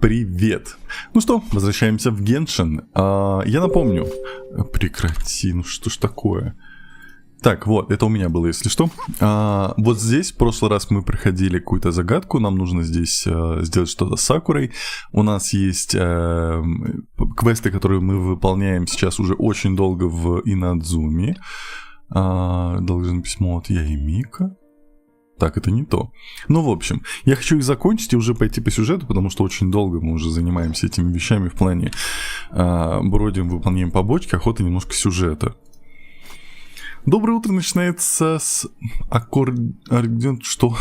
Привет! Ну что, возвращаемся в Геншин. Я напомню... Прекрати, ну что ж такое? Так, вот, это у меня было, если что. Вот здесь в прошлый раз мы проходили какую-то загадку. Нам нужно здесь сделать что-то с Сакурой. У нас есть квесты, которые мы выполняем сейчас уже очень долго в Инадзуме. Должен письмо от Яимика. Так, это не то. Ну, в общем, я хочу их закончить и уже пойти по сюжету, потому что очень долго мы уже занимаемся этими вещами в плане бродим, выполняем побочки, охота немножко сюжета. Доброе утро начинается с аккордеон... Что?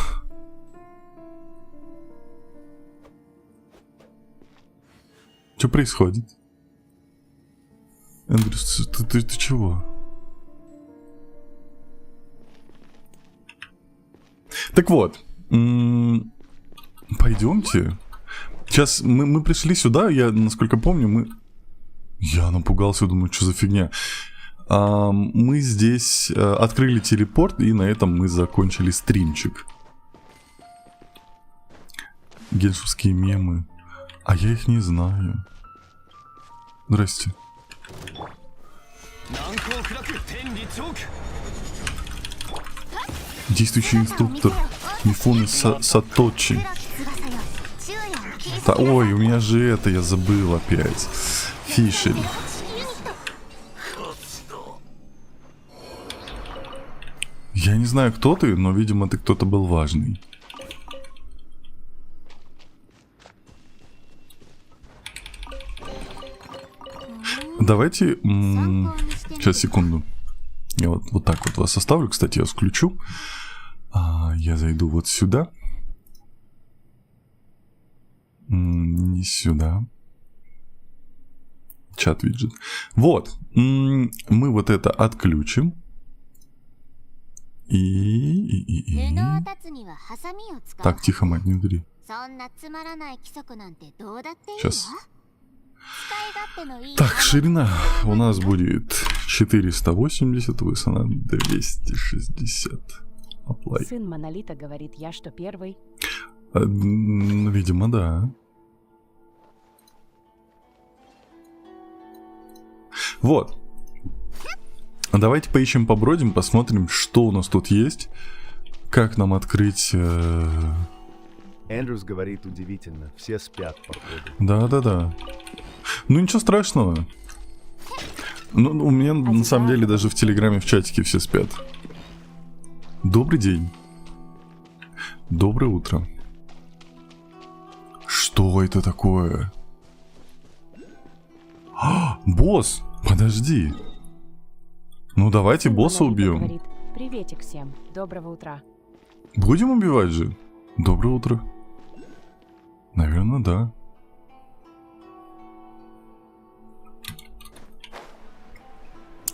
Что происходит? Эндрюс, ты чего? Так вот, пойдемте. Сейчас мы пришли сюда, я, насколько помню, Я напугался, думаю, что за фигня. Мы здесь открыли телепорт, и на этом мы закончили стримчик. Геншевские мемы. А я их не знаю. Здрасте. Действующий инструктор Мифуны Саточи. Ой, у меня же это, я забыл опять. Фишель. Я не знаю, кто ты, но, видимо, ты кто-то был важный. Давайте... Сейчас, секунду. Я вот так вот вас оставлю. Кстати, я вас включу. Я зайду вот сюда. Не сюда. Чат-виджет. Вот. Мы вот это отключим. Так, тихо, мать, не удри. Сейчас. Так, ширина у нас будет 480, высота 260. Оплай. Сын Монолита говорит, я что, первый? Видимо, да. Вот. Давайте поищем, побродим, посмотрим, что у нас тут есть. Как нам открыть... Эндрюс говорит удивительно. Все спят, походу. Да. Ну, ничего страшного. Ну, у меня, на самом деле, даже в Телеграме, в чатике все спят. Добрый день. Доброе утро. Что это такое? Босс! Подожди. Ну, давайте босса убьем. Говорит, приветик всем. Доброго утра. Будем убивать же? Доброе утро. Наверное, да.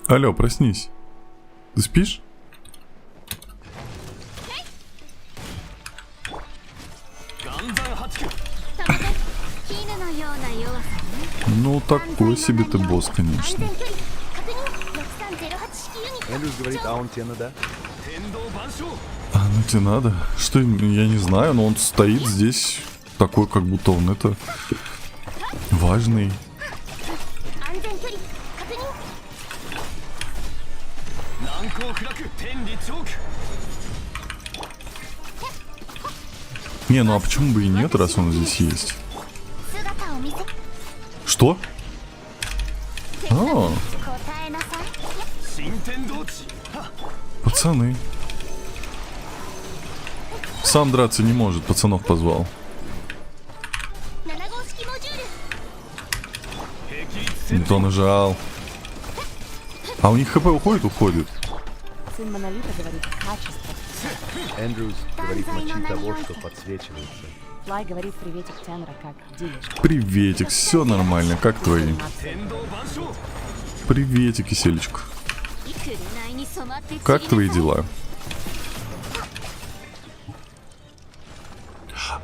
Алло, проснись. Ты спишь? Ну, такой себе ты босс, конечно. Эндрюс говорит, а он тебе надо? Ну тебе надо? Что, я не знаю, но он стоит здесь такой, как будто он это важный. Не, ну а почему бы и нет, раз он здесь есть? Что? Пацаны. Сам драться не может, пацанов позвал. Не то нажал. А у них хп уходит? Уходит. Сын Монолита говорит, качество. Эндрюс говорит, мочи того, что подсвечивается. Флай говорит, приветик Тенра, как делишки? Приветик, все нормально, как твои? Приветик, Киселечка. Как твои дела?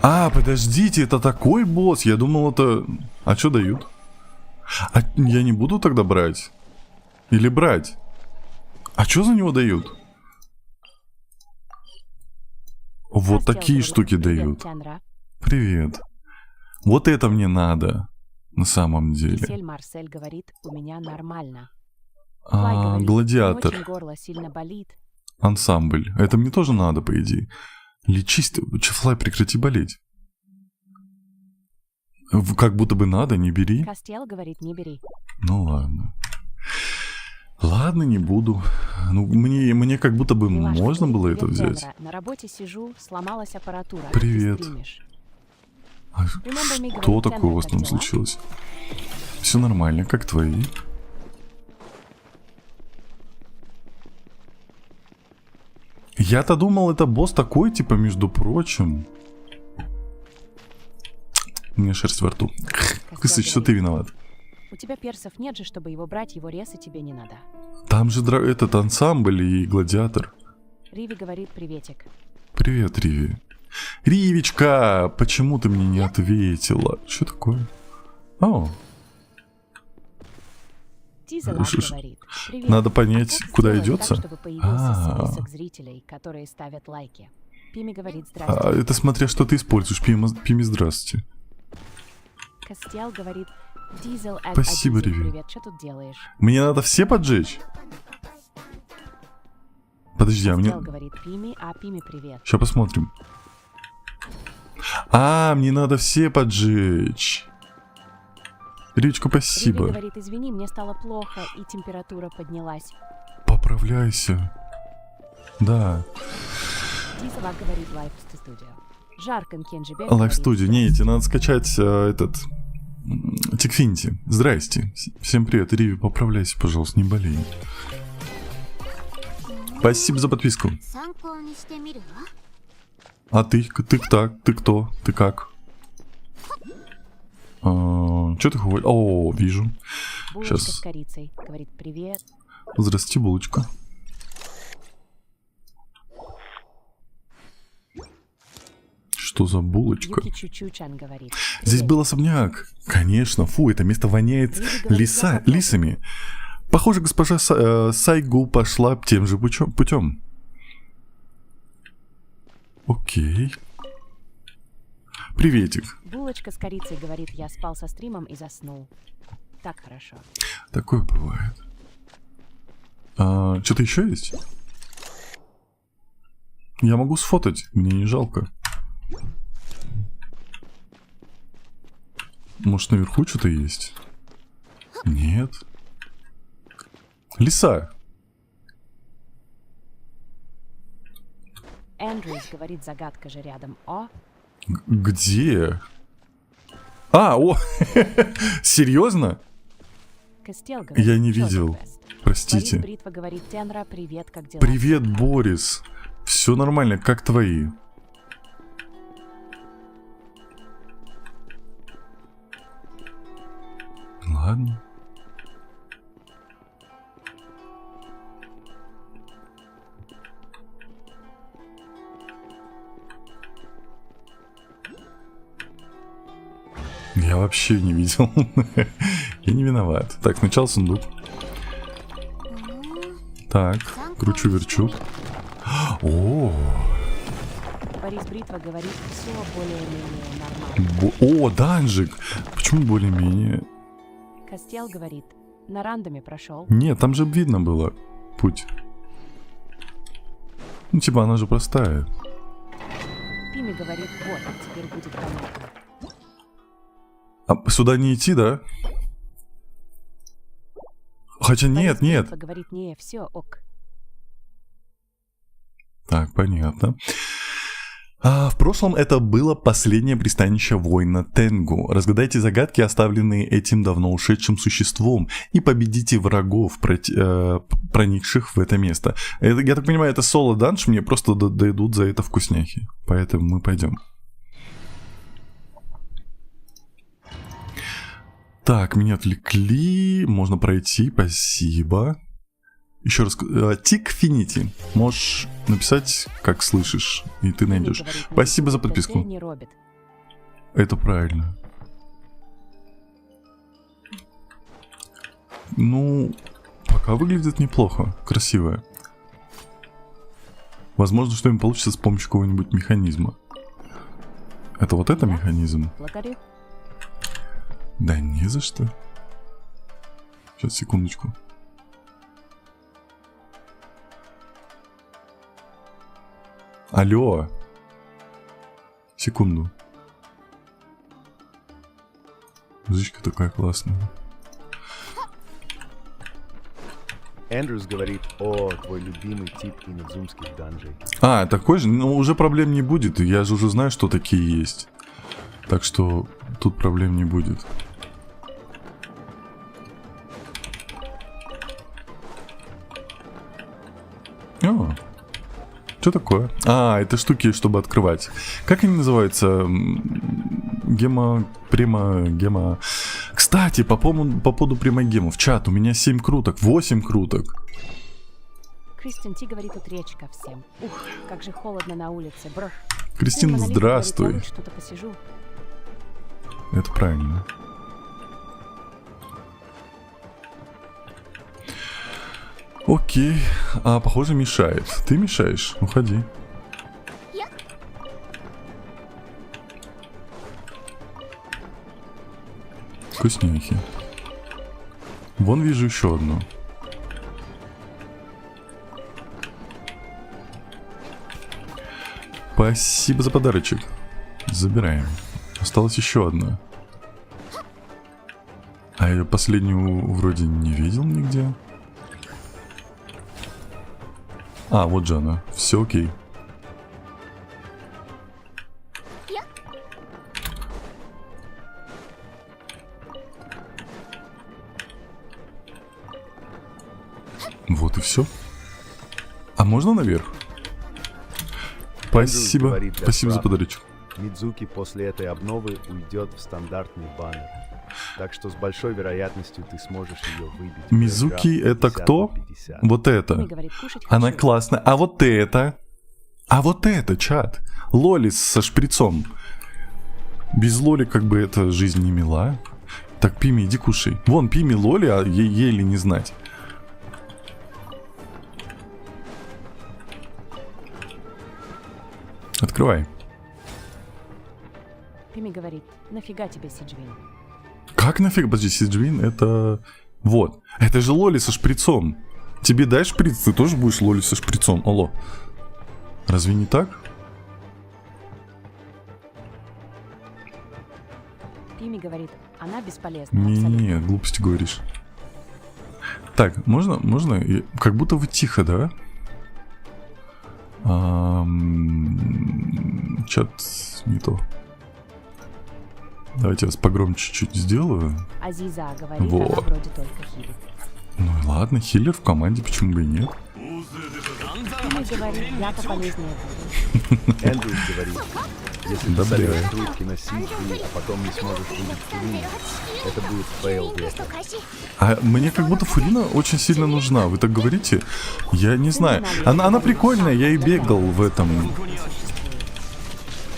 Подождите, это такой босс. Я думал, это... А что дают? Я не буду тогда брать? Или брать? А что за него дают? Вот такие штуки дают. Привет. Вот это мне надо. На самом деле. Кисель Марсель говорит, у меня нормально. Флай говорит, Гладиатор. очень горло сильно болит. Ансамбль. Это мне тоже надо, по идее. Лечись ты. Флай, прекрати болеть. Как будто бы надо, не бери. Костел говорит, не бери. Ну ладно. Ладно, не буду. Ну, мне как будто бы Милашка можно говорит, было это «Привет, взять. Тенра. На работе сижу, сломалась аппаратура. Привет. Ты стримишь. А Remember me, что говорит, такое Тенра, у вас как там дела? случилось? Все нормально, как твои? Я-то думал, это босс такой, типа, между прочим. У меня шерсть во рту. Костел Кстати, что говорит, ты виноват? у тебя персов нет же, чтобы его брать, его резать тебе не надо. Там же этот ансамбль и гладиатор. Риви говорит, приветик. Привет, Риви. Ривечка, почему ты мне не ответила? Что такое? О, Дизелак Ш- ш- говорит, привет. надо понять, Как куда сделать идется. так, чтобы появился А. список зрителей, которые ставят лайки? Пими говорит, А, здрасте. это смотря что ты используешь. Пими, здравствуйте. Костел говорит, Дизел, Спасибо, Дизель, Риви. привет, что тут делаешь? Мне надо все поджечь? Подожди, а мне... Костел говорит, Пими, Пими, привет. Сейчас посмотрим. А, мне надо все поджечь. Ривечка, Риви спасибо. говорит, извини, мне стало плохо, и температура поднялась. Поправляйся. Да. Дизелак говорит, Life Studio. Жаркан Кенджибек Live Studio. Не, тебе надо скачать этот... Тикфинити. Здрасте. Всем привет. Риви, поправляйся, пожалуйста, не болей. Спасибо за подписку. 参考にしてみるわ。 А ты так? Ты кто? Ты как? Че ты хочешь? О, вижу. Булочка Щас. с корицей. Говорит, привет. Здрасте, булочка. Что за булочка? Юки Чучучан говорит. Здесь «Привет». был особняк. Конечно, фу, это место воняет Риви говорит, «Я попробую». лисами. Похоже, госпожа Сайгу пошла тем же путем. Окей. Приветик. Булочка с корицей говорит, я спал со стримом и заснул. Так хорошо. Такое бывает. Что-то еще есть? Я могу сфотать, мне не жалко. Может, наверху что-то есть? Нет. Лиса. Эндрюс говорит, загадка же рядом. О, Где? О! Серьезно? Костел говорит. Я не «Чё за видел. квест?» Борис Простите. Бритва говорит, Тенра, привет, как дела? Привет, Борис. Все нормально, как твои? Ладно. Я вообще не видел. Я не виноват. Так, сначала сундук. Так, кручу-верчу. О, Борис Бритва говорит, все более-менее нормально. О, данжик. Почему более-менее? Костел говорит, на рандоме прошел. Нет, там же видно было путь. Ну, типа, она же простая. Пими говорит, вот, теперь будет понятно. А сюда не идти, да? Хотя нет, Борис нет. Бритва говорит, не, все, ок. Так, понятно. В прошлом это было последнее пристанище воина Тенгу. Разгадайте загадки, оставленные этим давно ушедшим существом, и победите врагов, проникших в это место. Я так понимаю, это соло-данж, мне просто дойдут за это вкусняхи. Поэтому мы пойдем. Так, меня отвлекли. Можно пройти, спасибо. Еще раз, Тикфинити. Можешь написать, как слышишь, и ты Пими найдешь. говорит, Спасибо за ТТ подписку. не робит. Это правильно. Ну, пока выглядит неплохо, красиво. Возможно, что-нибудь получится с помощью какого-нибудь механизма. Это вот это Да. механизм? Благодарю. Да не за что. Сейчас, секундочку. Алло. Секунду. Музычка такая классная. Эндрюс говорит, о, твой любимый тип инадзумских данжей. А, такой же? Ну, уже проблем не будет. Я же уже знаю, что такие есть. Так что тут проблем не будет. О, что такое? А, это штуки, чтобы открывать. Как они называются? Гема... Кстати, по поводу примагемов. Чат, у меня 7 круток, 8 круток. Кристин Ти говорит, тут речка всем. Ух, как же холодно на улице, бр. Кристин, Монолит здравствуй. говорит, я лучше что-то посижу. Это правильно. Окей. А, похоже, мешает. Ты мешаешь? Уходи. Вкусненький. Вон вижу еще одну. Спасибо за подарочек. Забираем. Осталась еще одна. А я последнюю вроде не видел нигде. А, вот же она. Все окей. Вот и все. А можно наверх? Спасибо. говорит для Спасибо за справки. подарочек. Мидзуки после этой обновы уйдет в стандартный баннер. Так что с большой вероятностью ты сможешь ее выбить. Мизуки это кто? Вот Тимми это. говорит, кушать Она хочу. классная. А вот это? А вот это, чат. Лоли со шприцом. Без Лоли как бы эта жизнь не мила. Так, Пими, иди кушай. Вон, Пими Лоли, а ей еле не знать. Открывай. Пими говорит, нафига тебе Сиджвин? Как нафиг? Подожди, Сиджвин это... Вот. Это же Лоли со шприцом. Тебе дай шприц, ты тоже будешь Лоли со шприцом. Алло. Разве не так? Пими говорит, она бесполезна. абсолютно. Не-не-не, глупости говоришь. Так, можно? Как будто вы тихо, да? Чат не то. Давайте я вас погромче чуть сделаю. Азиза говорит, Вот. она вроде только хилит. Ну и ладно, хиллер в команде, почему бы и нет? Пими говорит, я-то полезнее буду. Эндрюс говорит, если Да, ты сольешь бля. трубки на синхи, а потом не сможешь выбить Фурину, это будет фейл века. А мне как будто Фурина очень сильно нужна. Вы так говорите? Я не знаю. Она прикольная, я и бегал в этом.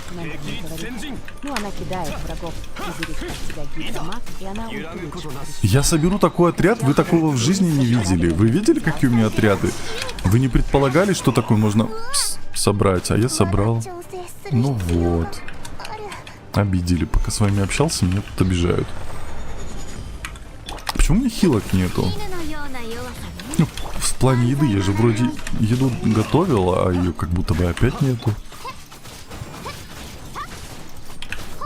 Командир говорит, ну она кидает врагов и берет от тебя гидромаг, и она ультует. Я соберу такой отряд, вы такого в жизни не видели. Вы видели, какие у меня отряды? Вы не предполагали, что такое можно собрать, а я собрал. Ну вот. Обидели. Пока с вами общался, меня тут обижают. Почему у меня хилок нету? Ну, в плане еды, я же вроде еду готовил, а ее как будто бы опять нету.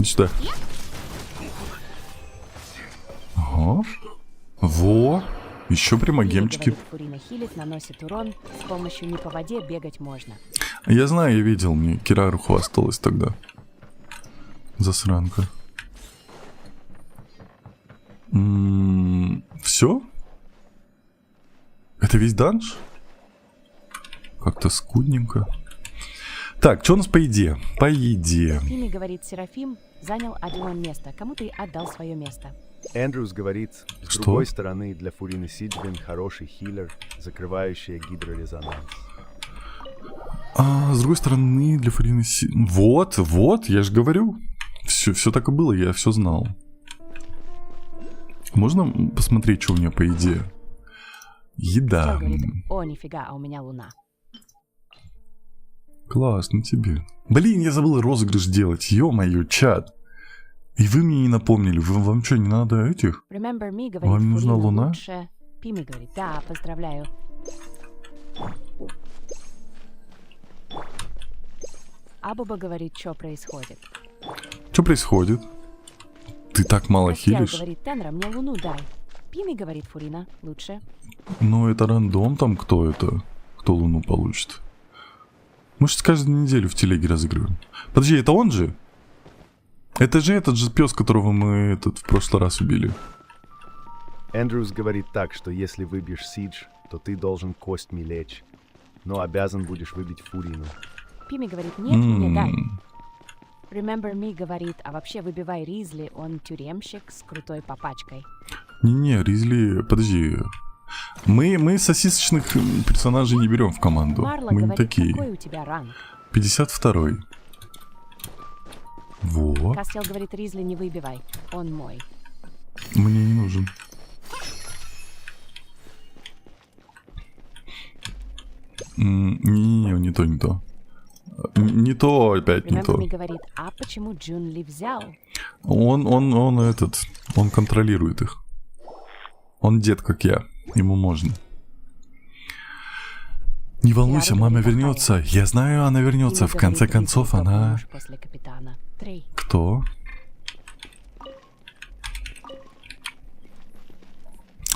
Иди сюда. Ага. Во. Еще примагемчики. Говорит, Фурина хилит, наносит урон, с помощью не по воде бегать можно. Я знаю, я видел, мне Кирару хвасталась тогда. Засранка. Все? Это весь данж? Как-то скудненько. Так, что у нас по еде? По еде. Пими говорит, Серафим занял Адилон место. Кому ты отдал свое место? Эндрюс говорит, с Что? другой стороны, для Фурины Сиджвин хороший хилер, закрывающий гидрорезонанс. А с другой стороны, для Фарины... Вот, я же говорю. Все так и было, я все знал. Можно посмотреть, что у меня по еде? Чел Еда. говорит, о, нифига, а у меня луна. Классно тебе. Блин, я забыл розыгрыш делать. Ё-моё, чат. И вы мне не напомнили. Вам что, не надо этих? Remember me, говорит Вам нужна Фурина, луна? лучше. Пими говорит, да, поздравляю. Абуба говорит, что происходит. Что происходит? Ты так мало Костял хилишь? говорит, Тенра, мне луну дай. Пими говорит Фурина, лучше. Ну, это рандом там, кто это? Кто луну получит? Мы же каждую неделю в телеге разыгрываем. Подожди, это он же? Это же этот же пес, которого мы в прошлый раз убили. Эндрюс говорит так, что если выбьешь Сидж, то ты должен костьми лечь. Но обязан будешь выбить Фурину. Пими говорит, нет, мне дай. Remember me говорит, а вообще выбивай Ризли, он тюремщик с крутой попачкой. Не-не, Ризли, подожди. Мы сосисочных персонажей не берем в команду. Марла Мы не говорит, такие. какой у тебя ранг? 52-й. Во, Костел говорит, Ризли не выбивай, он мой. мне не нужен. Не-не-не, не то, не то. Не то, опять не Remember то. me говорит, а почему Джун Ли взял? Он контролирует их. Он дед, как я. Ему можно. Не волнуйся, мама вернется. Я знаю, она вернется. В конце концов, она... После капитана. 3. Кто?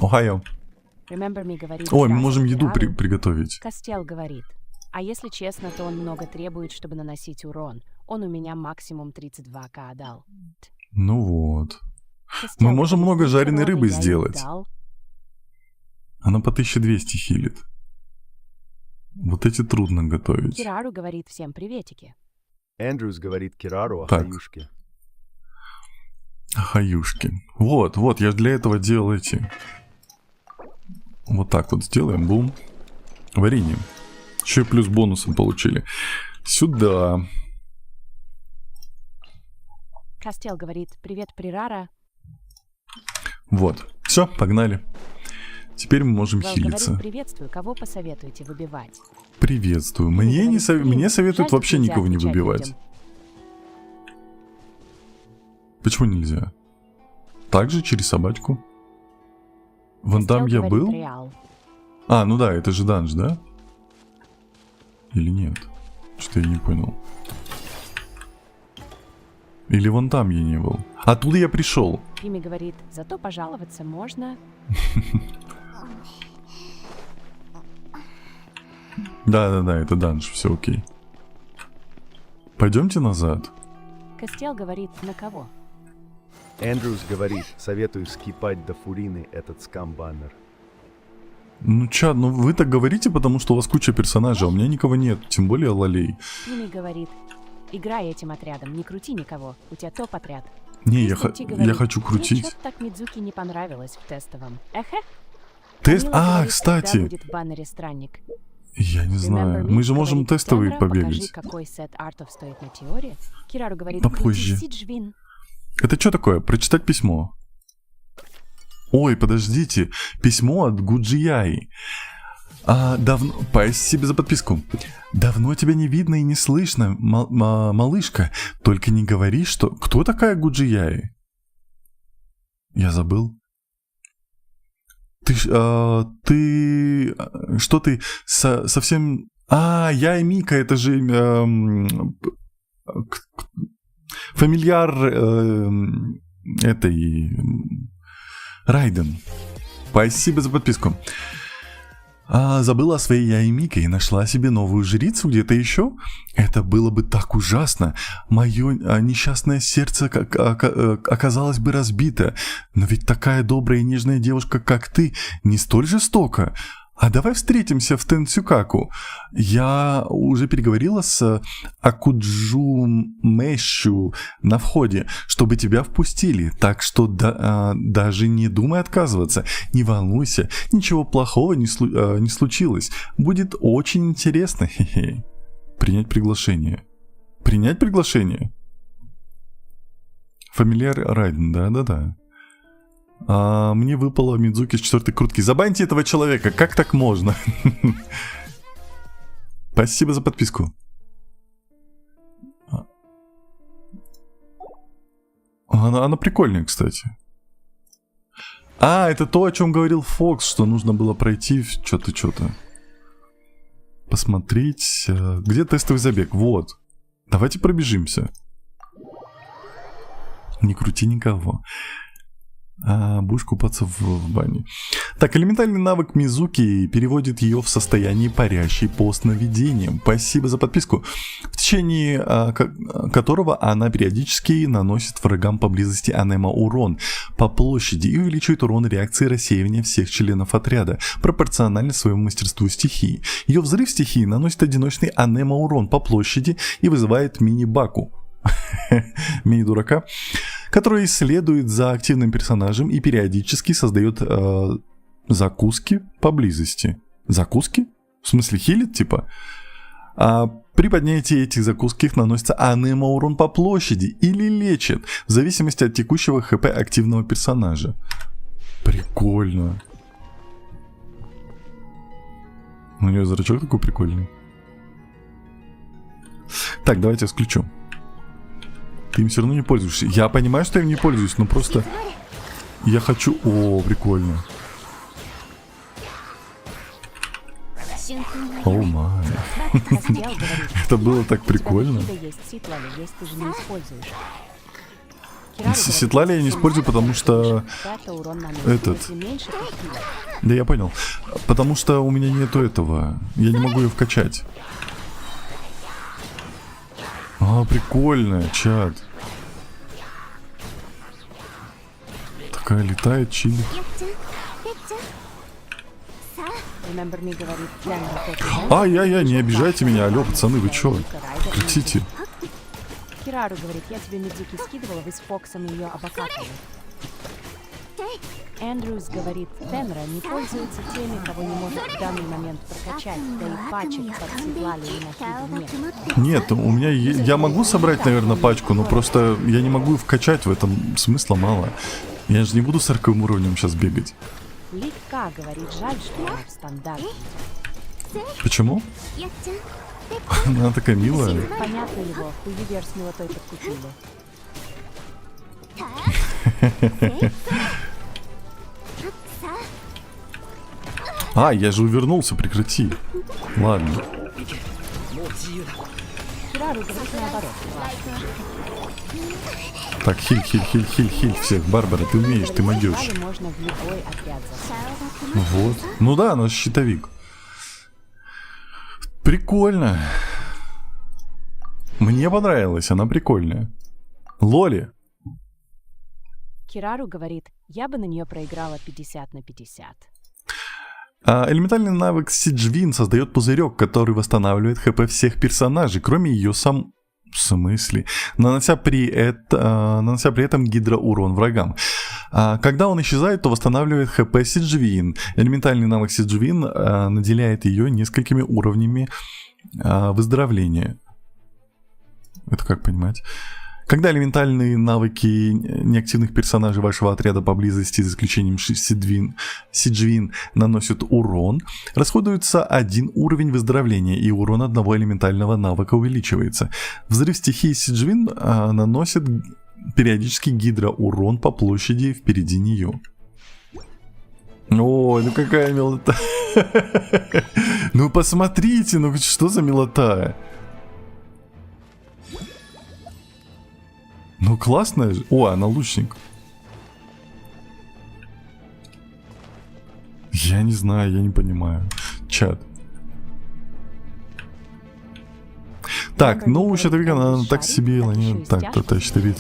Охайо. Remember me говорит, Ой, мы «Здравствуй, можем еду Кирару». приготовить. Костел говорит, а если честно, то он много требует, чтобы наносить урон. Он у меня максимум 32к дал. Ну вот. Костел Мы можем говорит, много «Ну, жареной урона рыбы я ей сделать. дал». Она по 1200 хилит. Вот эти трудно готовить. Кирару говорит, всем приветики. Эндрюс говорит Кирару о Так. Хаюшке. Хаюшки. Вот, я же для этого делал эти. Вот так вот сделаем, бум. Варенье. Еще и плюс бонусом получили. Сюда. Костел говорит, привет, Прирара. Вот. Все, погнали. Теперь мы можем Вэл хилиться. говорит, приветствую, кого посоветуете выбивать? Приветствую. Пими Мне, говорит, «Блин, мне советуют жаль, вообще нельзя никого не отвечать выбивать. людям». Почему нельзя? Также через собачку. Вон там Костел я говорит, был. Реал. А, ну да, это же данж, да? Или нет? Что я не понял. Или вон там я не был. Оттуда я пришел. Пими говорит, зато пожаловаться можно. Да, это данж, все окей. Пойдемте назад. Костел говорит, на кого? Эндрюс говорит, советую скипать до Фурины этот скам-баннер. Ну чё, ну вы так говорите, потому что у вас куча персонажей, а у меня никого нет, тем более лолей. Пими говорит, играй этим отрядом, не крути никого, у тебя топ-отряд. Не, я Мистер Ти говорит, хочу «Мне крутить. чё-то так Мидзуки не понравилось в тестовом. Эхе. Тест... Камила А, говорит, когда кстати, будет в баннере странник. я не знаю. Remember me Мы же можем говорит, тестовый «Тендра, покажи, побегать. какой сет артов стоит на теории. Кирару говорит, Попозже. крути Сиджвин. Это что такое? Прочитать письмо. Ой, подождите. Письмо от Гуджияи. Давно... Спасибо за подписку. Давно тебя не видно и не слышно, малышка. Только не говори, что... Кто такая Гуджияи? Я забыл. Ты... Что ты... Совсем... Я и Мика, это же... Фамильяр этой... Райден. Спасибо за подписку. Забыла о своей Яймике и нашла себе новую жрицу где-то еще? Это было бы так ужасно. Мое несчастное сердце оказалось бы разбито. Но ведь такая добрая и нежная девушка, как ты, не столь жестока. А давай встретимся в Тенцюкаку. Я уже переговорила с Акуджумэшу на входе, чтобы тебя впустили. Так что даже не думай отказываться. Не волнуйся, ничего плохого не случилось. Будет очень интересно. Хе-хе. Принять приглашение. Принять приглашение? Фамильяр Райден, да. Мне выпало Мидзуки с 4-й крутки. Забаньте этого человека, как так можно? Спасибо за подписку. Она прикольная, кстати. А, это то, о чем говорил Фокс, что нужно было пройти что-то. Посмотреть. Где тестовый забег? Вот. Давайте пробежимся. Не крути никого. Будешь купаться в бане. Так, элементарный навык Мизуки переводит ее в состояние парящей по сновидениям. Спасибо за подписку. В течение которого она периодически наносит врагам поблизости анема урон по площади и увеличивает урон реакции рассеивания всех членов отряда, пропорционально своему мастерству стихии. Ее взрыв стихии наносит одиночный анема урон по площади и вызывает мини-баку. Мини-дурака, который следует за активным персонажем и периодически создает закуски поблизости. Закуски? В смысле хилит типа? При поднятии этих закуски их наносится анема урон по площади или лечит, в зависимости от текущего хп активного персонажа. Прикольно. У нее зрачок такой прикольный. Так, давайте я включу. Ты им все равно не пользуешься. Я понимаю, что я им не пользуюсь, но просто я хочу... О, прикольно. О май. Это было так прикольно. Сетлали я не использую, потому что... Да я понял. Потому что у меня нету этого. Я не могу ее вкачать. Прикольно, чат. Такая летает, чили. Ай-яй-яй, не обижайте меня, алло, пацаны, вы чё? Прекратите. Кирару говорит, я тебе медики скидывала, вы с Фоксом ее обокакали. Эндрюс говорит, Тенра не пользуется теми, кого не может в данный момент прокачать, да и пачек под седлали и накиду нет. Нет, у меня я могу собрать, наверное, пачку, но просто я не могу вкачать, в этом смысла мало. Я же не буду 40 уровнем сейчас бегать. Лика говорит, жаль, что она в стандарте. Почему? Она такая милая. Понятно его, хуевер с милотой подкупили. Я же увернулся, прекрати. Ладно. Кирару говорит наоборот. Так, хиль всех. Барбара, ты умеешь, ты могешь. Можно в любой отряд засунуть. Вот. Ну да, она щитовик. Прикольно. Мне понравилось, она прикольная. Лоли. Кирару говорит, я бы на нее проиграла 50 на 50. Элементарный навык Сиджвин создает пузырек, который восстанавливает хп всех персонажей, кроме ее сам... В смысле? Нанося при этом гидроурон врагам. Когда он исчезает, то восстанавливает хп Сиджвин. Элементарный навык Сиджвин наделяет ее несколькими уровнями выздоровления. Это как понимать? Когда элементальные навыки неактивных персонажей вашего отряда поблизости, за исключением Сиджвин, наносят урон, расходуется 1 уровень выздоровления, и урон одного элементального навыка увеличивается. Взрыв стихии Сиджвин наносит периодически гидроурон по площади впереди нее. Ой, ну какая милота. Ну посмотрите, ну что за милота. Ну классная же. О, она лучник. Я не знаю, я не понимаю. Чат. Так, ну щитовик, она так себе. Так, щитовик.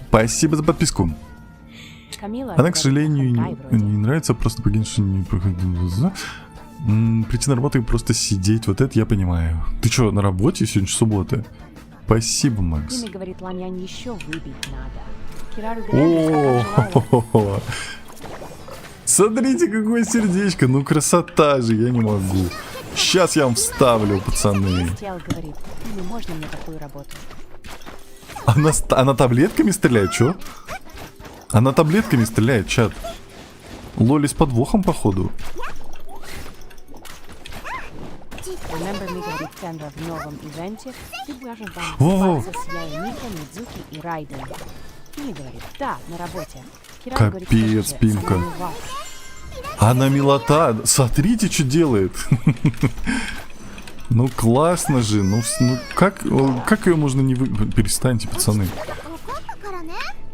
Спасибо за подписку. Она, к сожалению, не нравится, просто по Генши не проходила. Прийти на работу и просто сидеть, вот это я понимаю. Ты что, на работе? Сегодня суббота. Спасибо, Макс. Тимми говорит, Ланьянь еще выбить надо. Кирару говорит, смотрите, какое сердечко. Ну, красота же, я не могу. Сейчас я вам вставлю, пацаны. Стел говорит, не можно мне такую работу. Она таблетками стреляет, чё? Она таблетками стреляет, чат. Лоли с подвохом, походу. Remember me говорит Тенра в новом ивенте. Ты можешь Во-во. с Яй Мика, Мидзуки и Райден. Пими говорит, да, на работе. Киран говорит, Капец, «Скажите, Пимка. самому вау». Она милота. Смотрите, что делает. Ну классно же. Ну как ее можно не вы... Перестаньте, пацаны.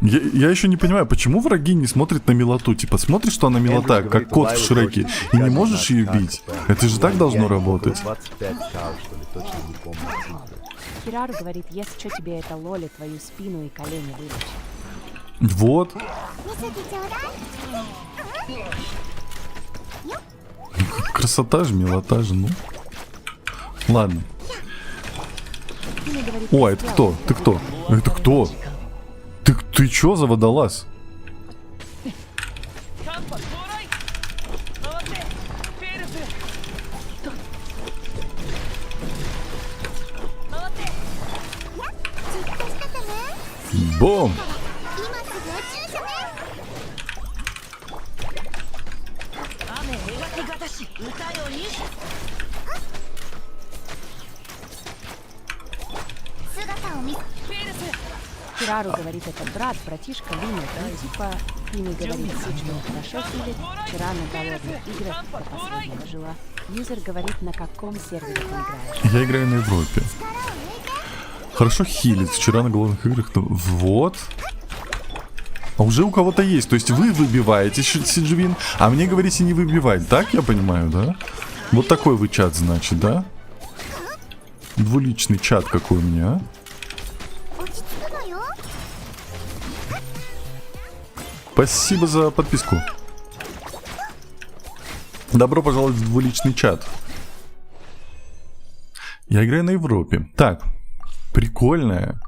Я еще не понимаю, почему враги не смотрят на милоту. Типа, смотришь, что она милота, как кот в Шреке, и не можешь ее бить. Это же так должно работать. 25 кал, что ли, точно не помню цифры. Кирару говорит, если что тебе это лоли, твою спину и колени вылечит. Вот. Красота же, милота же, ну. Ладно. Пими говорит, О, «Я это сделал кто? это, Ты кто? Лоли Это кто? Ты чё за водолаз? Бом! Кирару говорит, это брат, братишка Лины. И типа, Пими говорит, что он хорошо хилит. Вчера на голодных играх до последнего жила. Юзер говорит, на каком сервере ты играешь. Я играю на Европе. Хорошо хилит. Вчера на голодных играх. Вот. А уже у кого-то есть. То есть вы выбиваете Сиджвин, а мне говорите не выбивать. Так я понимаю, да? Вот такой вы чат, значит, да? Двуличный чат какой у меня, а? Спасибо за подписку. Добро пожаловать в двуличный чат. Я играю на Европе. Так, прикольная.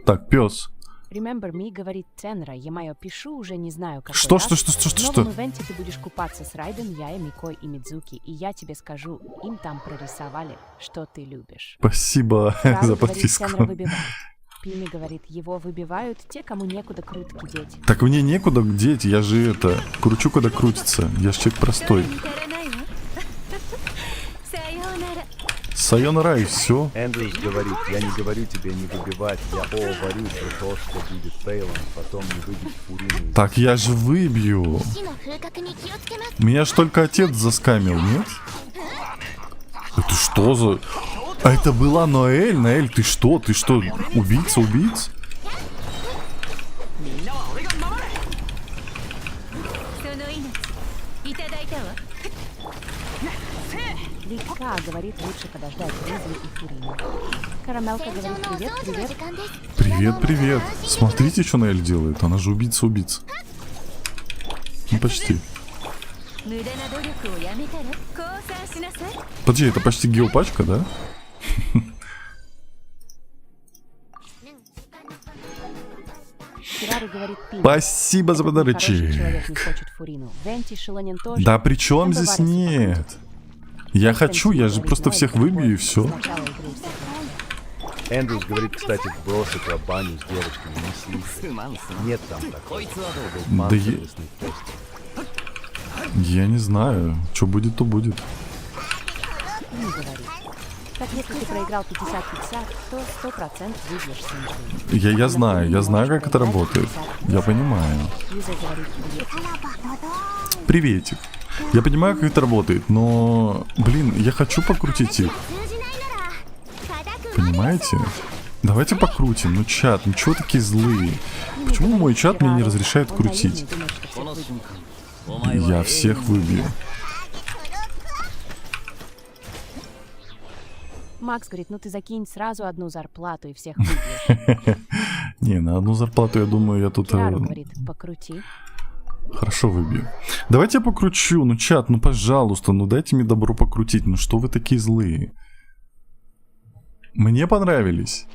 Так, пес. Remember me говорит Тенра, я мое пишу, уже не знаю, как. В новом ивенте ты будешь купаться с Райден, я, Микой и Мидзуки, и я тебе скажу, им там прорисовали, что ты любишь. Спасибо Кирару за говорит, подписку. Тенра выбивает. Пими говорит, его выбивают те, кому некуда крутки деть. Так мне некуда деть, я же это, кручу, когда крутится. Я ж человек простой. Сайонара и все. Эндрюс говорит, я не говорю тебе не выбивать, я говорю про то, что будет фейлом, потом не выбить Фурину. Так я же выбью. Меня ж только отец заскамил, нет? Это что за... А это была Ноэль? Ноэль, ты что? Ты что, убийца? Лика говорит, лучше подождать Ризли и Фурину. Карамелка говорит, привет. Привет. Смотрите, что Ноэль делает. Она же убийца. Ну, почти. Подожди, это почти геопачка, да? Кирару говорит, Пими. Спасибо за Хороший подарочек. человек не хочет Фурину. Венти Шиланин тоже. Да при чем здесь Баварец нет? Я хочу, я же просто всех выбью и все. Сначала игры всех. Эндрюс говорит, кстати, вбросы про баню с девочками не слушай. Нет там такого. Да я не знаю. Что будет, то будет. Пими говорит. Так если ты проиграл 50-50, то 100% выиграешь Синджин. Я знаю, как это работает. Я понимаю. Юзер говорит, привет. Приветик. Я понимаю, как это работает, но, блин, я хочу покрутить их. Понимаете? Давайте покрутим. Ну, чат, ну чего такие злые? Почему мой чат мне не разрешает крутить? Я всех выбью. Макс говорит, ну ты закинь сразу одну зарплату и всех выбьешь. Не, на одну зарплату, я думаю, я тут Кирару говорит, покрути. хорошо выбью. Давайте я покручу. Ну, чат, ну, пожалуйста, ну дайте мне добро покрутить. Ну, что вы такие злые? Мне понравились.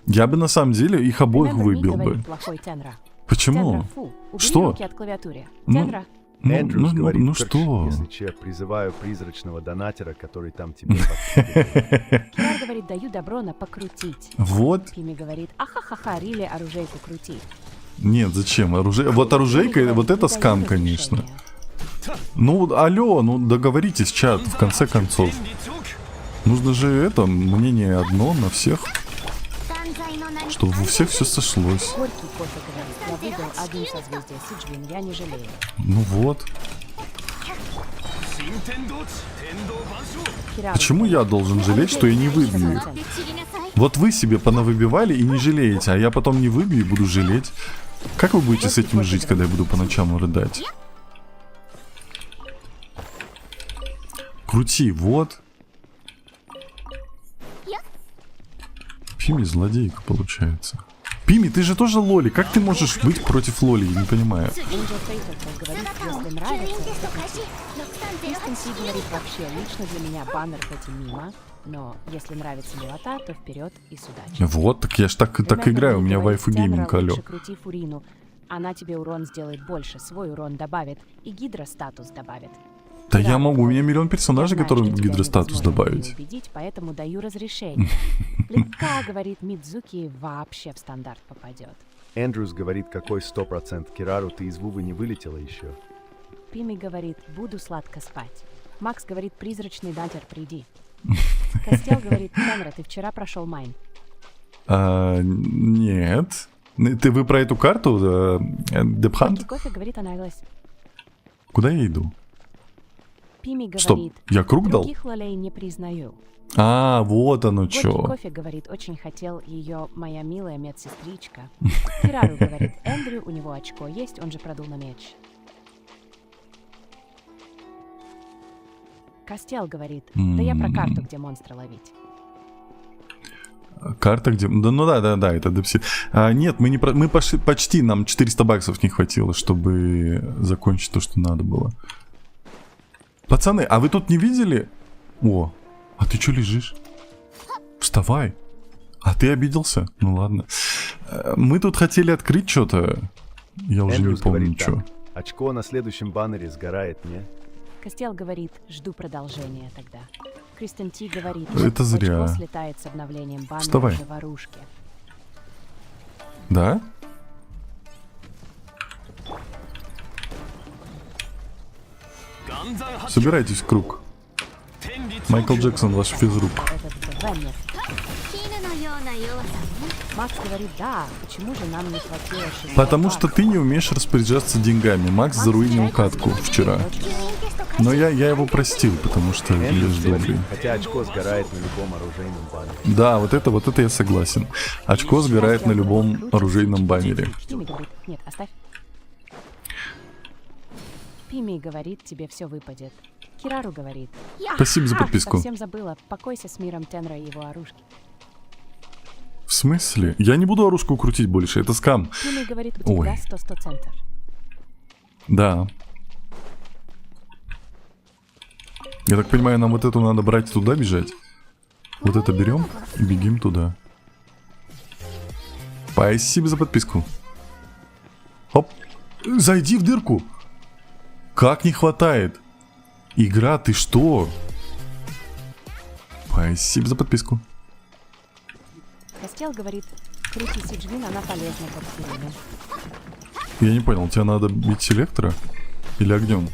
Я бы на самом деле их обоих Remember me выбил бы. говорит плохой Тенра. Почему? Тенра, фу, убери Что? руки от клавиатуры. Ну, Тенра, Эндрюс говорит, ну «Короче, что? если че, призываю призрачного донатера, который там тебе подкидывает». Кирар говорит, даю добро на покрутить. Вот. Пими говорит, ахахаха, Рили оружейку крути. Нет, зачем? Вот оружейка, вот это скам, конечно. Ну, алло, ну договоритесь, чат, в конце концов. Нужно же это, мнение одно на всех. Чтобы у всех все сошлось. Горький кофе говорит, я выбил один созвездие Сиджвин, я не жалею. Ну вот. Кирару Почему я должен жалеть, что я не выбью? Вот вы себе понавыбивали и не жалеете, а я потом не выбью и буду жалеть. Как вы будете с этим жить, когда я буду по ночам рыдать? Крути, вот. Пими злодейка получается. Пими, ты же тоже Лоли. Как ты можешь быть против Лоли? Я не понимаю. Angel Fatal говорит, если нравится, Кристен Си говорит, вообще, лично для меня баннер хоть и мимо, но если нравится милота, то вперед и с удачей. Вот, так я ж так играю. У меня вайфу гейминг, алё. Лучше крути Фурину. Она тебе урон сделает больше, свой урон добавит, и Гидра статус добавит. Да я могу, у меня миллион персонажей, Я знаю, которым что тебя гидростатус невозможно добавить. убедить, поэтому даю разрешение. Легка, говорит Мидзуки, вообще в стандарт попадет. Эндрюс говорит, какой 100%. Кирару, ты из Вувы не вылетела еще? Пими говорит, буду сладко спать. Макс говорит, призрачный датер, приди. Костел говорит, Тенра, ты вчера прошел майн. Нет. Вы про эту карту? Депхант? Кофе говорит, понравилось. Куда я иду? Пими Стоп, говорит, я круг дал? других лолей не признаю. А, вот оно Горький чё. кофе говорит, очень хотел ее моя милая медсестричка. Кирару говорит, Эндрю, у него очко есть, он же продул на меч. Костел говорит, да я про карту, где монстра ловить. Карта где... Да, ну да, это депси. Нет, мы почти, нам 400 баксов не хватило, чтобы закончить то, что надо было. Пацаны, а вы тут не видели? О, а ты чё лежишь? Вставай. А ты обиделся? Ну ладно. Мы тут хотели открыть что-то. Я уже Эндрюс не помню, говорит что. так. Очко на следующем баннере сгорает, не? Костел говорит, жду продолжения тогда. Кристен Ти говорит, Это зря. очко слетает с обновлением баннера Вставай. в заварушке. Да? Собирайтесь в круг. Майкл Джексон, ваш физрук. Этот Веннер. Макс говорит, да, почему же нам не хватило 600 Потому что баксов? ты не умеешь распоряжаться деньгами. Макс заруинил катку вчера. Но я его простил, потому что я Эндрюс ж говорит, добрый. хотя очко сгорает на любом оружейном баннере. Да, вот это я согласен. Очко сгорает на любом оружейном баннере. Пими говорит, нет, оставь. Пими говорит, тебе все выпадет. Кирару говорит, Спасибо за ах, подписку. совсем забыла, покойся с миром Тенра и его оружки. В смысле? Я не буду оружку крутить больше, это скам. Пими говорит, у тебя Ой. 100 центов. Да. Я так понимаю, нам вот эту надо брать и туда бежать. Вот это берем и бегим туда. Спасибо за подписку. Хоп. Зайди в дырку. Как не хватает? Игра, ты что? Спасибо за подписку. Костел говорит, крути Сиджвин, она полезна как Фурина. Я не понял, тебе надо бить селектора? Или огнем?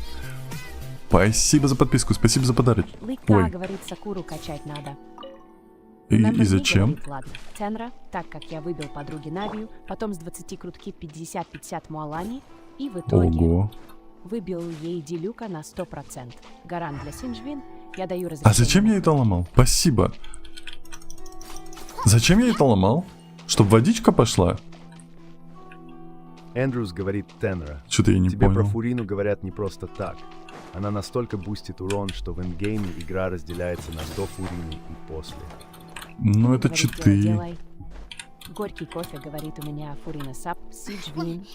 Спасибо за подписку, спасибо за подарок. Лыка Ой, говорит, Сакуру качать надо. и Number зачем? говорит, ладно, Тенра, так как я выбил подруге Навию, потом с 20 крутки 50-50 Муалани, и в итоге Ого. выбил ей Дилюка на 100%. Гарант для Синджвин, я даю разрешение. А зачем я это ломал? Спасибо. Зачем я это ломал? Чтоб водичка пошла? Эндрюс говорит, Тенра, Что-то я не тебе про понял. Фурину говорят не просто так. Она настолько бустит урон, что в эндгейме игра разделяется на до Фурины и после. Ну это Говорит, читы. делай. Горький кофе говорит, у меня Фурина Сап, Сиджвин.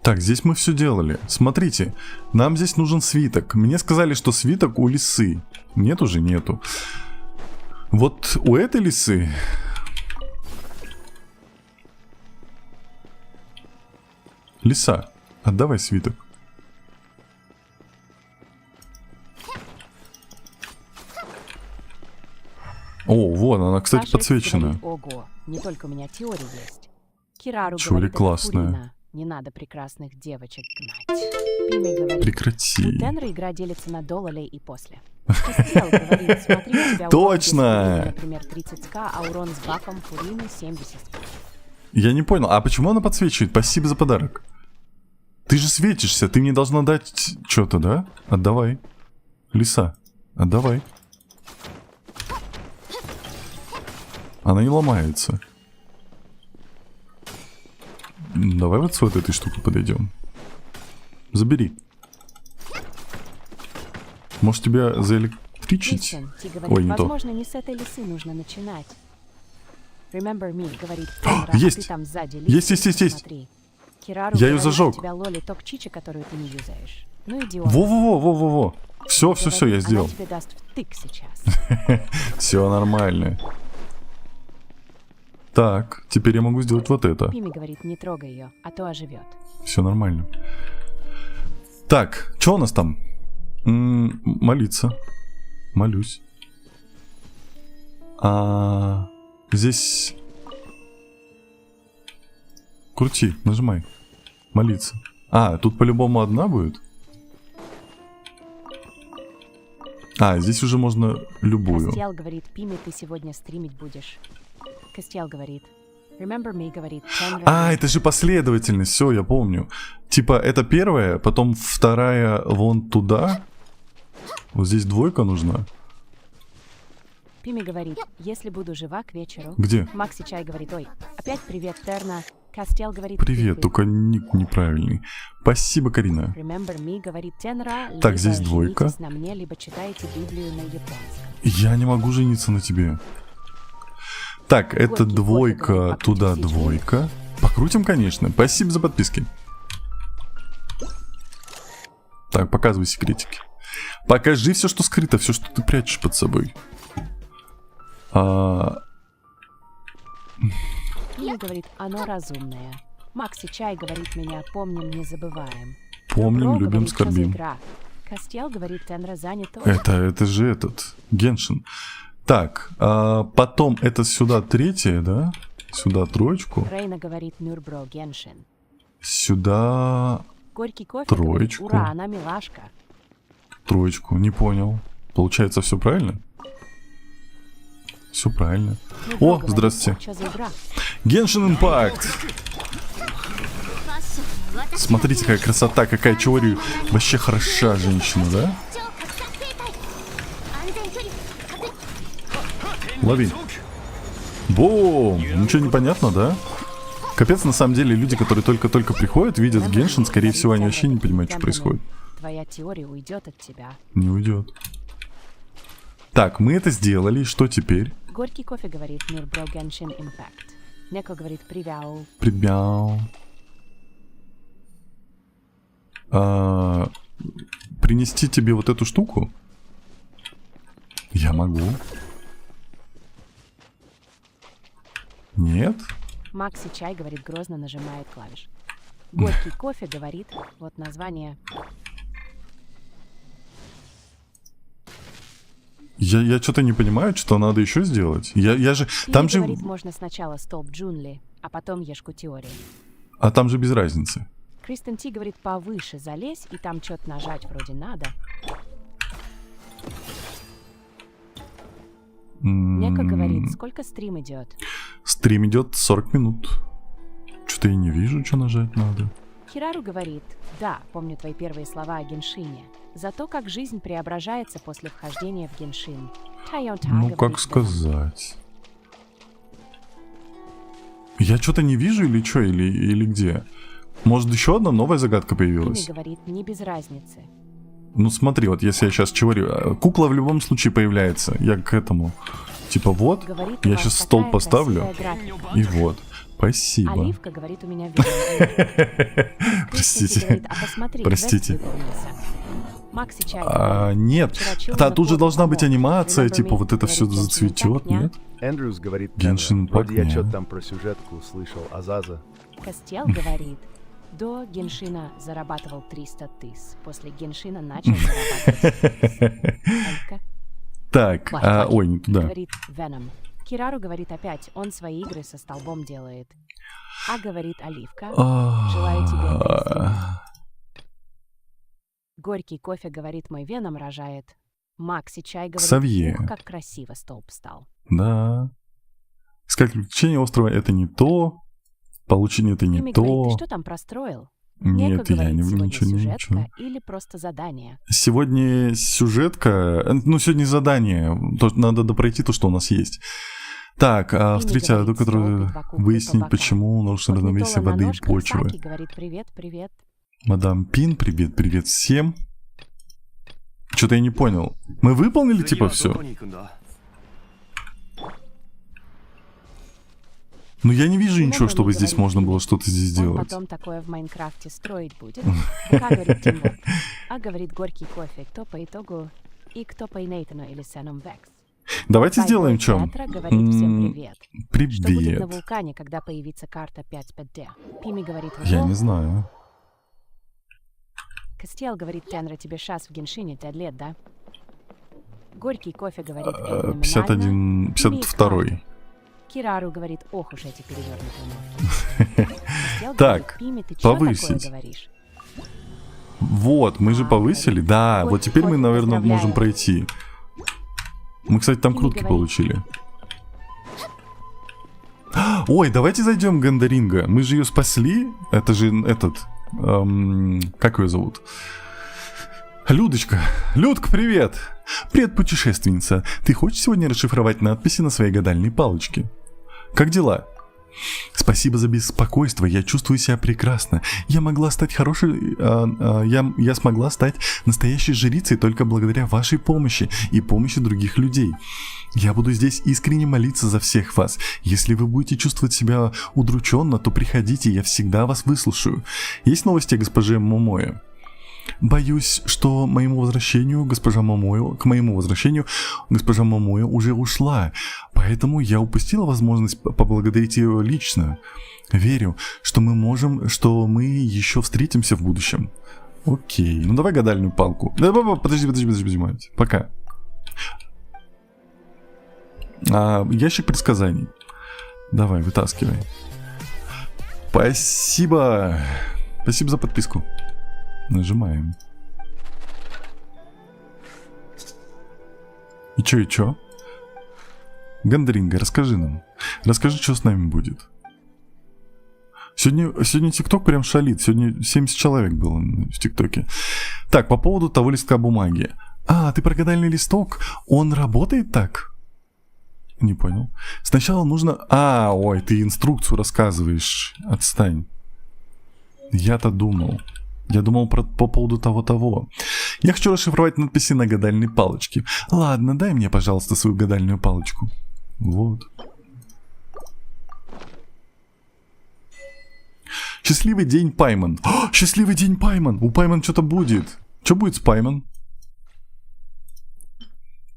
Так, здесь мы все делали. Смотрите, нам здесь нужен свиток. Мне сказали, что свиток у лисы. Нет, уже нету. Вот у этой лисы... Лиса, отдавай свиток. О, вон она, кстати, Паша подсвечена. говорит, ого, не только у меня теория есть. Кирару Теория говорит, это классная. Фурина. Не надо прекрасных девочек гнать. Пими говорит, Прекрати. у Тенра игра делится на до лолей и после. Костел говорит, смотри, у тебя урон Точно! без фурины, например, 30к, а урон с бафом фурины 70. Я не понял, а почему она подсвечивает? Спасибо за подарок. Ты же светишься, ты мне должна дать что-то, да? Отдавай. Лиса, отдавай. Она не ломается. Давай вот с вот этой штукой подойдем. Забери. Может тебя заэлектричить? Кристиан, Ти говорит, Ой, не то. возможно, не с этой лисы нужно начинать. Remember me, говорит Тенра, а есть. ты там сзади Есть, лису, есть. смотри. Кирару Я её говорит, зажёг. у тебя лоли ток чичи, которую ты не юзаешь. Ну иди он. Во-во-во-во-во-во. Все, все, все, я Говорит, сделал. Она тебе даст втык сейчас. Все нормально. Так, теперь я могу сделать вот это. Пими говорит, не трогай ее, а то оживет. Все нормально. Так, что у нас там? Молиться. Молюсь. Здесь... Крути, нажимай. Молиться. Тут по-любому одна будет? Здесь уже можно любую. Костел говорит, Пими, ты сегодня стримить будешь. Костел говорит, remember me, говорит Тенра. Это же последовательность, все, я помню. Типа, это первая, потом вторая вон туда. Вот здесь двойка нужна. Пими говорит, если буду жива к вечеру. Где? Макси Чай говорит, ой, опять привет, Терна. Костел говорит, Привет, ты. только ник неправильный. Спасибо, Карина. Remember me, говорит Тенра. Так, здесь двойка. Женитесь на мне, либо читайте Библию на японском. Я не могу жениться на тебе. Так, это Горький двойка, кофе, говорит, туда покрутите двойка. Покрутим, конечно. Спасибо за подписки. Так, показывай секретики. Покажи все, что скрыто, все, что ты прячешь под собой. Пими говорит, оно разумное. Макси Чай говорит, меня помним, не забываем. Помним, Бро любим, говорит, что за скорбим. игра? Костел говорит, Тенра занят. Это же этот, Геншин. Так, потом это сюда третье, да? Сюда троечку. Рейна говорит, Нюрбро Геншин. Сюда Горький кофе Троечку. говорит, ура, она милашка. троечку. Не понял. Получается, все правильно? Все правильно. Нюрбро О, говорит, здравствуйте. что за игра? Геншин Импакт. Смотрите, какая красота, какая чори. Вообще хороша женщина, да? Лови. Бум! Ничего не понятно, да? Капец, на самом деле, люди, которые только-только приходят, видят Геншин, скорее всего, они вообще не понимают, что происходит. Твоя теория уйдет от тебя. Не уйдет. Так, мы это сделали, что теперь? Горький кофе говорит, Нюрбро Геншин Импакт. Неко говорит, привял. Прибял. Принести тебе вот эту штуку? Я могу. Нет? Макси Чай говорит, грозно нажимает клавиш. Горький кофе говорит, вот название. Я что-то не понимаю, что надо еще сделать. Я же... Пими Там же... говорит, можно сначала столб Джунли, а потом ешку теории. А там же без разницы. Кристен Ти говорит, повыше залезь, и там что-то нажать вроде надо. Нека говорит, сколько стрим идет? Стрим идет 40 минут. Что-то я не вижу, что нажать надо. Хирару говорит, да, помню твои первые слова о Геншине. Зато как жизнь преображается после вхождения в Геншин. Тайон-та Ну, говорит, как да. сказать. Я что-то не вижу или что, или где? Может, еще одна новая загадка Пими появилась? говорит, не без разницы. Ну смотри, вот если я сейчас чего... Кукла в любом случае появляется. Я к этому. Типа вот, Говорит, у я вас сейчас стол такая поставлю. красивая графика. И вот. Спасибо. Оливка говорит, у меня видео. Простите. Говорит, а посмотри, Простите. квест выполнился. Макси Чай говорит, Нет. вчера чула Да, на тут же фото должна быть того. анимация, Remember типа me? вот это все Говорит, Геншин зацветет, Impact, нет? Эндрюс говорит, Геншин Тенра, вроде я Impact, что-то не. там про сюжетку услышал. Азаза. Костел говорит, до Геншина зарабатывал 300 тысяч. После Геншина начал зарабатывать 100 тысяч. Алька Так, ой, не туда. говорит Веном. Кирару говорит опять, он свои игры со столбом делает. А говорит Оливка, желаю тебе Горький кофе, говорит, мой веном рожает. Макси чай, говорит, Ксавье. ух, как красиво столб стал. Да. Искать приключения острова это не то. Получение это не Пими говорит, то. ты что там простроил? Нет, Неко я говорит, не сегодня ничего, сюжетка ничего. или просто задание? Сегодня сюжетка. Ну, сегодня задание. Надо допройти то, что у нас есть. Так, встретить говорит, аду, которую снова два кубка выяснить, по бокам. почему нарушено Вот равновесие Митола на воды и ножках, почвы. Саки говорит, привет, привет. Мадам Пин, привет, привет всем. Что-то я не понял. Мы выполнили типа все? Ну я не вижу ничего, Ему чтобы не здесь говори, можно было Пими. что-то здесь Он сделать. потом такое в Майнкрафте строить будет. ВК говорит Тимур. А говорит горький кофе. Кто по итогу и кто по Нейтану или Сеном Векс. Давайте сделаем Байбой что? Театра говорит всем привет. Что будет на Привет. вулкане, когда появится карта 5D? Пими говорит Я «Во». не знаю. Костел говорит Тенра, тебе шас в Геншине 5 лет, да? Горький кофе говорит «Феноменально». 51, 52. Кирару говорит, ох уж эти перевернутые ножки. Костел Так, говорит, Пими, ты чё такое повысить. говоришь? Вот, мы же повысили. Да, вот теперь мы, наверное, можем пройти. Мы, кстати, там Пими крутки говорит. получили. Ой, давайте зайдем в Гандаринга. Мы же ее спасли. Это же этот... как ее зовут? Людочка. Людка, привет. Привет, путешественница. Ты хочешь сегодня расшифровать надписи на своей гадальной палочке? Как дела? Спасибо за беспокойство, я чувствую себя прекрасно. Я могла стать хорошей... я смогла стать настоящей жрицей только благодаря вашей помощи и помощи других людей. Я буду здесь искренне молиться за всех вас. Если вы будете чувствовать себя удрученно, то приходите, я всегда вас выслушаю. Есть новости о госпоже Момое? Боюсь, что к моему возвращению госпожа Момоя уже ушла, поэтому я упустила возможность поблагодарить ее лично. Верю, что мы еще встретимся в будущем. Окей, ну давай гадальную палку. Подожди, мать. Пока. Ящик предсказаний. Давай, вытаскивай. Спасибо. Спасибо за подписку. Нажимаем. И чё? Гандринга, расскажи нам. Расскажи, что с нами будет. Сегодня ТикТок прям шалит. Сегодня 70 человек было в ТикТоке. Так, по поводу того листка бумаги. Ты про гадальный листок? Он работает так? Не понял. Сначала нужно... ой, ты инструкцию рассказываешь. Отстань. Я-то думал. Я думал по поводу того. Я хочу расшифровать надписи на гадальной палочке. Ладно, дай мне, пожалуйста, свою гадальную палочку. Вот. Счастливый день, Пайман. Счастливый день, Пайман. У Пайман что-то будет. Что будет с Пайман?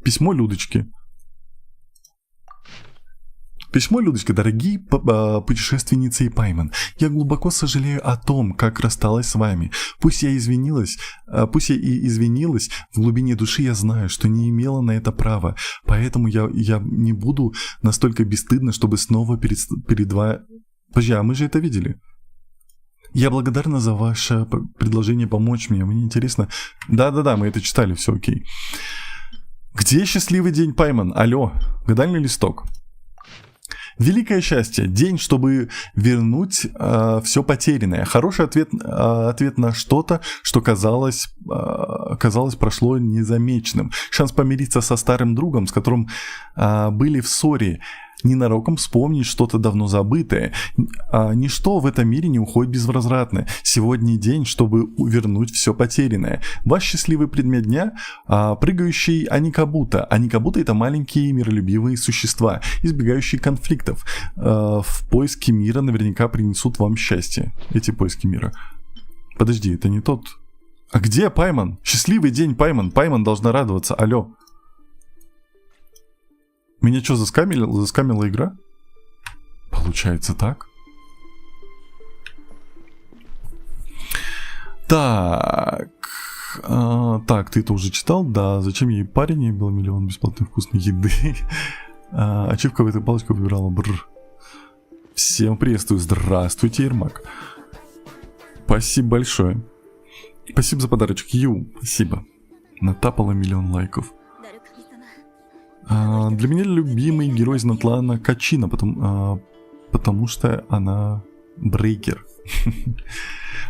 Письмо Людочки. Письмо, Людочка, дорогие путешественницы и Пайман. Я глубоко сожалею о том, как рассталась с вами. Пусть я и извинилась, в глубине души я знаю, что не имела на это права. Поэтому я не буду настолько бесстыдна, чтобы снова перед вами... Подожди, мы же это видели. Я благодарна за ваше предложение помочь мне. Мне интересно... Да, мы это читали, все окей. Где счастливый день, Пайман? Алло, гадальный листок. Великое счастье. День, чтобы вернуть все потерянное. Хороший ответ на что-то, что казалось прошло незамеченным. Шанс помириться со старым другом, с которым были в ссоре. Ненароком вспомнить что-то давно забытое. Ничто в этом мире не уходит безвозвратно. Сегодня день, чтобы вернуть все потерянное. Ваш счастливый предмет дня – прыгающий аникабута. Аникабута – это маленькие миролюбивые существа, избегающие конфликтов. В поиске мира наверняка принесут вам счастье. Эти поиски мира. Подожди, это не тот... А где Пайман? Счастливый день, Пайман. Пайман должна радоваться. Алло. Меня что, заскамила игра? Получается так. Так, ты это уже читал? Да. Зачем ей парень? Ей было миллион бесплатной вкусной еды. Ачивка в этой палочке выбирала. Бррр. Всем приветствую. Здравствуйте, Ермак. Спасибо большое. Спасибо за подарочек, Ю. Спасибо. Натапала 1 000 000 лайков. Для меня любимый герой из Натлана Качина, потому что она брейкер.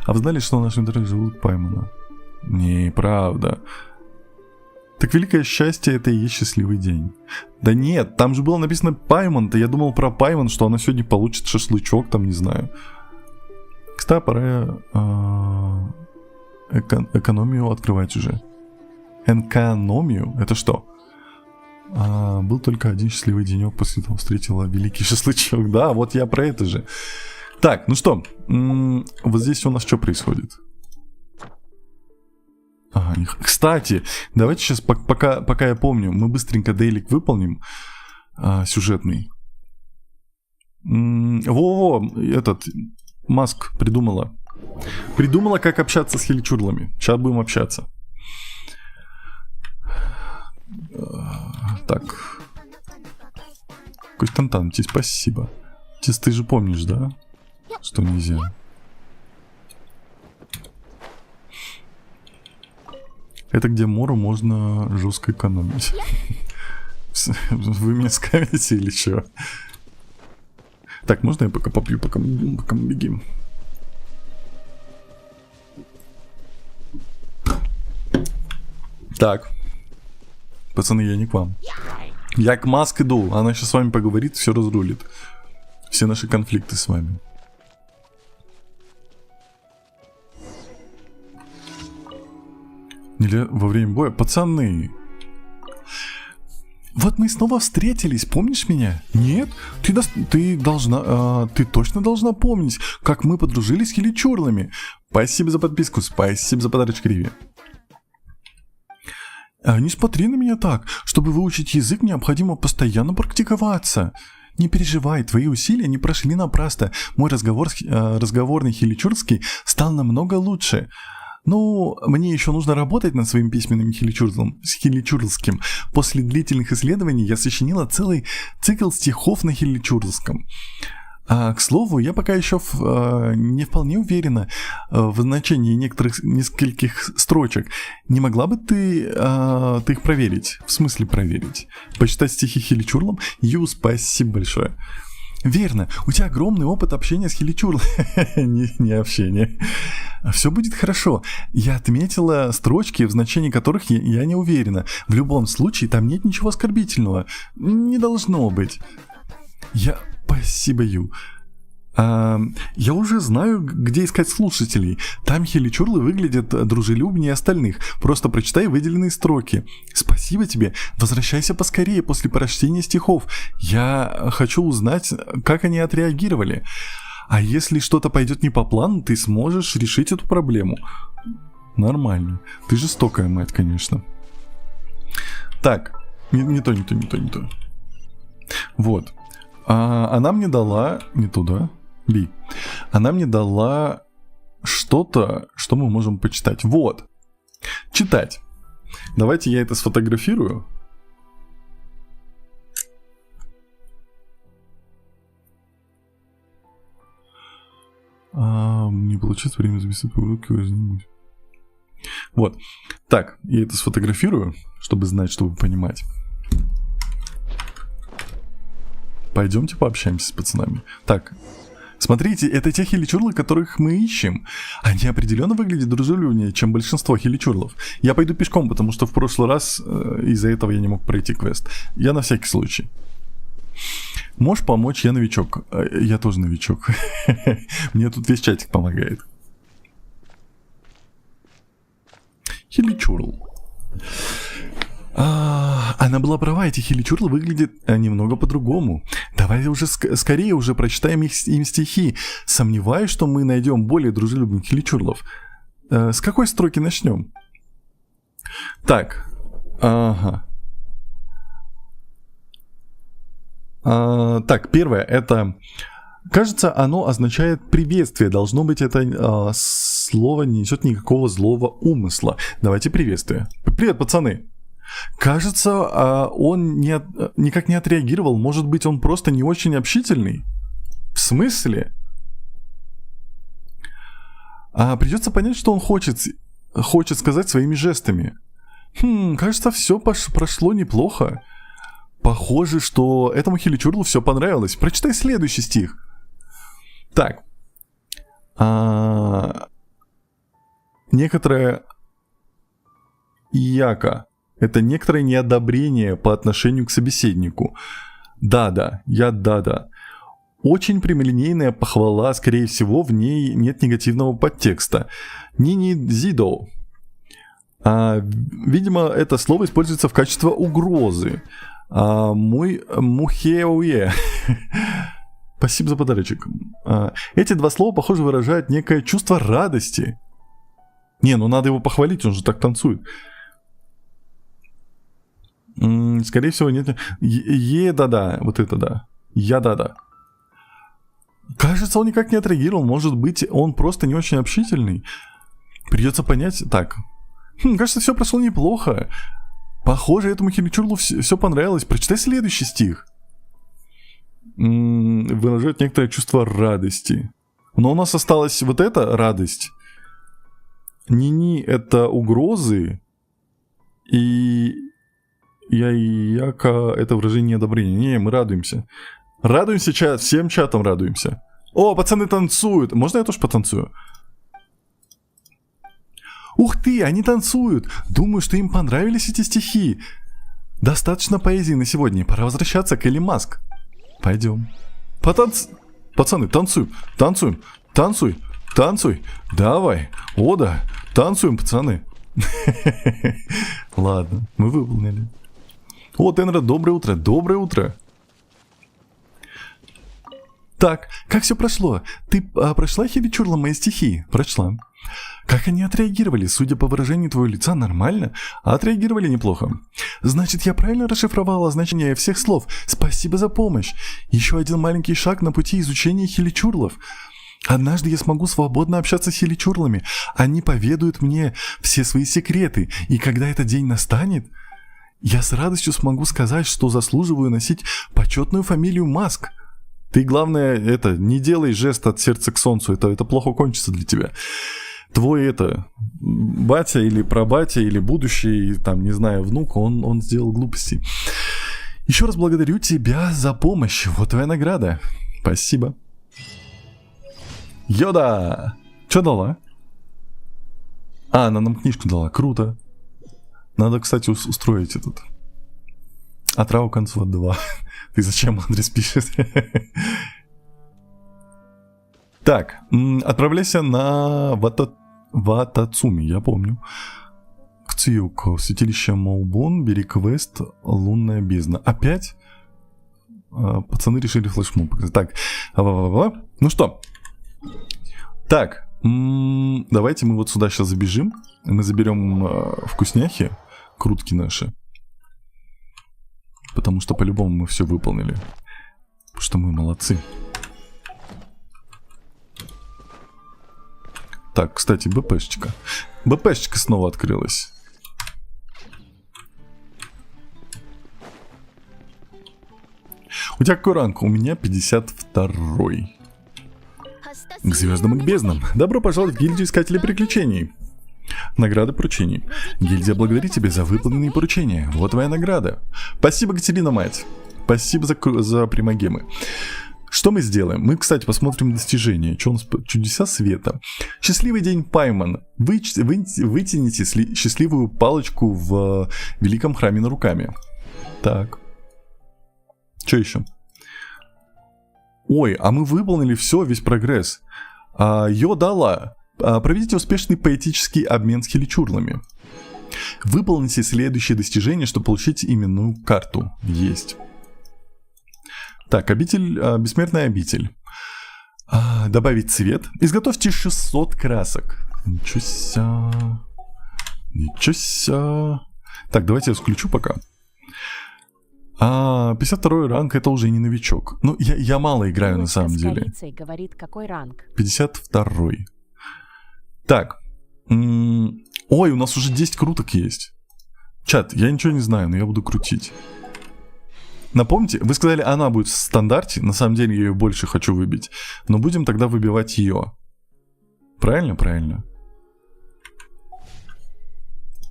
А вы знали, что на нашем мире живут Паймана? Неправда. Так великое счастье — это и есть счастливый день. Да нет, там же было написано Пайман-то. Я думал про Пайман, что она сегодня получит шашлычок, там, не знаю. Кстати, пора экономию открывать уже. Экономию? Это что? Был только один счастливый денек, после того встретила великий шашлычок. Да, вот я про это же. Так, ну что, вот здесь у нас что происходит? Кстати, давайте сейчас, пока я помню, мы быстренько дейлик выполним сюжетный. Во-во, этот Маск придумала. Придумала, как общаться с хиличурлами. Сейчас будем общаться. Так. Константин, тебе спасибо. Тис, ты же помнишь, да? Что нельзя. Это где Мору можно жестко экономить. Вы меня скажете или что? Так, можно я пока попью, пока мы бегим? Так. Пацаны, я не к вам. Я к Маск иду. Она сейчас с вами поговорит, все разрулит. Все наши конфликты с вами. Или во время боя. Пацаны. Вот мы снова встретились, помнишь меня? Нет? Ты должна... ты точно должна помнить, как мы подружились с хиличурлами. Спасибо за подписку, спасибо за подарочек, Риви. Не смотри на меня так. Чтобы выучить язык, необходимо постоянно практиковаться. Не переживай, твои усилия не прошли напрасно. Мой разговорный хиличурский стал намного лучше. Ну, мне еще нужно работать над своим письменным хиличурлским. После длительных исследований я сочинила целый цикл стихов на хиличурлском. К слову, я пока еще не вполне уверена в значении нескольких строчек. Не могла бы ты их проверить? В смысле проверить? Почитать стихи хиличурлам? Ю, спасибо большое. Верно, у тебя огромный опыт общения с хиличурлом. Не общение. Все будет хорошо. Я отметила строчки, в значении которых я не уверена. В любом случае, там нет ничего оскорбительного. Не должно быть. Спасибо, Ю. Я уже знаю, где искать слушателей. Там хиличурлы выглядят дружелюбнее остальных. Просто прочитай выделенные строки. Спасибо тебе. Возвращайся поскорее после прочтения стихов. Я хочу узнать, как они отреагировали. А если что-то пойдет не по плану, ты сможешь решить эту проблему. Нормально. Ты жестокая мать, конечно. Так. Не то. Вот. Она мне дала... Не туда. Би. Она мне дала что-то, что мы можем почитать. Вот. Читать. Давайте я это сфотографирую. Не получается время записать уроки возьму. Вот. Так, я это сфотографирую, чтобы знать, чтобы понимать. Пойдемте пообщаемся с пацанами. Так, смотрите, это те хиличурлы, которых мы ищем. Они определенно выглядят дружелюбнее, чем большинство хиличурлов. Я пойду пешком, потому что в прошлый раз из-за этого я не мог пройти квест. Я на всякий случай. Можешь помочь? Я новичок. Я тоже новичок. Мне тут весь чатик помогает. Хиличурл. Она была права, эти хиличурлы выглядят немного по-другому. Давай уже скорее уже прочитаем им стихи. Сомневаюсь, что мы найдем более дружелюбных хиличурлов. С какой строки начнем? Так. Ага. Так, первое, это... Кажется, оно означает приветствие. Должно быть, это слово не несет никакого злого умысла. Давайте приветствие. Привет, пацаны. Кажется, он никак не отреагировал. Может быть, он просто не очень общительный? В смысле? Придется понять, что он хочет. хочет сказать своими жестами. Кажется, все прошло неплохо. Похоже, что этому хиличурлу все понравилось. Прочитай следующий стих. Так. Некоторое яко. Это некоторое неодобрение по отношению к собеседнику. Да-да. Очень прямолинейная похвала, скорее всего, в ней нет негативного подтекста. Нини-зидо. Видимо, это слово используется в качестве угрозы. Мой мухеуе. Спасибо за подарочек. Эти два слова, похоже, выражают некое чувство радости. Не, ну надо его похвалить, он же так танцует. Скорее всего, нет. Е-да-да, вот это да. Я-да-да. Кажется, он никак не отреагировал. Может быть, он просто не очень общительный. Придется понять. Так. Кажется, все прошло неплохо. Похоже, этому хиличурлу все понравилось. Прочитай следующий стих. Выражает некоторое чувство радости. Но у нас осталась вот эта радость. Нини — это угрозы. И яка — это выражение одобрения. Не, мы радуемся. Радуемся, чат, всем чатом радуемся. О, пацаны танцуют. Можно я тоже потанцую? Ух ты, они танцуют. Думаю, что им понравились эти стихи. Достаточно поэзии на сегодня. Пора возвращаться к Элли Маск. Пойдем. Пацаны, танцуем. Танцуй. Давай. О, да. Танцуем, пацаны. Ладно, мы выполнили. О, Тенра, доброе утро. Доброе утро. Так, как все прошло? Ты прочла, хиличурла, мои стихи? Прочла. Как они отреагировали? Судя по выражению твоего лица, нормально. Отреагировали неплохо. Значит, я правильно расшифровала значение всех слов. Спасибо за помощь. Еще один маленький шаг на пути изучения хиличурлов. Однажды я смогу свободно общаться с хиличурлами. Они поведают мне все свои секреты. И когда этот день настанет, я с радостью смогу сказать, что заслуживаю носить почетную фамилию Маск. Ты, главное, не делай жест от сердца к солнцу. Это плохо кончится для тебя. Твой батя или прабатя или будущий, там, не знаю, внук, он сделал глупости. Еще раз благодарю тебя за помощь. Вот твоя награда. Спасибо. Йода! Что дала? Она нам книжку дала. Круто. Надо, кстати, устроить этот. Отраву к концу от 2. Ты зачем адрес пишешь? Так, отправляйся на Ватацуми, я помню. К Циюко, святилище Маубон, бери квест, лунная бездна. Опять? Пацаны решили флешмоб показать. Так, ну что? Так, давайте мы вот сюда сейчас забежим. Мы заберем вкусняхи, крутки наши. Потому что по-любому мы все выполнили. Потому что мы молодцы. Так, кстати, БПшечка. БПшечка снова открылась. У тебя какой ранг? У меня 52-й. К звездам и к безднам. Добро пожаловать в гильдию искателей приключений. Награды поручений. Гильдия благодарит тебя за выполненные поручения. Вот твоя награда. Спасибо, Катерина, мать. Спасибо за примагемы. Что мы сделаем? Мы, кстати, посмотрим достижения. Что у нас? Чудеса света. Счастливый день, Пайман. Вытяните счастливую палочку в великом храме на руками. Так. Что еще? Ой, а мы выполнили все, весь прогресс. Йодала. Проведите успешный поэтический обмен с хиличурлами. Выполните следующее достижение, чтобы получить именную карту. Есть. Так, обитель, бессмертная обитель. Добавить цвет. Изготовьте 600 красок. Ничего ся. Ничего ся. Так, давайте я включу пока. 52 ранг, это уже не новичок. Ну, я мало играю на самом деле. Говорит, какой ранг? 52. Так. Ой, у нас уже 10 круток есть. Чат, я ничего не знаю, но я буду крутить. Напомните, вы сказали, она будет в стандарте. На самом деле я ее больше хочу выбить. Но будем тогда выбивать ее. Правильно? Правильно.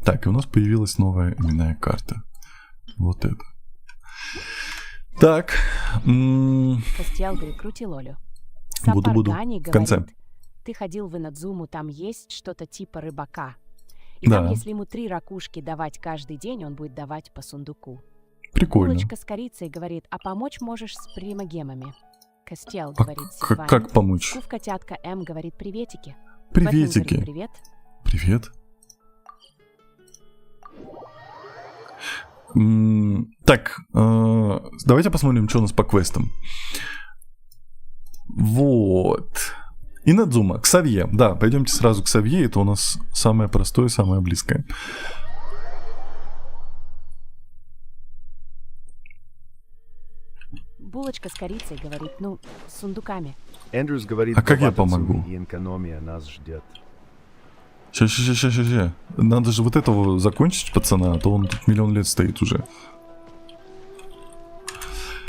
Так, и у нас появилась новая именная карта. Вот это. Так. Костял говорит, крути Лолю. Буду. Сапаргани В конце. говорит, ты ходил в Инадзуму, там есть что-то типа рыбака. И Да. там, если ему 3 ракушки давать каждый день, он будет давать по сундуку. Прикольно. Булочка с корицей говорит, а помочь можешь с примагемами. Костял А говорит, как помочь? Кув котятка М говорит, приветики. Приветики. Бэтмен говорит, привет. Привет. Так, давайте посмотрим, что у нас по квестам. Вот. Инадзума, Ксавье. Да, пойдемте сразу к Ксавье. Это у нас самое простое, самое близкое. Булочка с корицей говорит, ну, с сундуками. Эндрюс говорит, А как я в Атацуме помогу? и экономия нас ждет. Ща. Надо же вот этого закончить, пацана, а то он тут миллион лет стоит уже.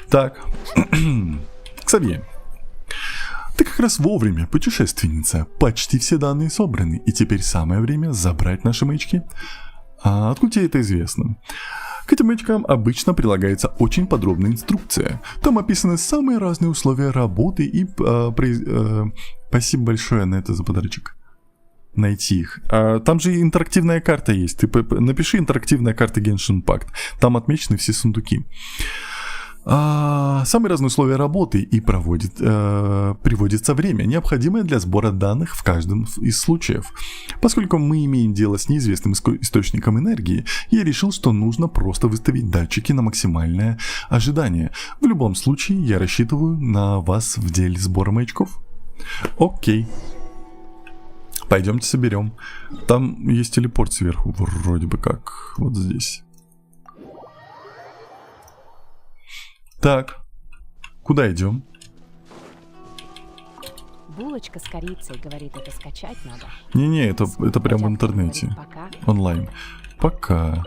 Так. Ксавье. Ты как раз вовремя, путешественница. Почти все данные собраны, и теперь самое время забрать наши маячки. А откуда тебе это известно? К этим маячкам обычно прилагается очень подробная инструкция. Там описаны самые разные условия работы и... спасибо большое на это за подарочек. Найти их. Там же интерактивная карта есть. Ты напиши интерактивная карта Genshin Impact. Там отмечены все сундуки. Самые разные условия работы и приводится время, необходимое для сбора данных в каждом из случаев. Поскольку мы имеем дело с неизвестным источником энергии, я решил, что нужно просто выставить датчики на максимальное ожидание. В любом случае, я рассчитываю на вас в деле сбора маячков. Окей. Пойдемте соберем. Там есть телепорт сверху, вроде бы как. Вот здесь. Так, куда идем? Булочка с корицей говорит, это скачать надо. Не-не, это прям в Котятка интернете. говорит, пока. Онлайн. Пока.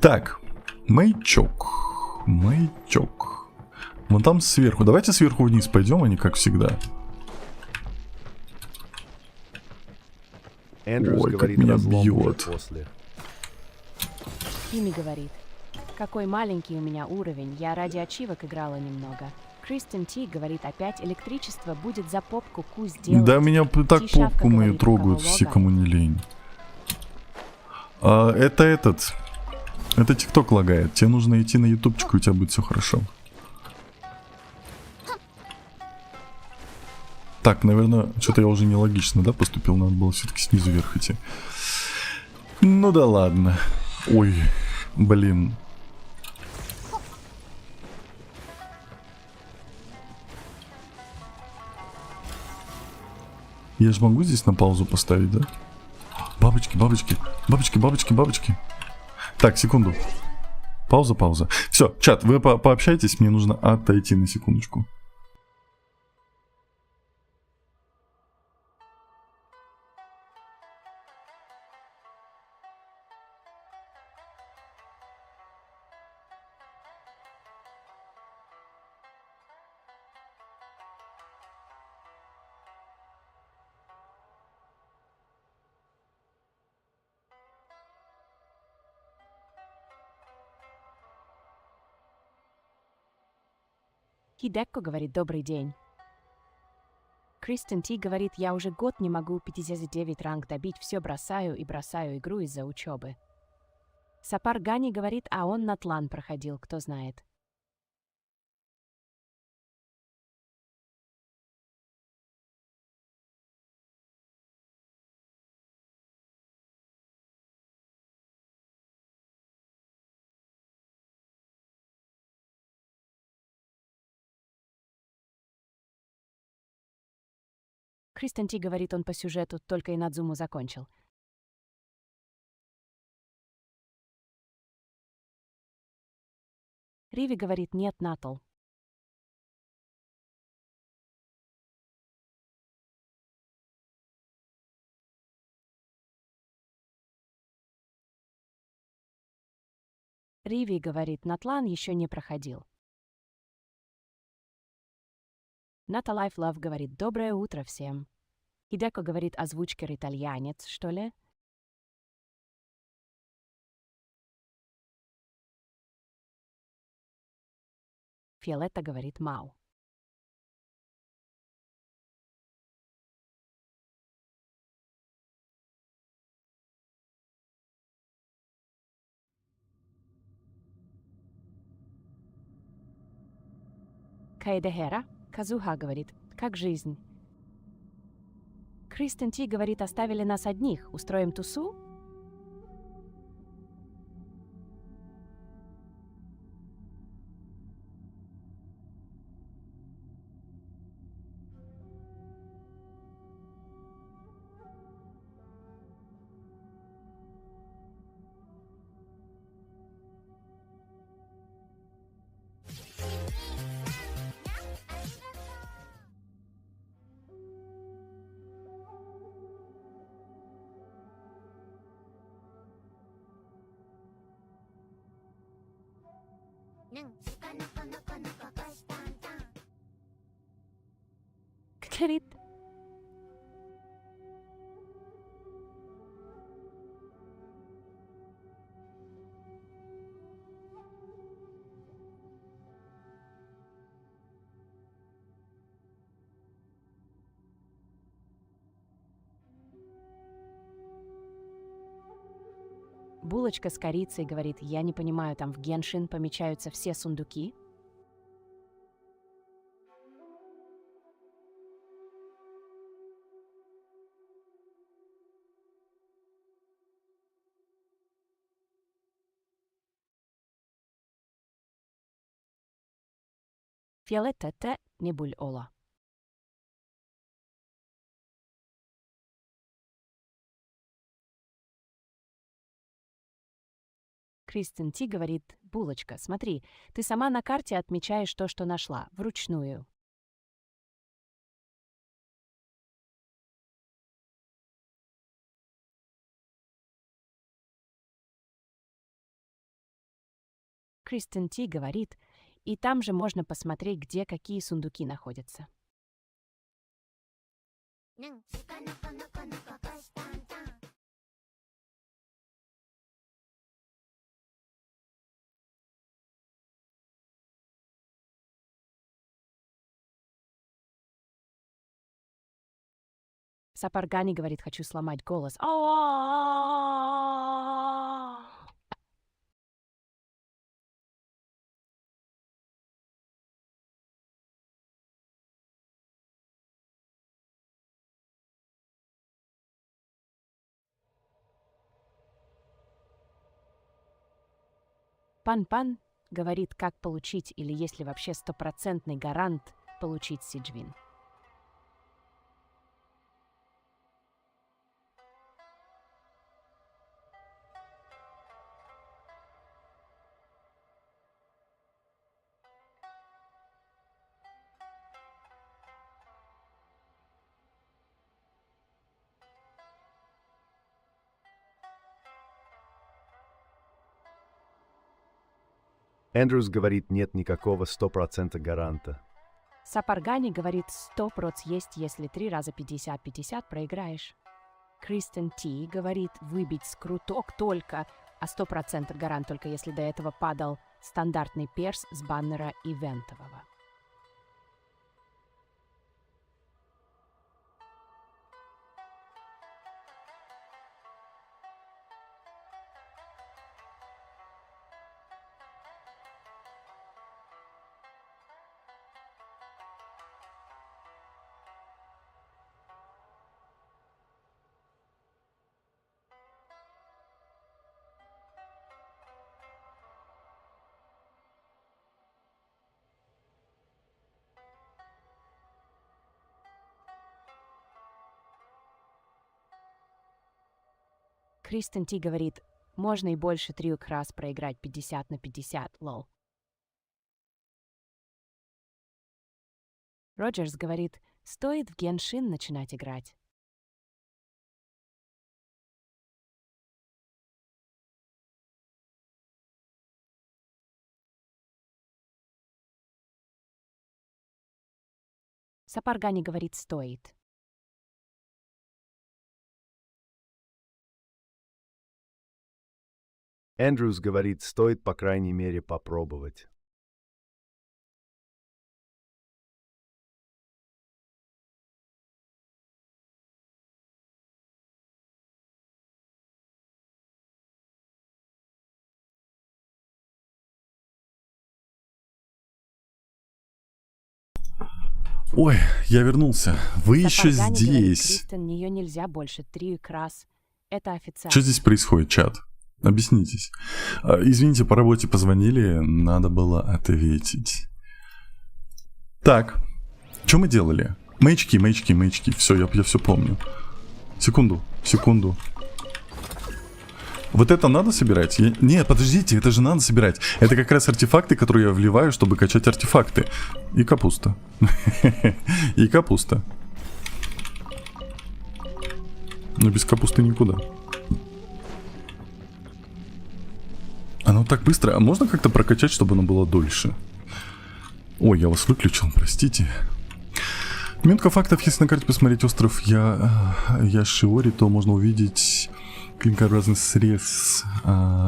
Так, маячок. Маячок. Вон там сверху. Давайте сверху вниз пойдем, а не как всегда. Эндрюс Ой, как говорит, меня разлом будет бьет. после. Кими говорит, какой маленький у меня уровень, я ради ачивок играла немного. Кристен Ти говорит, опять электричество будет за попку Ку сделать. Да меня так Ти-шавка попку мою говорит, у трогают кого все, лого. кому не лень. Это ТикТок лагает. Тебе нужно идти на ютубчик, и у тебя будет все хорошо. Так, наверное, что-то я уже нелогично, да, поступил? Надо было все-таки снизу вверх идти. Ну да ладно. Ой, блин. Я же могу здесь на паузу поставить, да? Бабочки, бабочки, бабочки, бабочки, бабочки. Так, секунду. Пауза. Все, чат, вы пообщайтесь, мне нужно отойти на секундочку. Хидекко говорит, добрый день. Кристен Ти говорит, я уже год не могу 59 ранг добить, все бросаю и бросаю игру из-за учебы. Сапар Гани говорит, а он на тлан проходил, кто знает. Кристен Ти говорит, он по сюжету только Инадзуму закончил. Риви говорит, нет, Натал. Риви говорит, Натлан еще не проходил. Ната Лайф Лав говорит, доброе утро всем. Хидеко говорит озвучкер итальянец, что ли? Фиолетта говорит Мау. Каэдехера, Казуха говорит, как жизнь? Кристен Ти говорит, оставили нас одних, устроим тусу? Говорит, булочка с корицей говорит, я не понимаю, там в Геншин помечаются все сундуки? Фиолетта те не буль ола. Кристен Ти говорит, булочка, смотри, ты сама на карте отмечаешь то, что нашла, вручную. Кристен Ти говорит, и там же можно посмотреть, где какие сундуки находятся. Сапаргани говорит, хочу сломать голос. Пан-пан говорит, как получить или есть ли вообще стопроцентный гарант получить Сиджвин. Эндрюс говорит, нет никакого 100% гаранта. Сапаргани говорит, 100% есть, если 3 раза 50-50 проиграешь. Кристен Ти говорит, выбить скруток только, а 100% гарант только если до этого падал стандартный перс с баннера ивентового. Кристен Ти говорит, можно и больше 3 раз проиграть 50/50, лол. Роджерс говорит, стоит в Геншин начинать играть. Сапаргани говорит, стоит. Эндрюс говорит, стоит по крайней мере попробовать. Ой, я вернулся. Вы еще Сапаргани говорит, здесь. Кристен, нее нельзя больше 3 раз. Это официально. Что здесь происходит, чат? Объяснитесь. Извините, по работе позвонили, надо было ответить. Так, что мы делали? Маячки, маячки, маячки. Все, я все помню. Секунду, секунду. Вот это надо собирать? Нет, подождите, это же надо собирать. Это как раз артефакты, которые я вливаю, чтобы качать артефакты. И капуста. И капуста. Но без капусты никуда. Оно так быстро. А можно как-то прокачать, чтобы оно было дольше? Ой, я вас выключил, простите. Минутка фактов. Если на карте посмотреть остров Яшиори, то можно увидеть клинкообразный срез,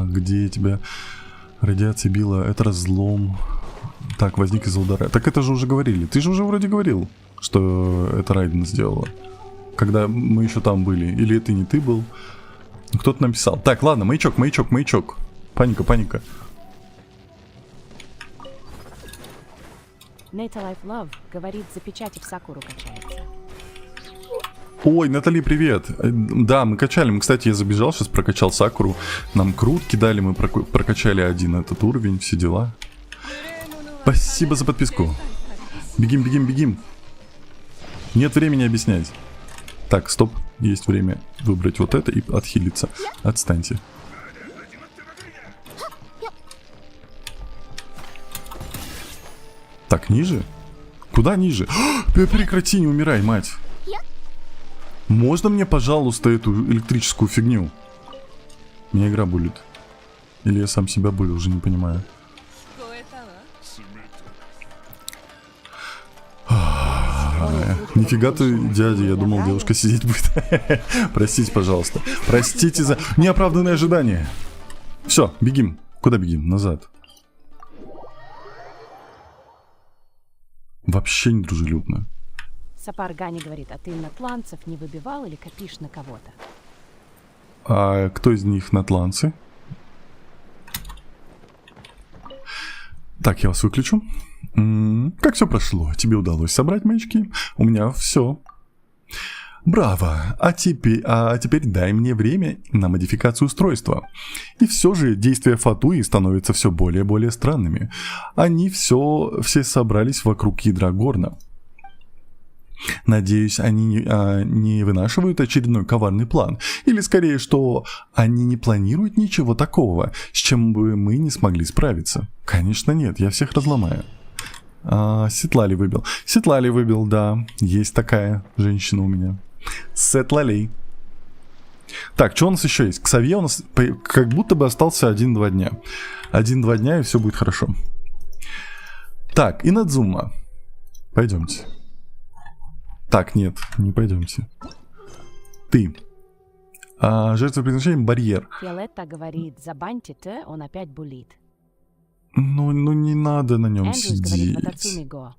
где тебя радиация била. Это разлом. Так, возник из-за удара. Так это же уже говорили. Ты же уже вроде говорил, что это Райден сделала. Когда мы еще там были. Или это не ты был. Кто-то нам писал. Так, ладно, маячок, маячок, маячок. Паника, паника. Nature Life Love говорит, за печати в Сакуру качается. Ой, Натали, привет. Да, мы качали. Мы, кстати, я забежал, сейчас прокачал Сакуру. Нам крут кидали, мы прокачали один этот уровень, все дела. Спасибо за подписку. Бегим, бегим, бегим. Нет времени объяснять. Так, стоп. Есть время выбрать вот это и отхилиться. Отстаньте. Так, ниже? Куда ниже? Прекрати, не умирай, мать. Можно мне, пожалуйста, эту электрическую фигню? Меня игра булит. Или я сам себя булю, уже не понимаю. Нифига ты, дядя, я думал, девушка сидеть будет. Простите, пожалуйста. Простите за неоправданное ожидание. Все, бегим. Куда бегим? Назад. Вообще не дружелюбно. Сапаргани говорит, а ты натланцев не выбивал или копишь на кого-то? А кто из них натланцы? Так, я вас выключу. Как все прошло? Тебе удалось собрать маячки? У меня все. Браво! А теперь дай мне время на модификацию устройства. И все же действия Фатуи становятся все более и более странными. Они все собрались вокруг ядра Горна. Надеюсь, они не вынашивают очередной коварный план. Или скорее, что они не планируют ничего такого, с чем бы мы не смогли справиться. Конечно нет, я всех разломаю. Сетлали выбил. Сетлали выбил, да. Есть такая женщина у меня. Сетлалей. Так, что у нас еще есть? Ксавье у нас как будто бы остался 1-2 дня. 1-2 дня и все будет хорошо. Так, Инадзума. Пойдемте. Так, нет, не пойдемте. Ты. Жертвоприношение барьер. Фиолетта говорит, забаньте Т, он опять булит. Ну не надо на нем Эндрюс говорит, сидеть. Ватацумиго.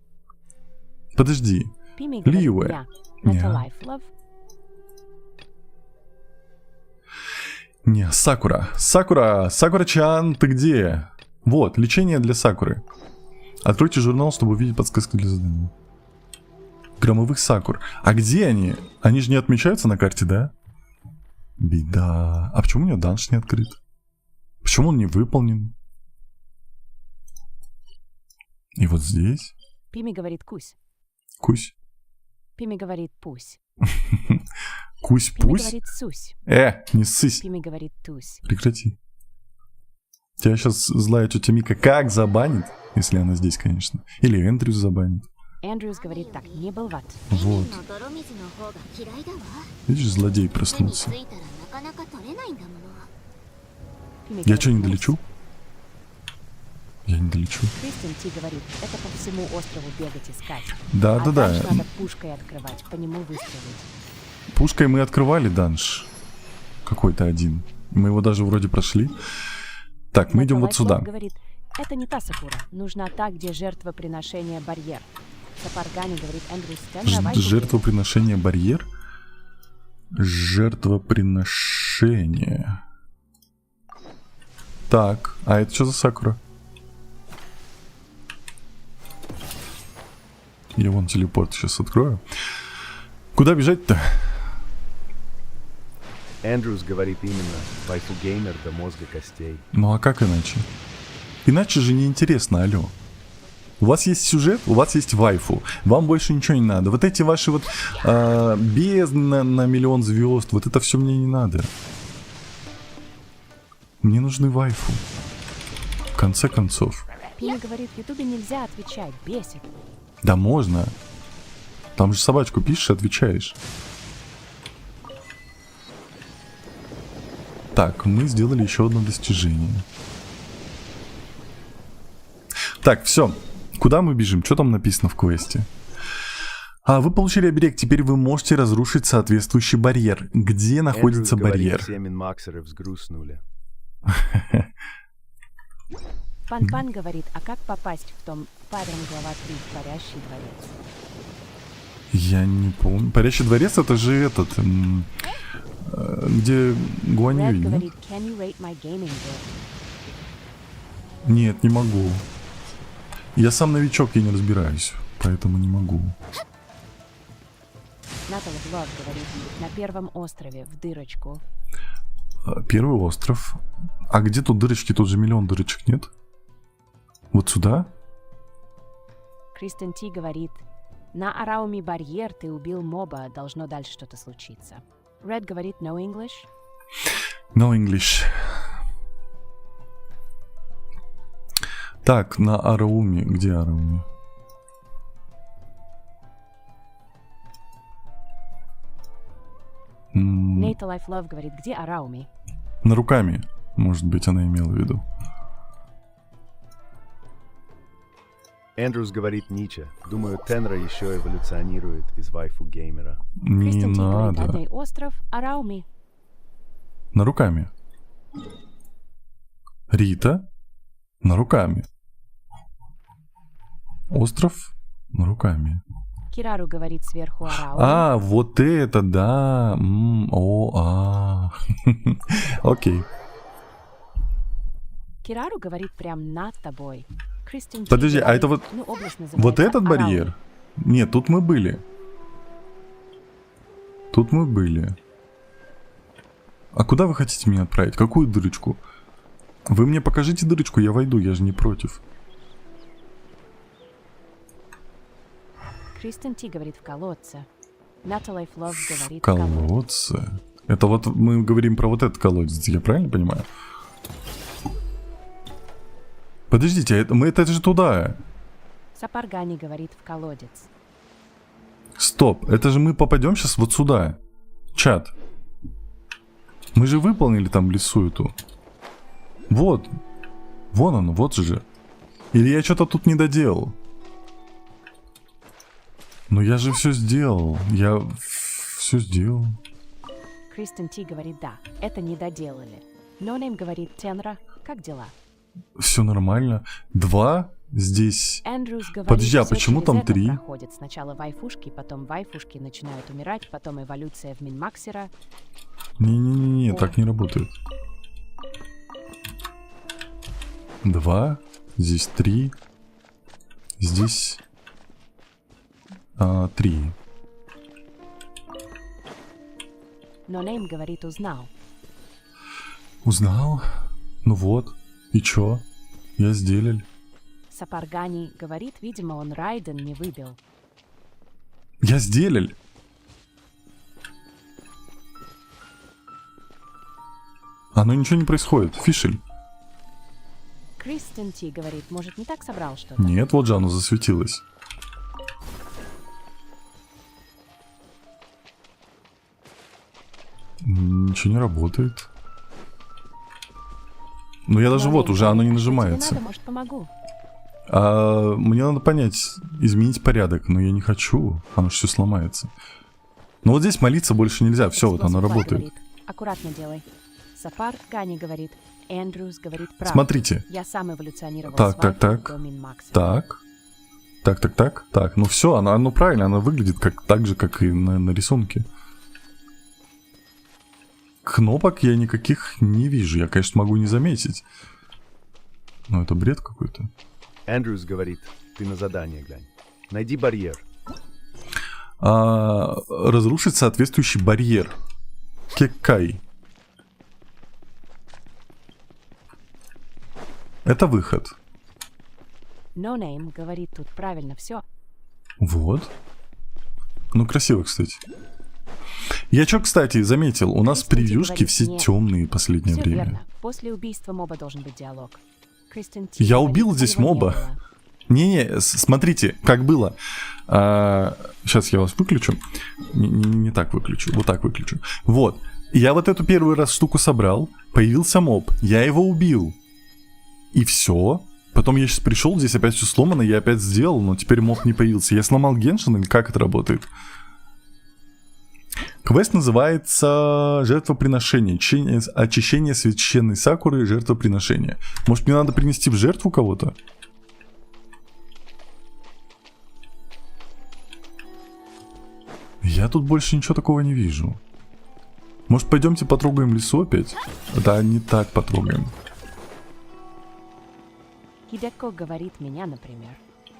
Подожди. Пими Лиуэ. говорит, Не. Nature Life Love. Не, Сакура. Сакура-чан, ты где? Вот, лечение для Сакуры. Откройте журнал, чтобы увидеть подсказки для задания. Громовых Сакур. А где они? Они же не отмечаются на карте, да? Беда. А почему у меня данж не открыт? Почему он не выполнен? И вот здесь. Пими говорит, кусь. Кусь. Пими говорит, пусь. Пими Кусь-пусь? говорит, сусь. Не ссысь. Пими говорит, тусь. Прекрати. Тебя сейчас злая тетя Мика как забанит? Если она здесь, конечно. Или Эндрюс забанит. Эндрюс говорит так, не был ват. Вот. Видишь, злодей проснулся. Пими Я говорит, что, не «Пусть». долечу? Я не долечу. Кристен Ти говорит, это по всему острову бегать искать. Да. Дальше надо пушкой открывать, по нему выстрелить. Пушкой мы открывали данж. Какой-то один. Мы его даже вроде прошли. Так, мы идем вот Nikolai сюда. Флот говорит, это не та Сакура. Нужна та, где жертвоприношение барьер. Сапаргани говорит, Эндрюс Тендра, Вайфу Жертвоприношение барьер? Жертвоприношение. Так, а это что за Сакура? Я вон телепорт сейчас открою. Куда бежать-то? Эндрюс говорит именно вайфу геймер до мозга костей. Ну а как иначе? Иначе же неинтересно, алло. У вас есть сюжет, у вас есть вайфу. Вам больше ничего не надо. Вот эти ваши вот бездны на миллион звезд, вот это все мне не надо. Мне нужны вайфу. В конце концов. Пина говорит, в Ютубе нельзя отвечать, бесит. Да можно. Там же собачку пишешь и отвечаешь. Так, мы сделали еще одно достижение. Так, все. Куда мы бежим? Что там написано в квесте? Вы получили оберег, теперь вы можете разрушить соответствующий барьер. Где находится Эндрюс говорит, барьер? все минмаксеры взгрустнули. Пан-Пан говорит, а как попасть в том парень глава 3 в Парящий дворец? Я не помню. Парящий дворец это же этот... где Гуаньюй, Ред да? говорит, can you rate my gaming bill? Нет, не могу. Я сам новичок, я не разбираюсь. Поэтому не могу. Натали Блог говорит, на первом острове, в дырочку. Первый остров. А где тут дырочки? Тут же миллион дырочек, нет? Вот сюда? Кристен Ти говорит, на Арауми барьер ты убил моба, должно дальше что-то случиться. Ред говорит, no English. No English. Так, на Арауми. Где Арауми? Нейта Life Love говорит, где Арауми? На руками. Может быть, она имела в виду. Эндрюс говорит Ниче. Думаю, Тенра еще эволюционирует из вайфу геймера. Не Кристен Ти говорит, надо. одный остров, Арауми. На руками. Рита. На руками. Остров. На руками. Кирару говорит сверху Арауми. Вот это, да. Окей. Кирару говорит прям над тобой. Кристен Ти Подожди, а говорит, это вот... ну, область Вот называется этот Арауми. барьер? Нет, тут мы были. Тут мы были. А куда вы хотите меня отправить? Какую дырочку? Вы мне покажите дырочку, я войду, я же не против. Кристен Ти говорит в колодце. Натали Life Love говорит в Колодце. Это вот мы говорим про вот этот колодец, я правильно понимаю? Подождите, это же туда. Сапаргани говорит в колодец. Стоп, это же мы попадем сейчас вот сюда. Чат. Мы же выполнили там лесу эту. Вот. Вон оно, вот же. Или я что-то тут не доделал? Ну я же все сделал. Я все сделал. Кристен Ти говорит, да, это не доделали. Нонейм говорит, Тенра, как дела? Все нормально. 2 здесь. Эндрюс говорит, Подожди, а всё почему через там это 3? проходит. Сначала вайфушки, потом вайфушки начинают умирать, потом эволюция в Минмаксера. Не-не-не, так не работает. 2. Здесь 3. Здесь 3. Нонейм говорит, узнал. Узнал? Ну вот. И чё? Я сделал. Сапаргани говорит, видимо, он Райден не выбил. Я сделал. Оно ничего не происходит. Фишель. Кристен Ти говорит, может, не так собрал что-то? Нет, вот же оно засветилось. Ничего не работает. Ну я даже Нонейм вот, уже оно не говорит, «А что тебе нажимается. надо, может, помогу. Мне надо понять, изменить порядок, но я не хочу, оно все сломается. Но вот здесь молиться больше нельзя, все, вот оно Explosive Flash работает. говорит, аккуратно делай. Сапар Гани говорит, Эндрюс говорит правду. Смотрите. Я сам эволюционировал Так, с так, Вайфом так. до Минмакса. Так. Ну все, оно правильно, оно выглядит так же, как и на рисунке. Кнопок я никаких не вижу. Я, конечно, могу не заметить. Но это бред какой-то. Эндрюс говорит, ты на задание глянь. Найди барьер. Разрушить соответствующий барьер. Кеккай. Это выход. No Name говорит тут правильно все. Вот. Ну, красиво, кстати. Я что, кстати, заметил, у нас Кристин Ти превьюшки говорит, все нет. темные в последнее Все время. верно. После убийства моба должен быть диалог. Кристин Ти Я говорит, убил а здесь его не моба. было. Не-не, смотрите, как было. Сейчас я вас выключу. Не так выключу, вот так выключу. Вот. Я вот эту первый раз штуку собрал, появился моб, я его убил. И все. Потом я сейчас пришел, здесь опять все сломано, я опять сделал, но теперь моб не появился. Я сломал Геншин или как это работает? Квест называется «Жертвоприношение». Очищение священной сакуры, жертвоприношение. Может, мне надо принести в жертву кого-то? Я тут больше ничего такого не вижу. Может, пойдемте потрогаем лесу опять? Да, не так потрогаем. Хидеко говорит меня, например.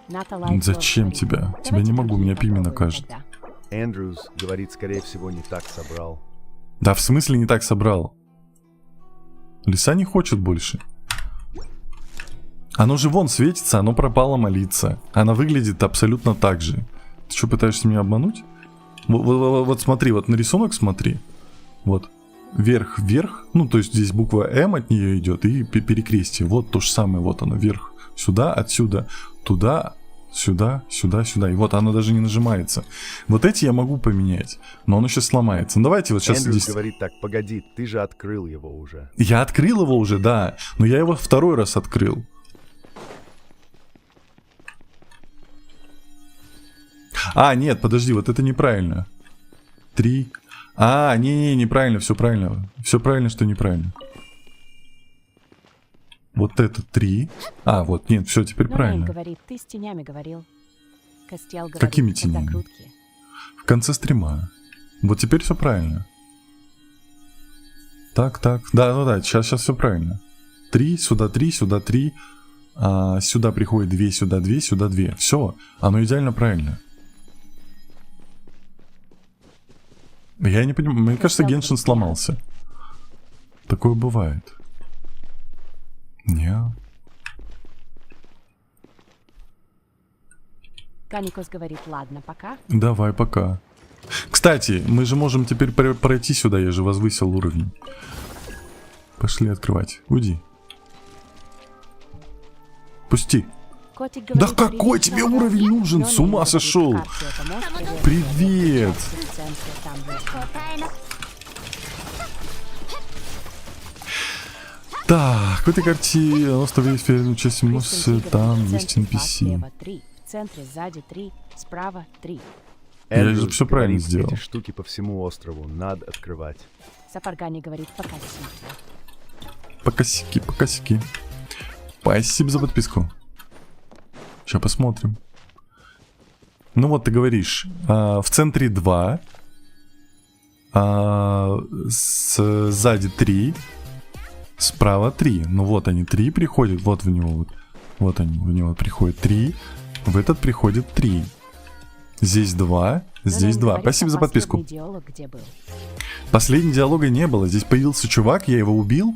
Ната Лайтлов Зачем говорит, тебя? «Давайте Тебя не могу, другие меня Пими попробуем накажет. тогда». Эндрюс говорит, скорее всего, не так собрал. Да, в смысле не так собрал? Лиса не хочет больше. Оно же вон светится, оно пропало молиться. Она выглядит абсолютно так же. Ты что, пытаешься меня обмануть? Вот смотри, вот на рисунок смотри. Вот. Вверх. Ну, то есть здесь буква М от нее идет и перекрестие. Вот то же самое. Вот оно, вверх. Сюда, отсюда. Туда, сюда, сюда, сюда. И вот оно даже не нажимается. Вот эти я могу поменять. Но оно сейчас сломается. Ну, давайте вот сейчас Эндрюс здесь... говорит, так, погоди, ты же открыл его уже. Я открыл его уже, да. Но я его второй раз открыл. Нет, подожди, вот это неправильно. 3. Неправильно, все правильно. Все правильно, что неправильно. Вот это 3. Вот, нет, все, теперь No Name правильно. говорит, ты с тенями говорил. Костел говорит, Какими когда тенями? крутки. В конце стрима. Вот теперь все правильно. Так. Да, сейчас все правильно. 3, сюда 3, сюда 3. Сюда приходит 2, сюда 2, сюда 2. Все, оно идеально правильно. Я не понимаю, мне кажется, Геншин сломался. Такое бывает. Не. Каникос говорит, ладно, пока. Давай, пока. Кстати, мы же можем теперь пройти сюда, я же возвысил уровень. Пошли открывать. Уйди. Пусти. Котик Да говорит, какой «Привет, тебе Сара». уровень нужен? No С ума Name сошел. говорит, «Карте это может проверить?» Привет. В центре, там есть. Так, в этой карте оставили ферму часть Кристин мосса, Ти там говорит, в есть центре 2, NPC. слева 3, в центре сзади 3, справа 3. Я же Эндрюс всё правильно говорит, сделал. эти штуки по всему острову надо открывать. Сапаргани говорит, пока сидя. Покосики. Спасибо за подписку. Сейчас посмотрим. Ну вот ты говоришь, в центре 2, сзади 3, справа 3. Ну вот они 3 приходят, вот в него вот они, в него приходит 3, в этот приходит 3. Здесь 2, здесь No Name 2. говорит, Спасибо а за подписку. последний диалог где был? Последнего диалога не было. Здесь появился чувак, я его убил,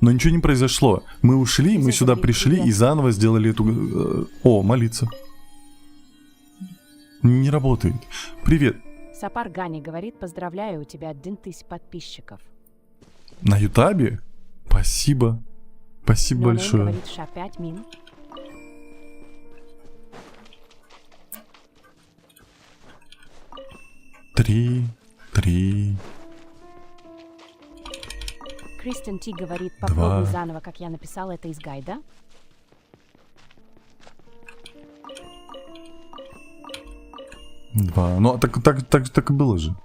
но ничего не произошло. Мы ушли, мы Здесь сюда говорит, пришли привет. и заново сделали эту... молиться. Не работает. Привет. Сапаргани говорит, поздравляю, у тебя 1000 подписчиков. На Ютабе? Спасибо. Спасибо No Name большое. говорит, ша 5 мин. Три. Кристин Ти говорит, 2. попробуй заново, как я написал это из гайда. Два. Ну, так и было же.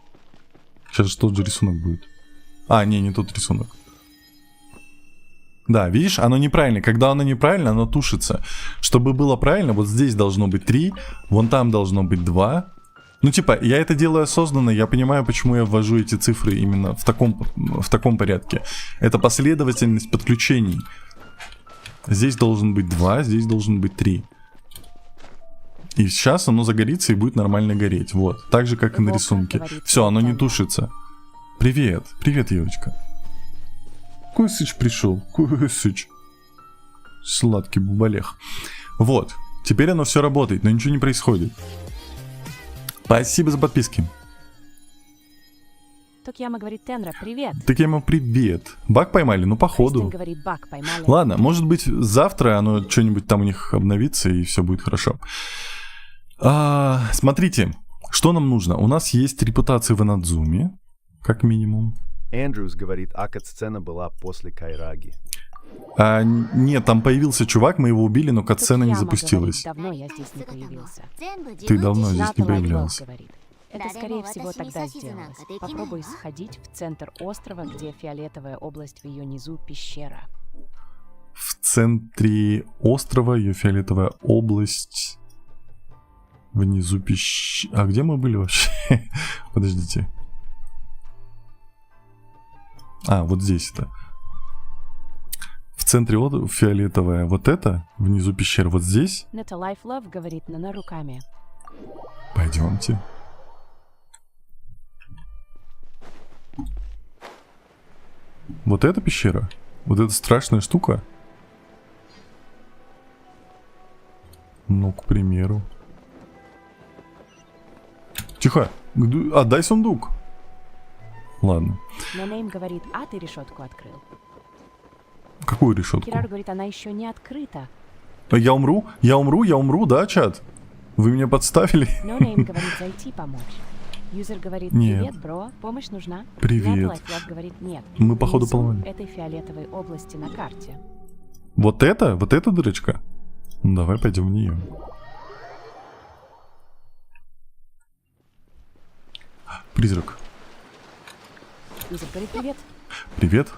Сейчас же тот же рисунок будет. Не тот рисунок. Да, видишь, оно неправильно. Когда оно неправильно, оно тушится. Чтобы было правильно, вот здесь должно быть 3, вон там должно быть 2. Ну, типа, я это делаю осознанно, я понимаю, почему я ввожу эти цифры именно в таком порядке. Это последовательность подключений. Здесь должен быть 2, здесь должен быть 3. И сейчас оно загорится и будет нормально гореть. Вот, так же, как и на рисунке. Все, оно не тушится. Привет, привет, девочка. Косыч пришел, Косыч. Сладкий бубалех. Вот, теперь оно все работает, но ничего не происходит. Спасибо за подписки. Токьяма говорит Тенра, привет. Такема, привет. Баг поймали? Ну, походу. Кристин говорит, баг поймали. Ладно, может быть, завтра оно что-нибудь там у них обновится, и все будет хорошо. Смотрите, что нам нужно. У нас есть репутация в Инадзуме, как минимум. Эндрюс говорит, кат-сцена была после Кайраги. Нет, там появился чувак, мы его убили, но катсцена не Токьяма запустилась. говорит, давно я здесь не появился. Ты давно здесь не Ната Лайтвелл появлялся. говорит, это, скорее всего, тогда сделалось. Попробуй сходить в центр острова, где фиолетовая область, в ее низу пещера. В центре острова ее фиолетовая область. Внизу пещера. А где мы были вообще? Подождите. Вот здесь это. В центре фиолетовая вот это, внизу пещера вот здесь. Ната Лайтвелл говорит, на руками. Пойдемте. Вот эта пещера? Вот эта страшная штука? Ну, к примеру. Тихо. Отдай сундук. Ладно. Но Нейм говорит, ты решетку открыл. Какую решетку? Кирар говорит, она еще не открыта. Я умру, да, чат? Вы меня подставили? Но Нейм говорит, зайти помочь. Юзер говорит, Нет. привет, бро, помощь нужна? Привет. Ната Лайтвелл говорит, нет. Мы, походу, Внизу поломали. этой фиолетовой области на карте. Вот это? Вот эта дырочка? Ну, давай пойдем в нее. Призрак. Юзер говорит, привет. Привет.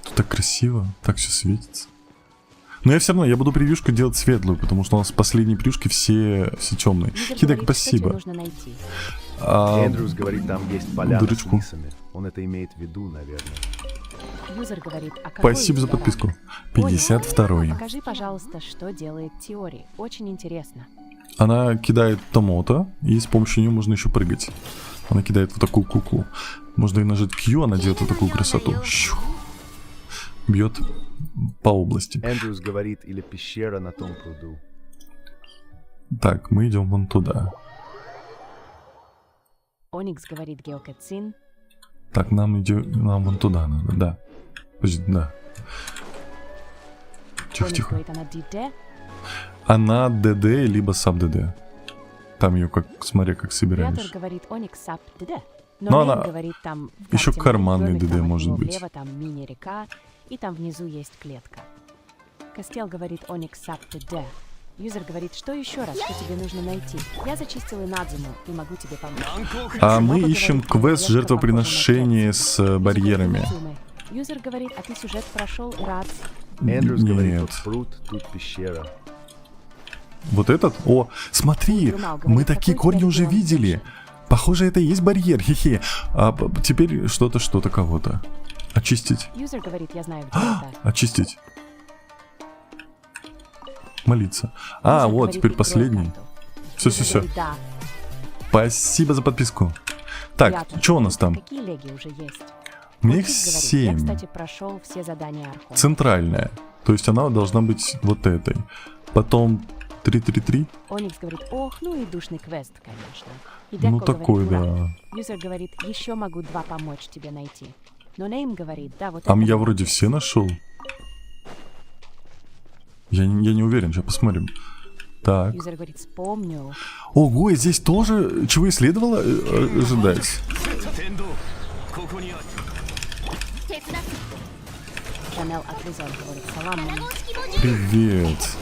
Тут так красиво, так все светится. Но я все равно, я буду превьюшку делать светлую, потому что у нас последние превьюшки все темные. Юзер Хидек, говорит, что тебе спасибо. нужно найти? Эндрюс говорит, там есть поляна дырочку. с лисами. Он это имеет в виду, наверное. Юзер говорит, какой Спасибо за у тебя подписку. ранг? 52-й. Покажи, пожалуйста, что делает Теори. Очень интересно. Она кидает томото, и с помощью нее можно еще прыгать. Она кидает вот такую куклу. Можно и нажать Q, она делает вот такую красоту. Щу. Бьет по области. Эндрюс говорит, или пещера на том пруду. Так, мы идем вон туда. Оникс говорит Геокэцин. Так, нам вон туда надо, да. Подожди, да. Тихо, Оникс тихо. говорит, она ДД. Она ДД либо саб ДД. Там ее как, смотря как Креатор собираешь. говорит Оникс сап ДД. Но Но она Нейм говорит, там в еще карте карманный домик, ДД там от может него быть. Влево, там мини-река, и там внизу есть клетка. Костел говорит Оникс сап ДД. Юзер говорит, что еще раз, что тебе нужно найти? Я зачистил Инадзуму и могу тебе помочь. А мы Снова ищем говорит, там квест клетка, жертвоприношения похожа на с барьерами. Инадзумы. Юзер говорит, а ты сюжет прошел, рад. Эндрюс говорит, Нет. тут пруд, тут пещера. Вот этот? О, смотри, Журнал говорит, мы такие какой у тебя корни уже регион видели. лучше? Похоже, это и есть барьер, хе-хе. Теперь что-то кого-то. Очистить. Юзер говорит, я знаю, где это. Очистить. Молиться. Юзер Вот, говорит, теперь открой последний. карту. Все, Юзер все. говорит, да. Спасибо за подписку. Так, Приятно. что у нас там? Какие леги уже есть? У меня их Костик говорит, я, 7. кстати, прошел все задания Архона. Центральная. То есть она должна быть вот этой. Потом 333. Оникс говорит, ох, ну и душный квест, конечно. И Деко Ну такой, говорит, ура. да. Юзер говорит, еще могу 2 помочь тебе найти. Но Нейм говорит, да, вот А это я молодец. вроде все нашел. Я не уверен, сейчас посмотрим. Так. Юзер говорит, вспомню. Ого, и здесь тоже чего и следовало ожидать. Шанел Атризон говорит, салам. Привет.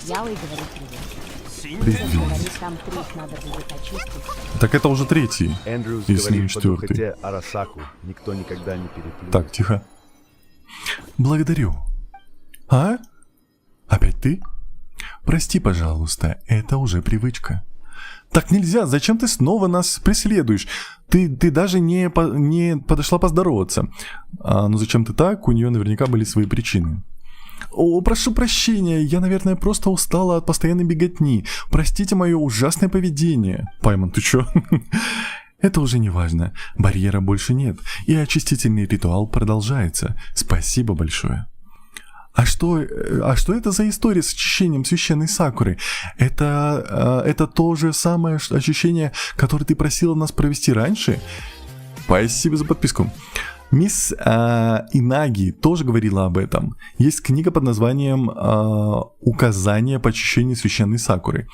Яой говорит, привет. Предвидеть. Говорит, там 3 надо будет очистить. Так это уже третий. Эндрюс Если не говорит по четвертый. духоте Арасаку. Никто никогда не переплюнет. Так, тихо. Благодарю. А? Опять ты? Прости, пожалуйста, это уже привычка. Так нельзя, зачем ты снова нас преследуешь? Ты даже не подошла поздороваться. Ну зачем ты так? У нее наверняка были свои причины. О, прошу прощения, я, наверное, просто устала от постоянной беготни. Простите мое ужасное поведение. Паймон, ты чё? Это уже не важно. Барьера больше нет, и очистительный ритуал продолжается. Спасибо большое. А что это за история с очищением священной Сакуры? Это то же самое очищение, которое ты просила нас провести раньше? Спасибо за подписку. Мисс Инаги тоже говорила об этом. Есть книга под названием «Указание по очищению священной Сакуры».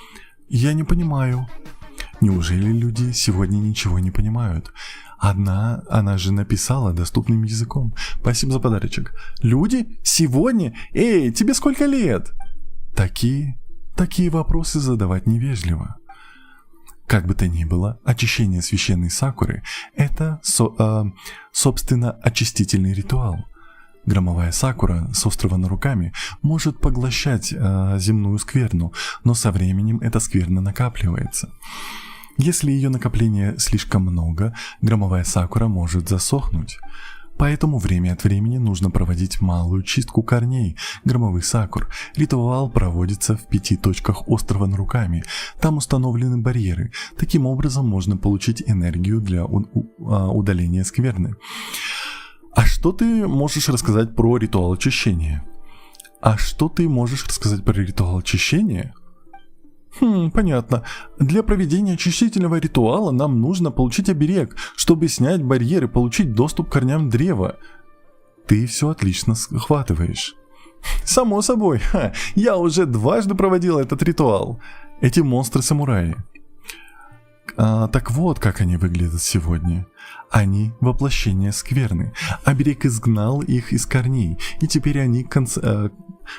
Я не понимаю. Неужели люди сегодня ничего не понимают? Она же написала доступным языком. Спасибо за подарочек. Люди? Сегодня? Эй, тебе сколько лет? Такие вопросы задавать невежливо. Как бы то ни было, очищение священной Сакуры – это, собственно, очистительный ритуал. Громовая Сакура с острова Наруками может поглощать земную скверну, но со временем эта скверна накапливается. Если ее накопления слишком много, громовая Сакура может засохнуть. Поэтому время от времени нужно проводить малую чистку корней громовых сакур. Ритуал проводится в 5 точках острова Наруками. Там установлены барьеры. Таким образом можно получить энергию для удаления скверны. А что ты можешь рассказать про ритуал очищения? Понятно. Для проведения очистительного ритуала нам нужно получить оберег, чтобы снять барьеры, получить доступ к корням древа. Ты все отлично схватываешь. Само собой, я уже дважды проводил этот ритуал. Эти монстры-самураи. Так вот, как они выглядят сегодня. Они воплощение скверны. Оберег изгнал их из корней, и теперь они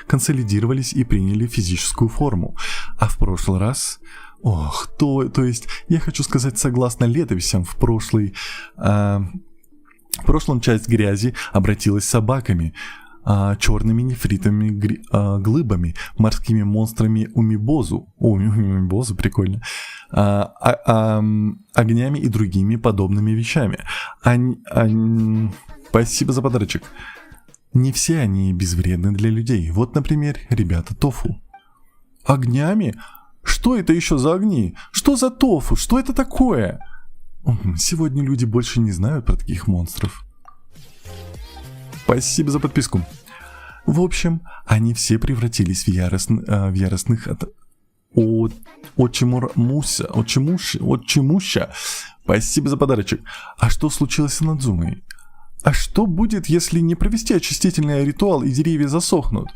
консолидировались и приняли физическую форму. А в прошлый раз... то есть, я хочу сказать, согласно летописям, в прошлом часть грязи обратилась собаками, черными нефритовыми глыбами, морскими монстрами умибозу. Умибозу, прикольно. Огнями и другими подобными вещами. Спасибо за подарочек. Не все они безвредны для людей. Вот, например, ребята тофу. Огнями? Что это еще за огни? Что за тофу? Что это такое? Сегодня люди больше не знают про таких монстров. Спасибо за подписку. В общем, они все превратились в яростных отчимуща. Спасибо за подарочек. А что случилось с Надзумой? А что будет, если не провести очистительный ритуал и деревья засохнут?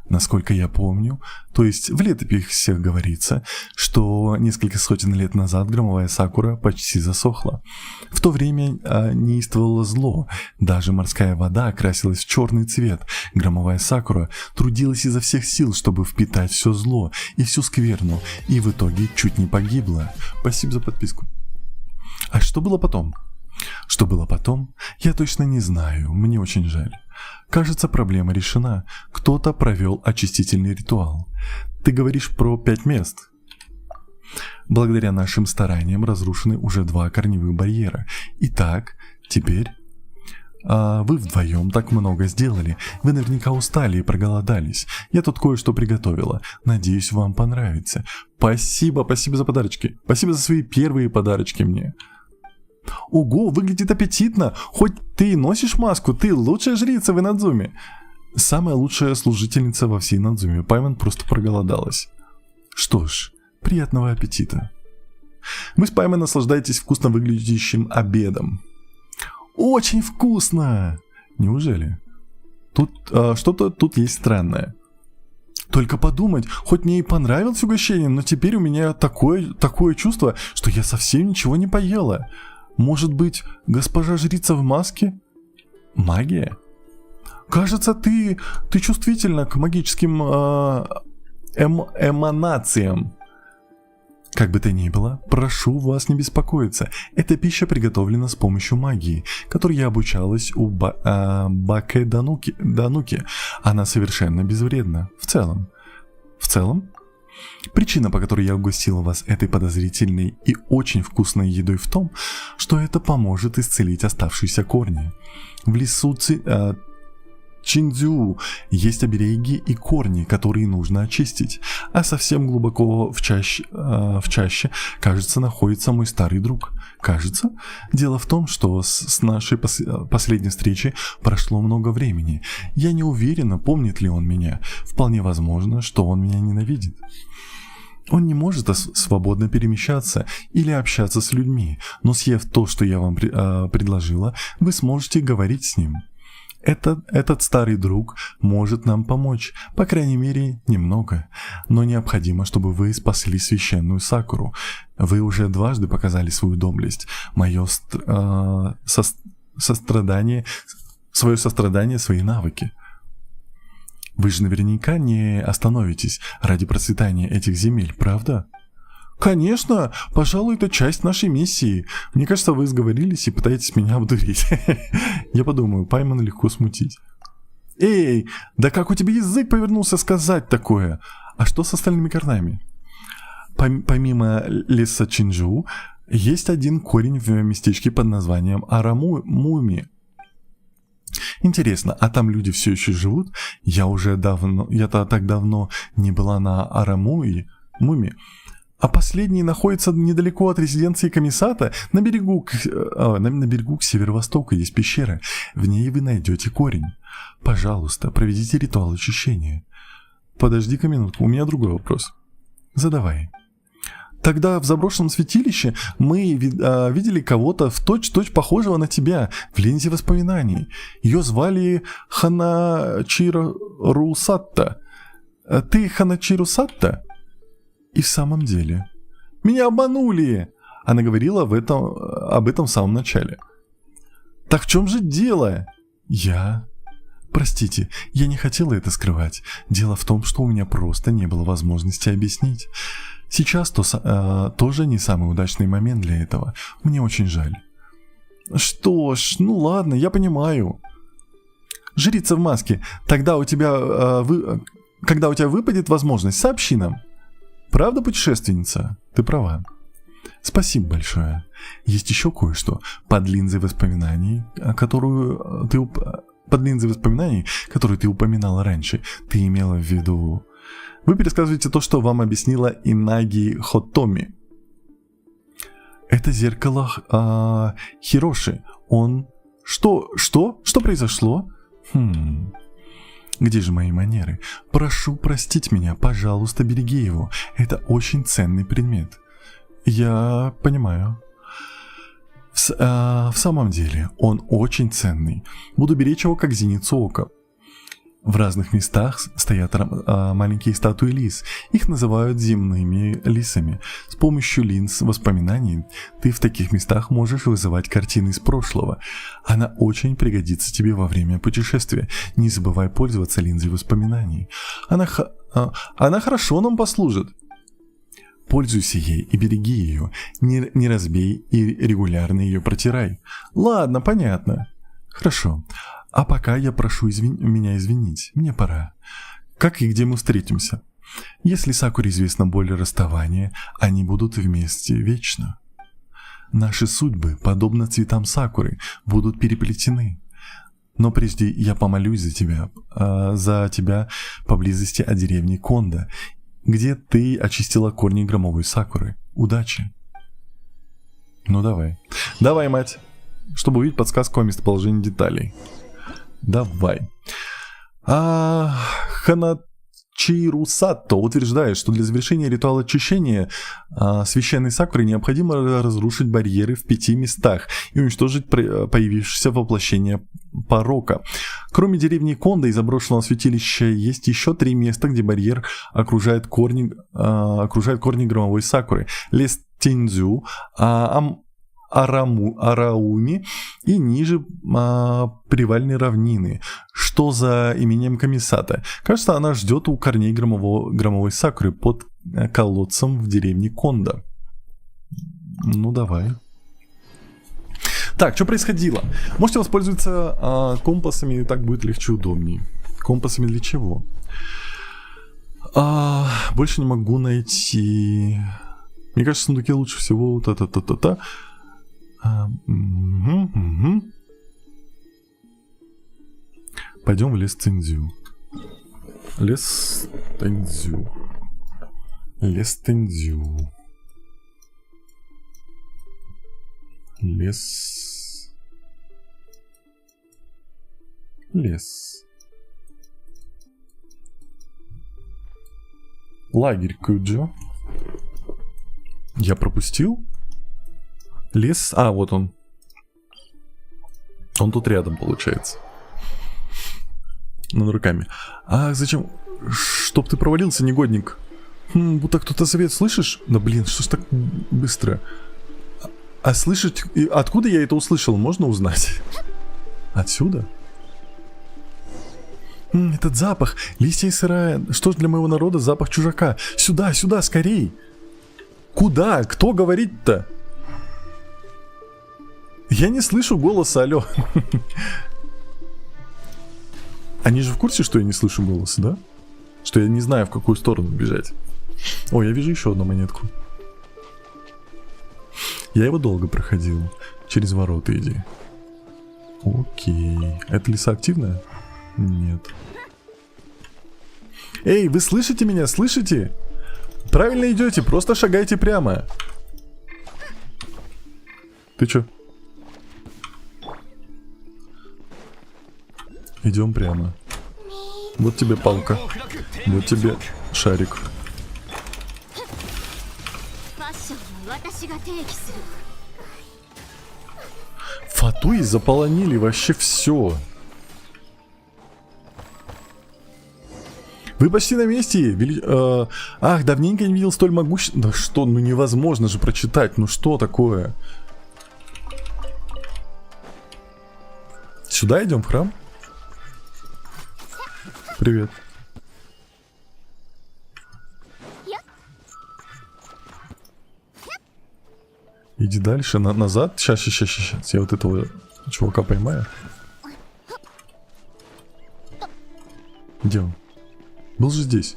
Насколько я помню, то есть в летописях говорится, что несколько сотен лет назад громовая Сакура почти засохла. В то время неистовало зло, даже морская вода окрасилась в черный цвет. Громовая Сакура трудилась изо всех сил, чтобы впитать все зло и всю скверну, и в итоге чуть не погибла. Спасибо за подписку. А что было потом? Что было потом, я точно не знаю, мне очень жаль. Кажется, проблема решена. Кто-то провел очистительный ритуал. Ты говоришь про 5 мест. Благодаря нашим стараниям разрушены уже 2 корневых барьера. Итак, теперь... вы вдвоем так много сделали. Вы наверняка устали и проголодались. Я тут кое-что приготовила. Надеюсь, вам понравится. Спасибо за подарочки. Спасибо за свои первые подарочки мне. Ого, выглядит аппетитно. Хоть ты и носишь маску, ты лучшая жрица в Инадзуме. Самая лучшая служительница во всей Инадзуме. Паймон просто проголодалась. Что ж, приятного аппетита. Вы с Паймон наслаждаетесь вкусно выглядящим обедом. Очень вкусно! Неужели? Тут что-то тут есть странное. Только подумать, хоть мне и понравилось угощение, но теперь у меня такое чувство, что я совсем ничего не поела. Может быть, госпожа жрица в маске? Магия? Кажется, ты чувствительна к магическим эманациям. Как бы то ни было, прошу вас не беспокоиться. Эта пища приготовлена с помощью магии, которой я обучалась у Баке Дануки. Она совершенно безвредна. В целом. В целом? Причина, по которой я угостила вас этой подозрительной и очень вкусной едой в том, что это поможет исцелить оставшиеся корни. В лесу Чиндзю есть обереги и корни, которые нужно очистить, а совсем глубоко в чаще, кажется, находится мой старый друг. Кажется? Дело в том, что с нашей последней встречи прошло много времени. Я не уверена, помнит ли он меня. Вполне возможно, что он меня ненавидит. Он не может свободно перемещаться или общаться с людьми, но съев то, что я вам предложила, вы сможете говорить с ним. Этот старый друг может нам помочь, по крайней мере, немного. Но необходимо, чтобы вы спасли священную Сакуру. Вы уже дважды показали свою доблесть, свое сострадание, свои навыки. Вы же наверняка не остановитесь ради процветания этих земель, правда? Конечно, пожалуй, это часть нашей миссии. Мне кажется, вы сговорились и пытаетесь меня обдурить. Я подумаю, Паймана легко смутить. Эй, да как у тебя язык повернулся сказать такое? А что с остальными корнями? Помимо леса Чинджу, есть один корень в местечке под названием Арамуми. Интересно, а там люди все еще живут? Я-то так давно не была на Арамуми. А последний находится недалеко от резиденции комиссата, на берегу к северо-востоку есть пещера. В ней вы найдете корень. Пожалуйста, проведите ритуал очищения. Подожди-ка минутку, у меня другой вопрос. Задавай. Тогда в заброшенном святилище мы видели кого-то в точь-в-точь похожего на тебя в линзе воспоминаний. Ее звали Ханачиру Сатта. Ты Ханачиру Сатта? И в самом деле. Меня обманули! Она говорила об этом в самом начале. Так в чем же дело? Простите, я не хотела это скрывать. Дело в том, что у меня просто не было возможности объяснить. Сейчас тоже не самый удачный момент для этого. Мне очень жаль. Что ж, ну ладно, я понимаю. Жрица в маске, когда у тебя выпадет возможность, сообщи нам. Правда, путешественница? Ты права. Спасибо большое. Есть еще кое-что. Под линзой воспоминаний, которую ты упоминала раньше, ты имела в виду... Вы пересказываете то, что вам объяснила Инаги Хотоми. Это зеркало Хироши. Он... Что произошло? Где же мои манеры? Прошу простить меня, пожалуйста, береги его. Это очень ценный предмет. Я понимаю. В самом деле, он очень ценный. Буду беречь его как зеницу ока. В разных местах стоят маленькие статуи лис. Их называют земными лисами. С помощью линз воспоминаний ты в таких местах можешь вызывать картины из прошлого. Она очень пригодится тебе во время путешествия. Не забывай пользоваться линзой воспоминаний. Она хорошо нам послужит. Пользуйся ей и береги ее. Не разбей и регулярно ее протирай. Ладно, понятно. Хорошо. А пока я прошу меня извинить. Мне пора. Как и где мы встретимся? Если Сакуре известна боль расставания, они будут вместе вечно. Наши судьбы, подобно цветам Сакуры, будут переплетены. Но прежде я помолюсь за тебя поблизости от деревни Кондо, где ты очистила корни громовой Сакуры. Удачи. Ну давай. Давай, мать. Чтобы увидеть подсказку о местоположении деталей. Давай. Ханачиру Сатто утверждает, что для завершения ритуала очищения священной Сакуры необходимо разрушить барьеры в 5 местах и уничтожить появившееся воплощение порока. Кроме деревни Кондо и заброшенного святилища есть еще 3 места, где барьер окружает корни громовой Сакуры. Лес Тиндзю, Арауми и ниже привальной равнины. Что за именем Камисата? Кажется, она ждет у корней громовой сакуры под колодцем в деревне Кондо. Ну, давай. Так, что происходило? Можете воспользоваться компасами, так будет легче и удобнее. Компасами для чего? Больше не могу найти... Мне кажется, в сундуке лучше всего... Та-та-та-та-та. Пойдем в лес Тензю. Лес Тензю. Лес Тензю. Лес. Лес. Лагерь Куджо. Я пропустил? Лес? А, вот он. Он тут рядом, получается. Над руками. А зачем? Чтоб ты провалился, негодник. Будто кто-то совет, слышишь? Да блин, что ж так быстро? А слышать... Откуда я это услышал, можно узнать? Отсюда? Этот запах. Листья и сырая. Что ж для моего народа запах чужака? Сюда, сюда, скорей! Куда? Кто говорит-то? Я не слышу голоса, алло. Они же в курсе, что я не слышу голоса, да? Что я не знаю, в какую сторону бежать. О, я вижу еще одну монетку. Я его долго проходил. Через ворота иди. Окей. Это лиса активная? Нет. Эй, вы слышите меня? Слышите? Правильно идете, просто шагайте прямо. Ты чё? Идем прямо. Вот тебе палка. Вот тебе шарик. Фатуи заполонили вообще все. Вы почти на месте. Ах, давненько не видел столь могущественного. Да что, ну невозможно же прочитать. Ну что такое? Сюда идем, в храм? Привет. Иди дальше, назад. Сейчас. Я вот этого чувака поймаю. Где он? Был же здесь.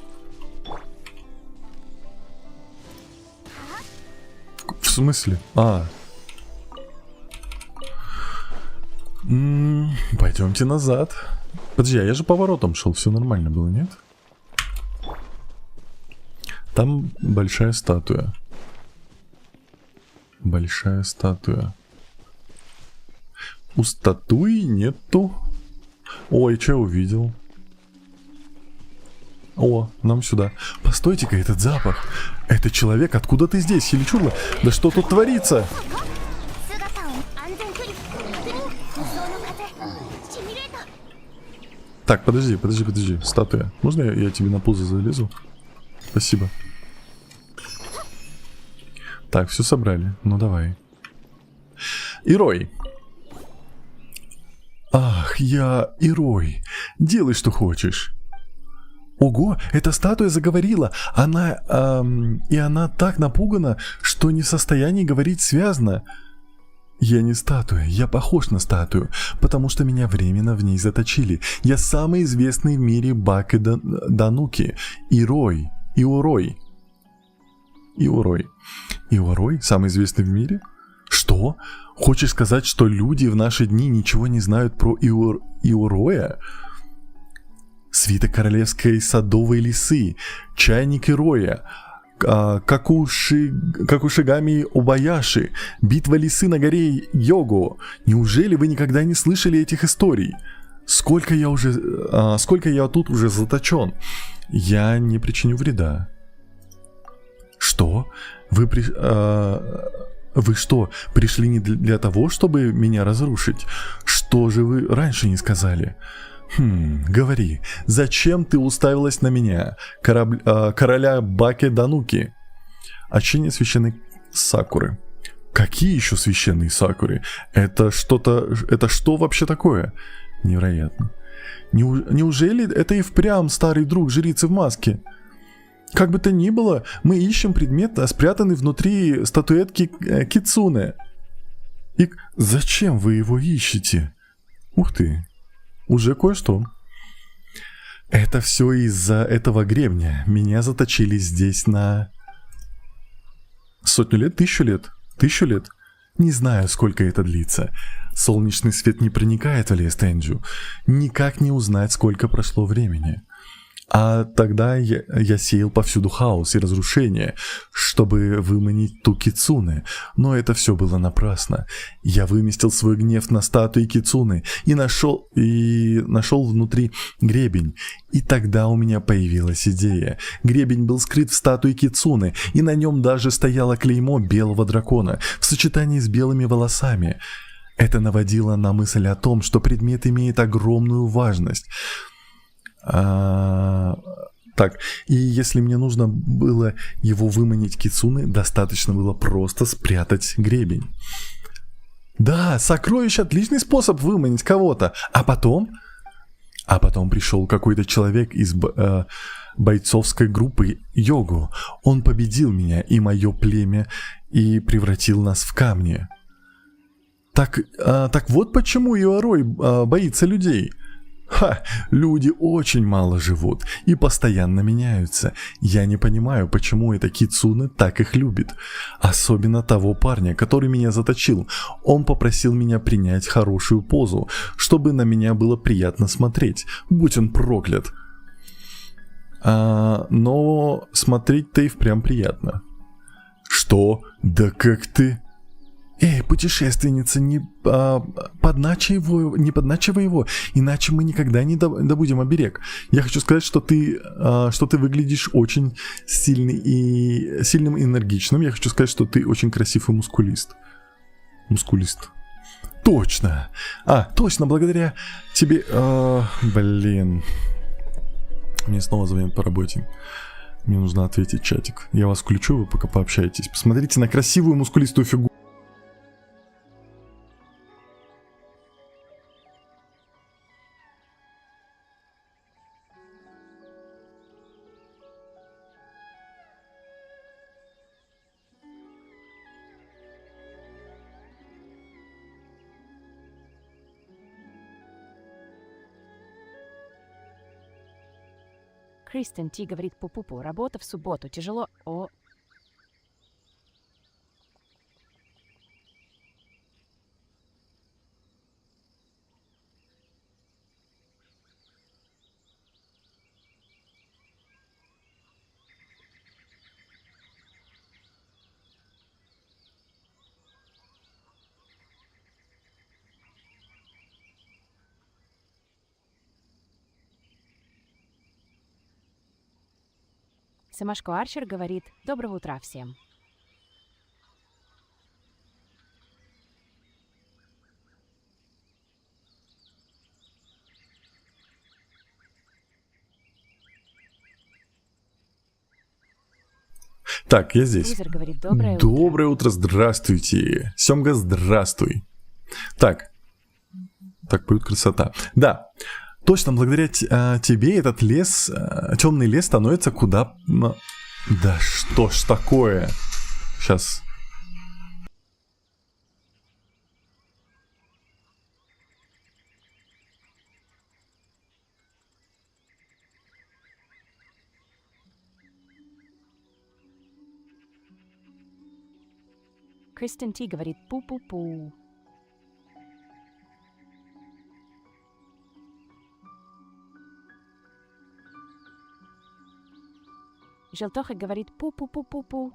В смысле? Пойдемте назад. Подожди, а я же поворотом шел, все нормально было, нет? Там большая статуя. Большая статуя. У статуи нету. Ой, что я увидел? О, нам сюда. Постойте-ка, этот запах. Это человек, откуда ты здесь, Хиличурла? Да что тут творится? Так, подожди. Статуя. Можно я тебе на пузо залезу? Спасибо. Так, все собрали. Ну давай. Ирой. Ах, я Ирой. Делай, что хочешь. Ого, эта статуя заговорила. Она так напугана, что не в состоянии говорить связно. Я не статуя, я похож на статую, потому что меня временно в ней заточили. Я самый известный в мире Баке Дануки. Ирой. Иорой? Самый известный в мире? Что? Хочешь сказать, что люди в наши дни ничего не знают про Иороя? Свиток королевской садовой лисы, чайник Ироя, Какушигами Обаяши, битва лисы на горе Його. Неужели вы никогда не слышали этих историй? Сколько я тут уже заточен? Я не причиню вреда. Что? Вы что, пришли не для того, чтобы меня разрушить? Что же вы раньше не сказали? Говори, зачем ты уставилась на меня, короля Баке Дануки? Очение священной Сакуры. Какие еще священные сакуры? Это что-то... Это что вообще такое? Невероятно. Неужели это и впрямь старый друг жрицы в маске? Как бы то ни было, мы ищем предмет, спрятанный внутри статуэтки Кицуне. И зачем вы его ищете? Ух ты, уже кое-что. Это все из-за этого гребня. Меня заточили здесь на... 100 лет? 1000 лет? 1000 лет? Не знаю, сколько это длится. Солнечный свет не проникает в лес Тенджу. Никак не узнать, сколько прошло времени. А тогда я сеял повсюду хаос и разрушение, чтобы выманить ту Кицуне. Но это все было напрасно. Я выместил свой гнев на статуе Кицуны и нашел внутри гребень. И тогда у меня появилась идея. Гребень был скрыт в статуе Кицуны, и на нем даже стояло клеймо белого дракона в сочетании с белыми волосами. Это наводило на мысль о том, что предмет имеет огромную важность. Так, и если мне нужно было его выманить Кицуны, достаточно было просто спрятать гребень. Да, сокровище — отличный способ выманить кого-то. А потом пришел какой-то человек из бойцовской группы Йогу. Он победил меня и мое племя и превратил нас в камни. Так вот почему Иорой боится людей. Ха, люди очень мало живут и постоянно меняются. Я не понимаю, почему эта Кицуне так их любит. Особенно того парня, который меня заточил. Он попросил меня принять хорошую позу, чтобы на меня было приятно смотреть, будь он проклят. Но смотреть-то и впрямь приятно. Что? Да как ты... Эй, путешественница, не подначивай его, иначе мы никогда не добудем оберег. Я хочу сказать, что ты выглядишь очень сильным и энергичным. Я хочу сказать, что ты очень красив и мускулист. Точно. Точно, благодаря тебе... Блин. Мне снова звонят по работе. Мне нужно ответить чатик. Я вас включу, вы пока пообщаетесь. Посмотрите на красивую мускулистую фигуру. Кристен Ти говорит пу-пу-пу. Работа в субботу. Тяжело. О. Самашко Арчер говорит «Доброго утра всем». Так, я здесь. Лузер говорит «Доброе утро». Доброе утро, здравствуйте. Семга, здравствуй. Так, будет красота. Да, точно, благодаря тебе этот лес, темный лес становится куда... Да что ж такое? Сейчас... Кристен Ти говорит пу-пу-пу. Желтоха говорит пу-пу-пу-пу-пу.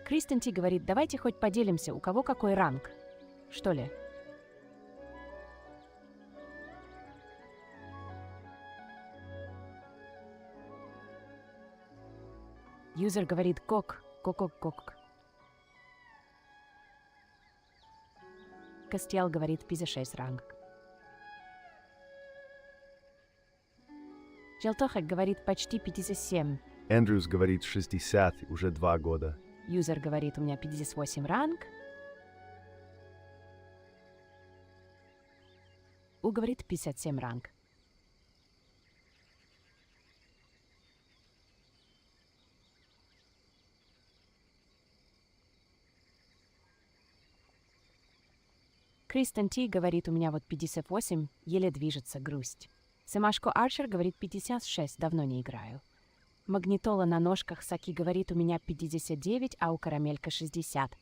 Кристен Ти говорит, давайте хоть поделимся, у кого какой ранг. Что ли? Юзер говорит кок. Костел говорит 56 ранг. Желтохак говорит почти 57. Эндрюс говорит 60, уже 2 года. Юзер говорит, у меня 58 ранг. У говорит 57 ранг. Кристен Ти говорит, у меня вот 58, еле движется, грусть. Семашко Арчер говорит 56, давно не играю. Магнитола на ножках Саки говорит, у меня 59, а у Карамелька 60.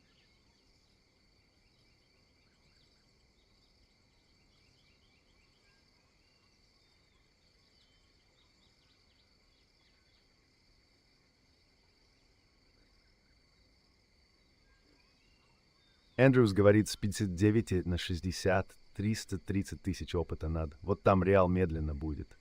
Эндрюс говорит с 59 на 60, 330 тысяч опыта надо. Вот там Реал медленно будет.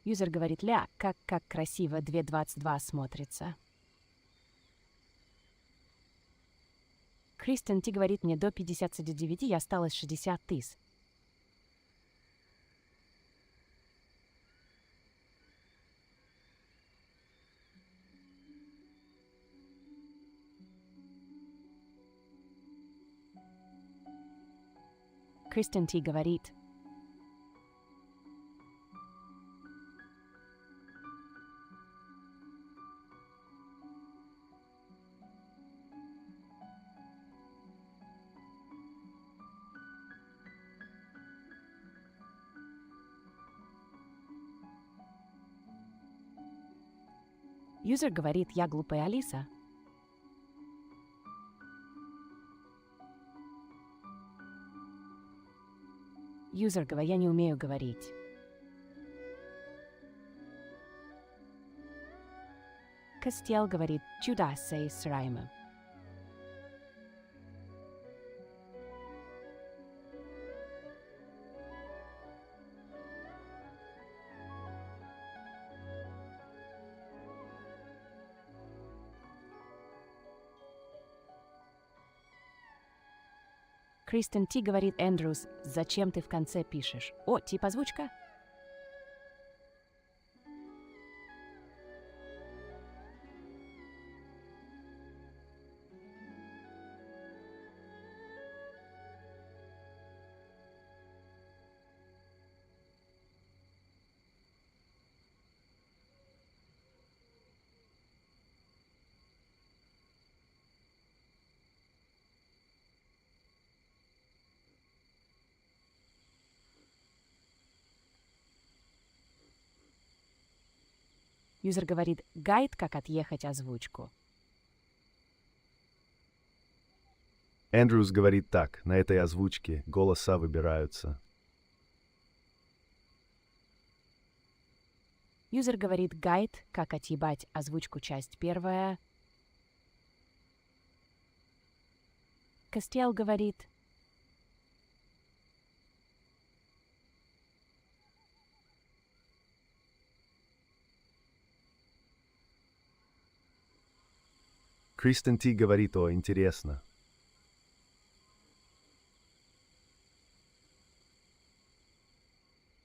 Юзер говорит, ля, как красиво 2.22 смотрится. Кристен Ти говорит, мне до 59 и осталось 60 тысяч. Кристен Ти говорит. Юзер говорит, я глупая Алиса. Юзер говорит, я не умею говорить. Костел говорит, чудо-сей с раймом. Кристен Ти говорит, Эндрюс, зачем ты в конце пишешь? О, типа озвучка? Юзер говорит, гайд, как отъехать озвучку. Эндрюс говорит так, на этой озвучке голоса выбираются. Юзер говорит, гайд, как отъебать озвучку часть первая. Костел говорит. Кристен Ти говорит, о, интересно.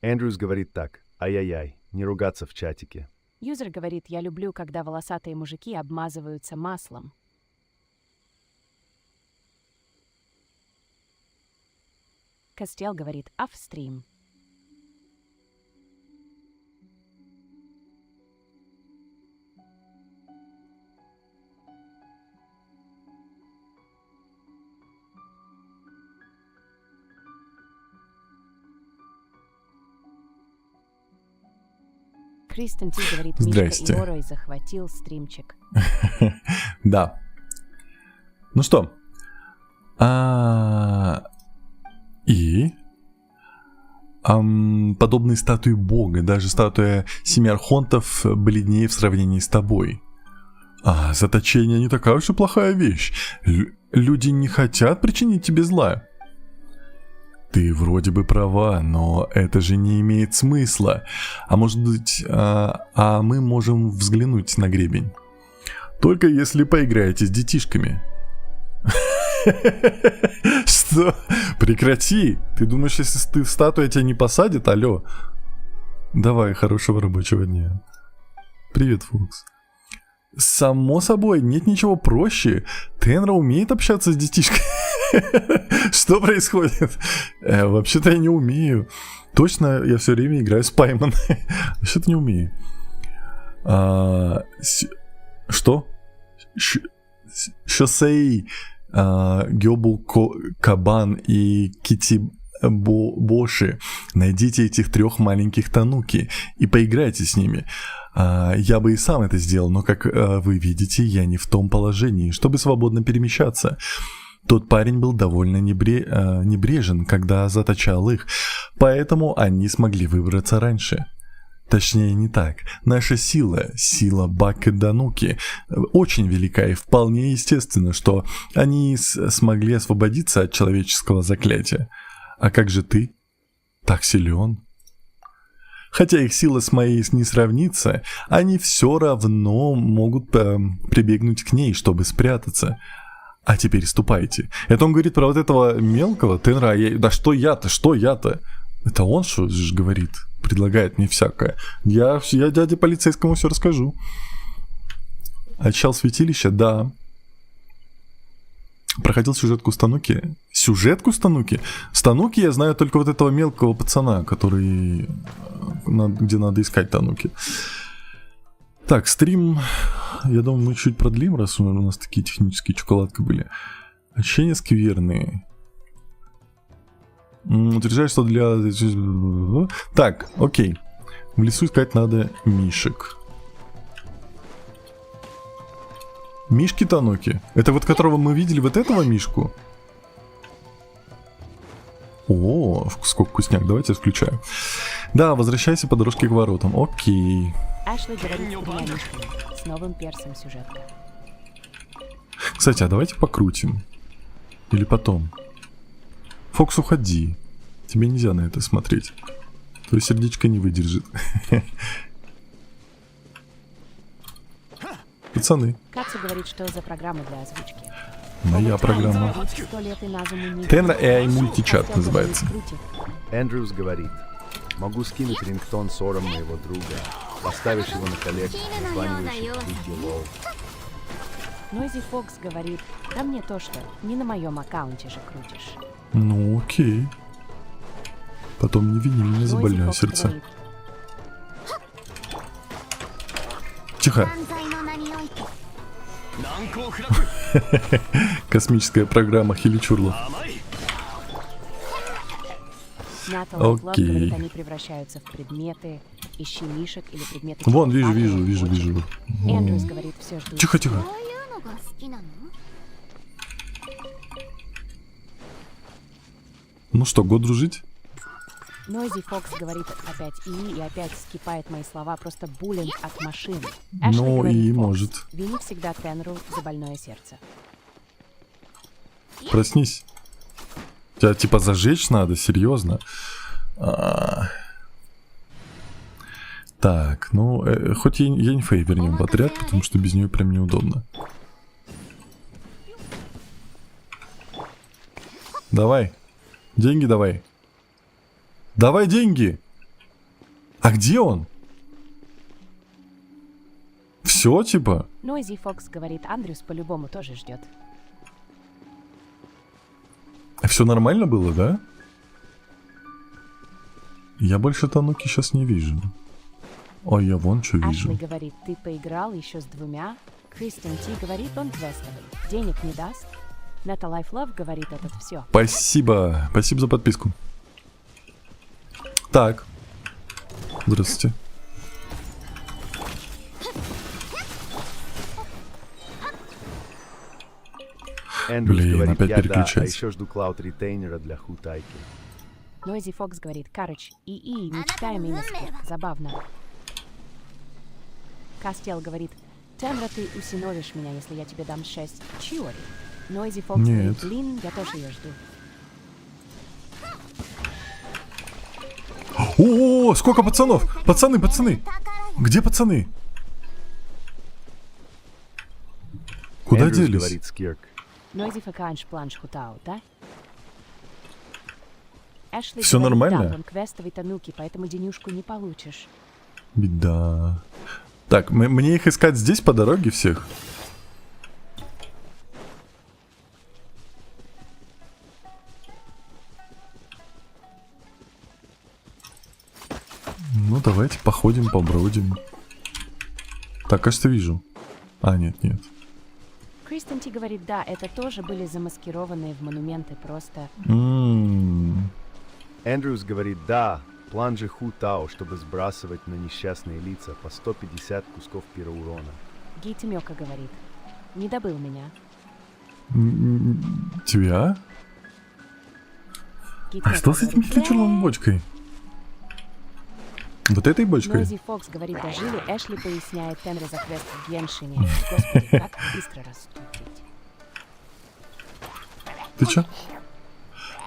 Эндрюс говорит так, ай-яй-яй, не ругаться в чатике. Юзер говорит, я люблю, когда волосатые мужики обмазываются маслом. Костел говорит, а в стрим. Кристен Ти говорит, Мишка Здрасте. и Орой захватил стримчик. Да. Ну что? И подобные статуи бога. Даже статуя семи архонтов бледнее в сравнении с тобой. А заточение не такая уж и плохая вещь. Люди не хотят причинить тебе зла. Ты вроде бы права, но это же не имеет смысла. А может быть, мы можем взглянуть на гребень. Только если поиграете с детишками. Что? Прекрати! Ты думаешь, если ты статуя тебя не посадит? Алло. Давай, хорошего рабочего дня. Привет, Фокс. Само собой, нет ничего проще. Тенра умеет общаться с детишкой. Что происходит? Вообще-то я не умею. Точно, я все время играю с Паймон. Вообще-то не умею. Что? Шосей, Гёбу Кабан и Кити Боши. Найдите этих 3 маленьких тануки и поиграйте с ними. Я бы и сам это сделал, но, как вы видите, я не в том положении, чтобы свободно перемещаться. Тот парень был довольно небрежен, когда заточал их, поэтому они смогли выбраться раньше. Точнее, не так. Наша сила Баккедануки, очень велика, и вполне естественно, что они смогли освободиться от человеческого заклятия. А как же ты? Так силен. Хотя их сила с моей не сравнится, они все равно могут прибегнуть к ней, чтобы спрятаться. А теперь ступайте. Это он говорит про вот этого мелкого Тенра. Да что я-то? Это он что же говорит? Предлагает мне всякое. Я дяде полицейскому все расскажу. Отчал святилища? Да. Проходил сюжетку Стануки. Сюжетку Стануки? Стануки я знаю только вот этого мелкого пацана, который... где надо искать Тануки. Так, стрим... Я думаю, мы чуть продлим, раз у нас такие технические чоколадки были. Ощущения скверные. Утверждаю, что для... Так, окей. В лесу искать надо мишек. Мишки Тануки. Это вот которого мы видели, вот этого мишку? О, сколько вкусняк. Давайте я включаю. Да, возвращайся по дорожке к воротам. Окей. Эшли говорит с 3 мишками. С новым персом сюжетка. Кстати, а давайте покрутим. Или потом. Фокс, уходи. Тебе нельзя на это смотреть. Твое сердечко не выдержит. Пацаны. Катсу говорит, что за программа для озвучки. Моя программа. 100 лет и Назуму не... Tenra AI мультичат называется. Эндрюс говорит, могу скинуть рингтон с ором моего друга. Поставишь его на коллект, названивающих Вики Лоу. Нойзи Фокс говорит, да мне то что, не на моем аккаунте же крутишь. Ну окей. Потом не вини меня за больное Фокс сердце. говорит, Тихо. Космическая программа Хиличурлов. Ната Лайфлав Окей. говорит, они превращаются в предметы. Ищи мишек или предметы... Вон, типа вижу. пазлов и прочих. Вон. Эндрюс говорит, все ждут. Тихо. Ну что, год дружить? Нойзи Фокс говорит опять и опять скипает мои слова, просто буллинг от машины. Эшли Ну говорит, и Фокс, может. вини всегда Тенру за больное сердце. Проснись. Тебя типа зажечь надо, серьезно. Так, ну, хоть Яньфэй вернем в отряд, потому что без нее прям неудобно. Давай. Деньги давай. Давай деньги. А где он? Все, типа? Нойзи Фокс говорит, Андрюс по-любому тоже ждет. Все нормально было, да? Я больше Тануки сейчас не вижу. Ой, я вон что Ашли вижу. говорит, ты поиграл еще с 2. Кристен Ти говорит, он квестовый. Денег не даст. Ната Лайфлав говорит, этот все. Спасибо. Спасибо за подписку. Так. Здравствуйте. Эндрюс Блин, говорит, опять я да, а переключается. еще жду клауд ретейнера для Хутайки. Noisy Fox говорит, Карыч, не читаем имя забавно. Кастел говорит, Тенра, ты усиновишь меня, если я тебе дам 6 чиори. Noisy Fox Нет. говорит, блин, я тоже ее жду. О, сколько пацанов! Пацаны! Где пацаны? Куда Эндрюс делись? говорит Скирк. Noisy Факанш планш хутау, да? Эшли Всё говорит, нормально? да, он квестовый тануки, поэтому денюжку не получишь. Беда. Так, мне их искать здесь по дороге всех? Ну, давайте походим, побродим. Так, кажется, вижу. А, нет. Кристен Ти говорит, да, это тоже были замаскированные в монументы, просто... Эндрюс говорит, да, план же Хутау, чтобы сбрасывать на несчастные лица по 150 кусков пироурона. Гейтимёка говорит, не добыл меня. Тебя? А Гейтимёка что с этим говорит, хиличерлом бочкой? Вот этой бочкой? Noisy Fox говорит, дожили, Эшли поясняет Тенре за квест в Геншине. Господи, как быстро растут дети. Ты чё?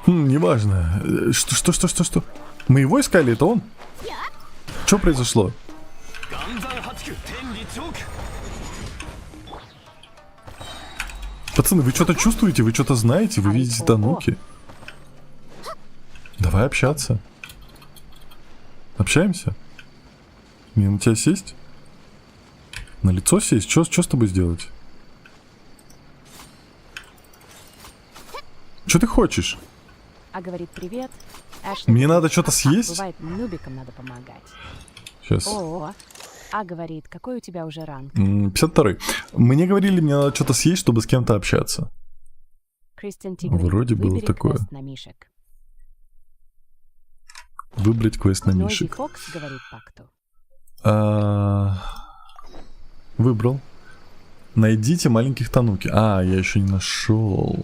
Неважно. Что? Мы его искали, это он? Что произошло? Пацаны, вы что-то чувствуете? Вы что-то знаете? Вы видите тануки? Давай общаться. Общаемся? Мне на тебя сесть? На лицо сесть? Что с тобой сделать? Что ты хочешь? А говорит, привет. Эшли Мне говорит, надо что-то съесть? Бывает, нубикам надо помогать. Сейчас. О, а говорит, какой у тебя уже ранг? 52-й. Мне говорили, мне надо что-то съесть, чтобы с кем-то общаться. Кристен Ти говорит, Вроде было выбери такое. квест на мишек. Выбрать квест на Noisy мишек. Fox говорит пакту. Выбрал. Найдите маленьких тануки. Я еще не нашел.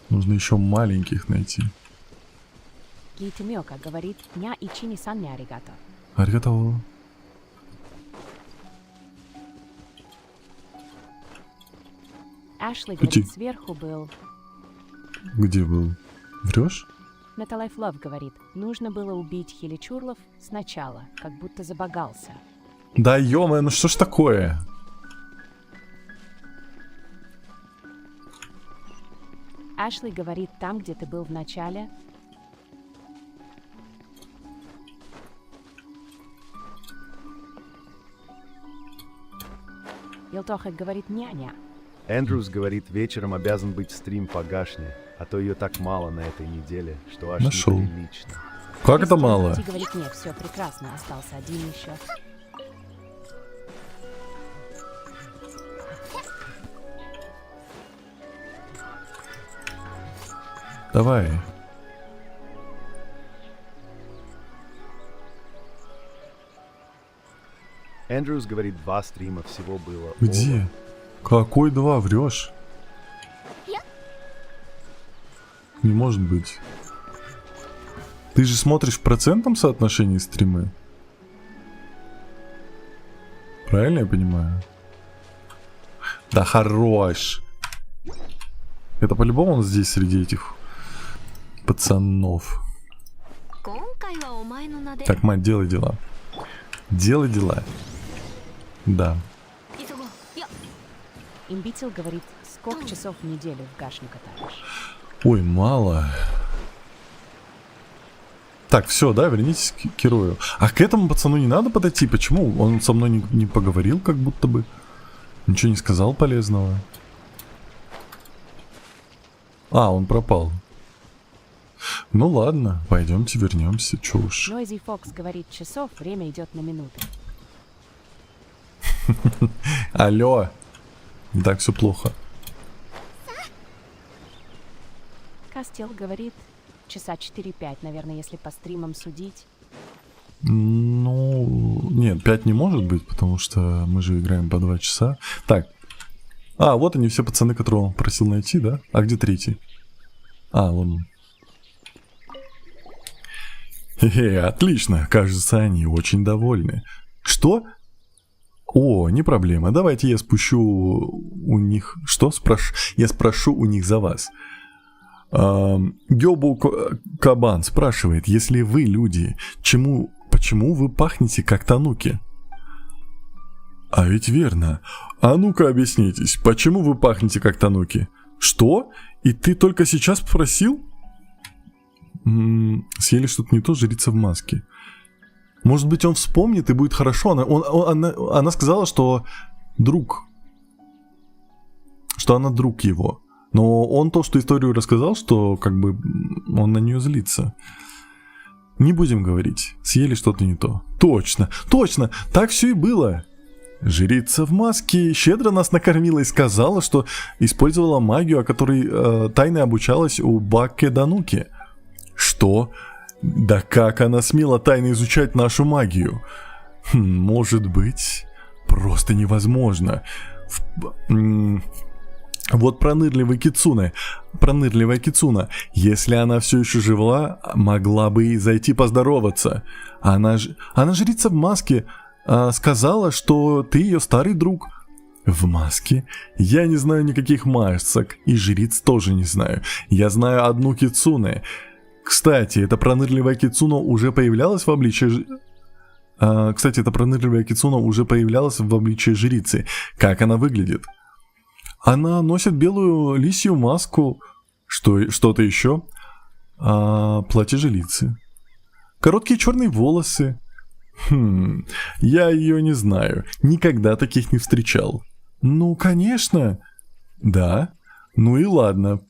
Нужно еще маленьких найти. Гейтимёка говорит, ня и чини-сан не аригато. Аригато. Эшли Пути. говорит, сверху был. Где был? Врешь? Наталайф Лав говорит, нужно было убить Хиличурлов сначала, как будто забагался. Да ё-моё, ну что ж такое? Эшли говорит, там, где ты был в начале. Илтохак говорит, няня. Эндрюс говорит, вечером обязан быть стрим по Гашне, а то ее так мало на этой неделе, что аж Нашел. неприлично. Как это мало? Ти говорит, нет, все прекрасно, остался один еще. Давай. Эндрюс говорит, 2 стрима всего было. Где? Какой 2? Врешь? Не может быть. Ты же смотришь в процентном соотношении стримы? Правильно я понимаю? Да хорош. Это по-любому он здесь среди этих пацанов. Так, мать, делай дела. Делай дела. Да. Имбитил говорит, сколько часов в неделю в Гашну катаешь? Ой, мало. Так, все, да, вернитесь к герою. А к этому пацану не надо подойти? Почему? Он со мной не поговорил, как будто бы. Ничего не сказал полезного. Он пропал. Ну ладно, пойдемте вернемся, чё уж. Noisy Fox говорит, часов, время идет на минуты. Алло. Не так все плохо. Кастел говорит, часа 4-5, наверное, если по стримам судить. Ну, нет, 5 не может быть, потому что мы же играем по 2 часа. Так. Вот они все пацаны, которого он просил найти, да? А где третий? Вон он. Отлично. Кажется, они очень довольны. Что? О, не проблема. Давайте я спущу у них... Что? Я спрошу у них за вас. Гёбу Кабан спрашивает, если вы люди, почему вы пахнете как тануки? А ведь верно. А ну-ка объяснитесь, почему вы пахнете как тануки? Что? И ты только сейчас спросил? Съели что-то не то, жрица в маске. Может быть, он вспомнит и будет хорошо. Она сказала, что друг. Что она друг его. Но он то, что историю рассказал, что как бы он на нее злится. Не будем говорить. Съели что-то не то. Точно, точно, так все и было. Жрица в маске щедро нас накормила и сказала, что использовала магию, о которой тайно обучалась у Бакке Дануки. Что? Да как она смела тайно изучать нашу магию? Может быть, просто невозможно. Вот пронырливая Кицуна, если она все еще жива, могла бы и зайти поздороваться. Она жрица в маске, сказала, что ты ее старый друг. В маске? Я не знаю никаких масок, и жриц тоже не знаю. Я знаю одну Кицуне. Кстати, эта пронырливая Кицуна уже появлялась в обличии... жрицы. Как она выглядит? Она носит белую лисью маску. Что-то еще? Платье жрицы. Короткие черные волосы. Я ее не знаю. Никогда таких не встречал. Ну, конечно. Да. Ну и ладно.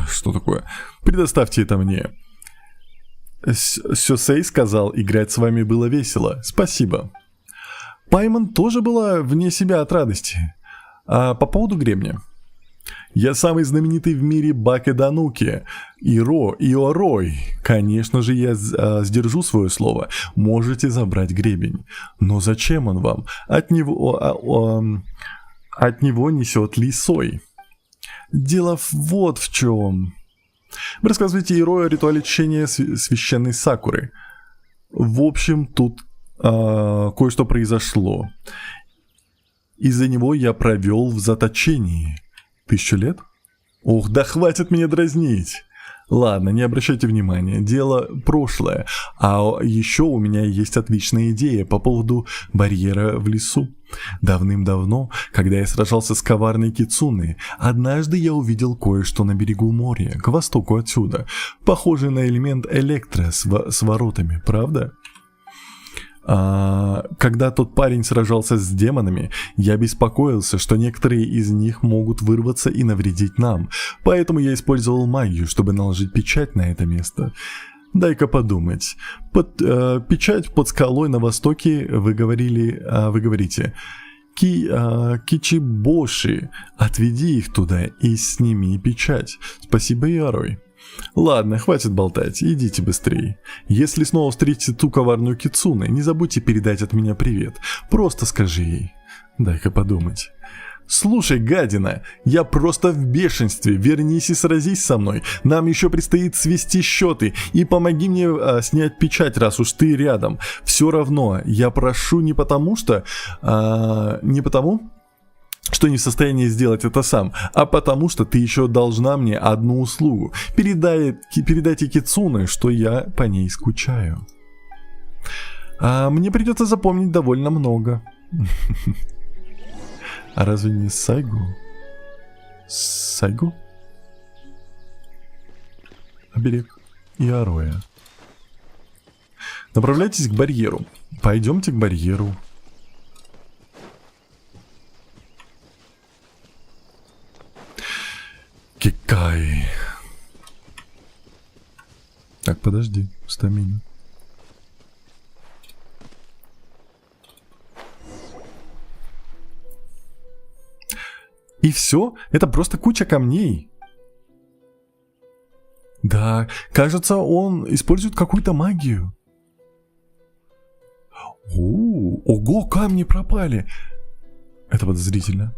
Что такое? Предоставьте это мне. Сёсей сказал, играть с вами было весело. Спасибо. Пайман тоже была вне себя от радости. А по поводу гребня. Я самый знаменитый в мире Бакке Дануки. Иорой. Конечно же, я сдержу свое слово. Можете забрать гребень. Но зачем он вам? От него несет лисой. Дело вот в чем. Вы рассказываете Ирою о ритуале чтения священной сакуры. В общем, тут кое-что произошло. Из-за него я провел в заточении. 1000 лет? Ох, да хватит меня дразнить. Ладно, не обращайте внимания, дело прошлое. А еще у меня есть отличная идея по поводу барьера в лесу. Давным-давно, когда я сражался с коварной Кицуной, однажды я увидел кое-что на берегу моря, к востоку отсюда, похожий на элемент электро с воротами, правда? Когда тот парень сражался с демонами, я беспокоился, что некоторые из них могут вырваться и навредить нам, поэтому я использовал магию, чтобы наложить печать на это место. Дай-ка подумать. Печать под скалой на востоке, вы говорите. Кичибоши, отведи их туда и сними печать. Спасибо, Иорой. Ладно, хватит болтать, идите быстрее. Если снова встретите ту коварную Кицуне, не забудьте передать от меня привет. Просто скажи ей. Дай-ка подумать. Слушай, гадина, я просто в бешенстве. Вернись и сразись со мной. Нам еще предстоит свести счеты. И помоги мне снять печать, раз уж ты рядом. Все равно, я прошу не потому, что не в состоянии сделать это сам, а потому что ты еще должна мне одну услугу. Передайте Кицуне, что я по ней скучаю. Мне придется запомнить довольно много. А разве не Сайгу? Сайгу? Оберег Иороя. Направляйтесь к барьеру. Пойдемте к барьеру. Кикай. Так, подожди, стамина. И все? Это просто куча камней. Да, кажется, он использует какую-то магию. Ого, камни пропали. Это подозрительно.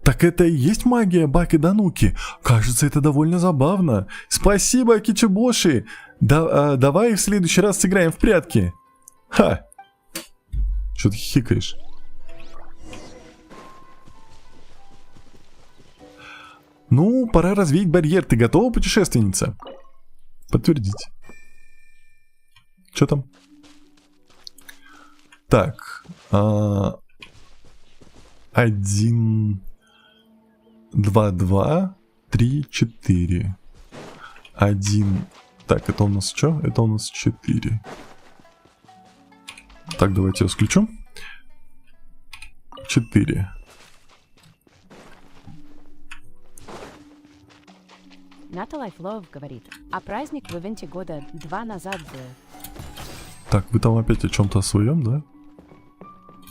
Так это и есть магия Бакке Дануки. Кажется, это довольно забавно. Спасибо, Кичибоши. Давай в следующий раз сыграем в прятки. Ха! Что ты хихикаешь? Ну, пора развеять барьер. Ты готова, путешественница? Подтвердить. Что там? Так. 1, 2, 2, 3, 4. 1. Так, это у нас что? Это у нас 4. Так, давайте я включу. 4. Ната Лайфлов говорит, а праздник в ивенте года 2 назад был. Так, вы там опять о чем-то своем, да?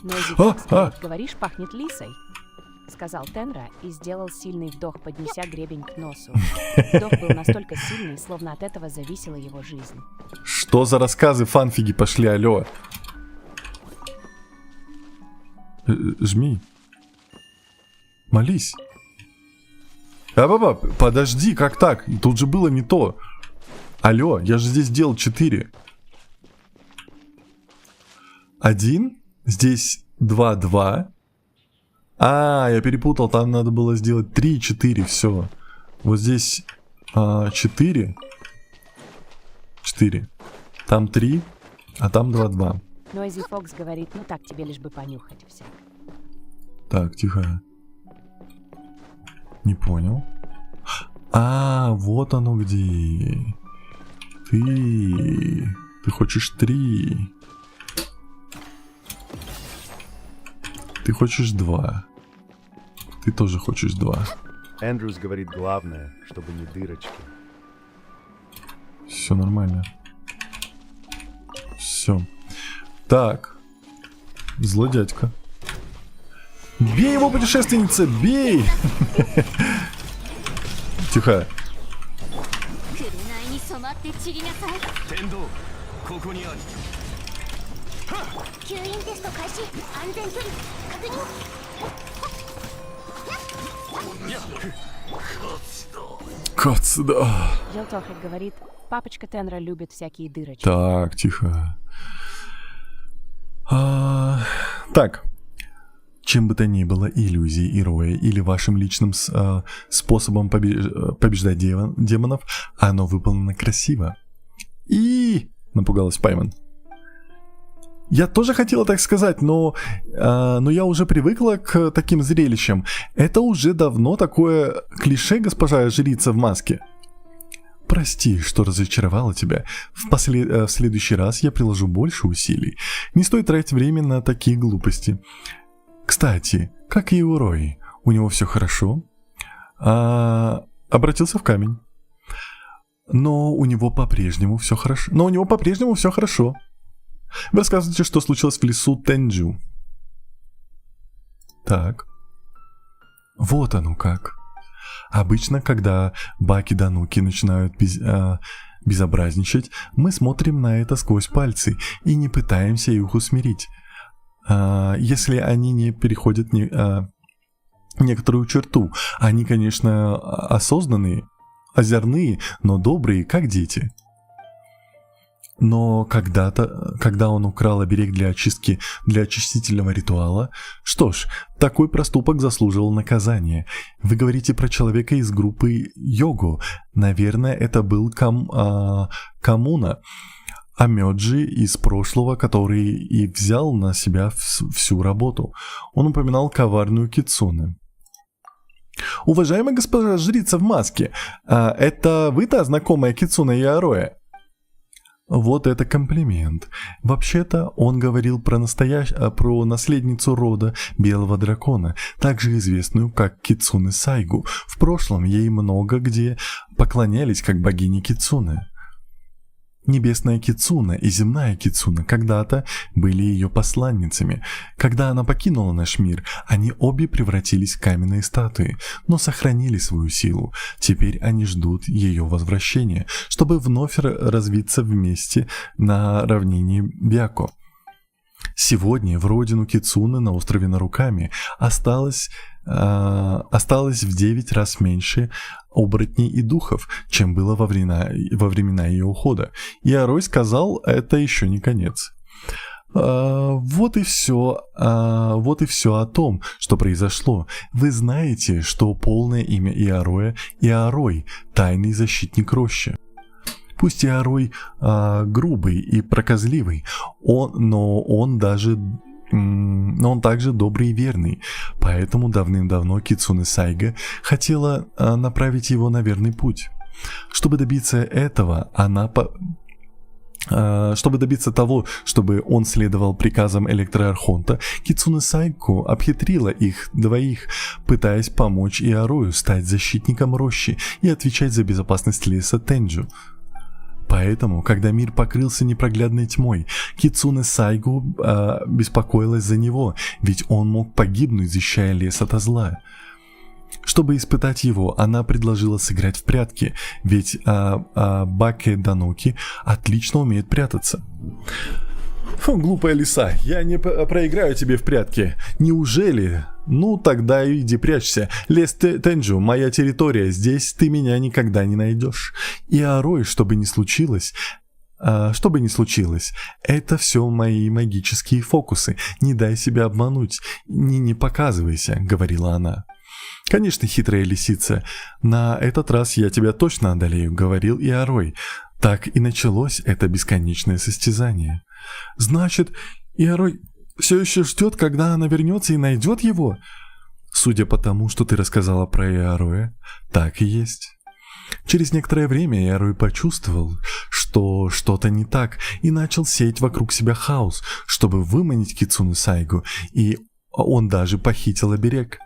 Нойзи Фокс говорит, говоришь, пахнет лисой. Сказал Тенра и сделал сильный вдох, поднеся гребень к носу. Вдох был настолько сильный, словно от этого зависела его жизнь. Что за рассказы, фанфиги пошли, алло? Жми. Молись. Баба, подожди, как так? Тут же было не то. Алло, я же здесь делал 4. 1. Здесь 2, 2. Я перепутал, там надо было сделать 3, 4, все. Вот здесь 4. 4. Там 3, а там 2, 2. Нойзи Фокс говорит, ну так тебе лишь бы понюхать все. Так, тихо. Не понял. Вот оно где. Ты хочешь 3. Ты хочешь 2. Ты тоже хочешь 2. Эндрюс говорит, главное, чтобы не дырочки. Все нормально. Все. Так. Злой дядька. Бей его, путешественница, бей! Тихо. Кацда. Желтохик говорит, папочка Тенра любит всякие дырочки. Так, тихо. Так. Чем бы то ни было, иллюзией Ироя или вашим личным способом побеждать демонов, оно выполнено красиво. И напугалась Пайман. Я тоже хотела так сказать, но я уже привыкла к таким зрелищам. Это уже давно такое клише, госпожа жрица в маске. Прости, что разочаровала тебя. В следующий раз я приложу больше усилий. Не стоит тратить время на такие глупости. Кстати, как и у Рои, у него все хорошо. Обратился в камень. Но у него по-прежнему все хорошо. Вы рассказываете, что случилось в лесу Тенджу. Так. Вот оно как. Обычно, когда Баки-Дануки начинают безобразничать, мы смотрим на это сквозь пальцы и не пытаемся их усмирить. Если они не переходят некоторую черту. Они, конечно, осознанные, озорные, но добрые, как дети. Но когда он украл оберег для очистительного ритуала, что ж, такой проступок заслуживал наказания. Вы говорите про человека из группы Його. Наверное, это был Камуна. Амёджи из прошлого, который и взял на себя всю работу. Он упоминал коварную Кицуне. Уважаемая госпожа жрица в маске, это вы та знакомая Кицуне Яроя? Вот это комплимент. Вообще-то он говорил про наследницу рода Белого Дракона, также известную как Кицуне Сайгу. В прошлом ей много где поклонялись как богине Кицуне. Небесная Кицуна и земная Кицуна когда-то были ее посланницами. Когда она покинула наш мир, они обе превратились в каменные статуи, но сохранили свою силу. Теперь они ждут ее возвращения, чтобы вновь развиться вместе на равнине Бяко. Сегодня в родину Кицуны на острове Наруками осталось осталось в 9 раз меньше оборотней и духов, чем было во времена ее ухода. И Арой сказал, это еще не конец. Вот и все о том, что произошло. Вы знаете, что полное имя Иароя — Иарой, тайный защитник рощи. Пусть Иарой грубый и проказливый, но он также добрый и верный. Поэтому давным-давно Кицуне Сайга хотела направить его на верный путь. Чтобы добиться того, чтобы он следовал приказам Электроархонта, Кицуне Сайко обхитрила их двоих, пытаясь помочь Иарою стать защитником рощи и отвечать за безопасность леса Тенджу. Поэтому, когда мир покрылся непроглядной тьмой, Кицуне Сайго беспокоилась за него, ведь он мог погибнуть, защищая лес ото зла. Чтобы испытать его, она предложила сыграть в прятки, ведь Баке Даноки отлично умеет прятаться. Фу, глупая лиса, я не проиграю тебе в прятки. Неужели? Ну, тогда иди прячься. Лес Тенджу, моя территория, здесь ты меня никогда не найдешь. И Арой, что бы ни случилось, это все мои магические фокусы. Не дай себя обмануть, не показывайся, говорила она. Конечно, хитрая лисица, на этот раз я тебя точно одолею, говорил Иарой. Так и началось это бесконечное состязание. Значит, Иарой все еще ждет, когда она вернется и найдет его? Судя по тому, что ты рассказала про Иароя, так и есть. Через некоторое время Иарой почувствовал, что что-то не так, и начал сеять вокруг себя хаос, чтобы выманить Кицуне Сайгу, и он даже похитил оберег.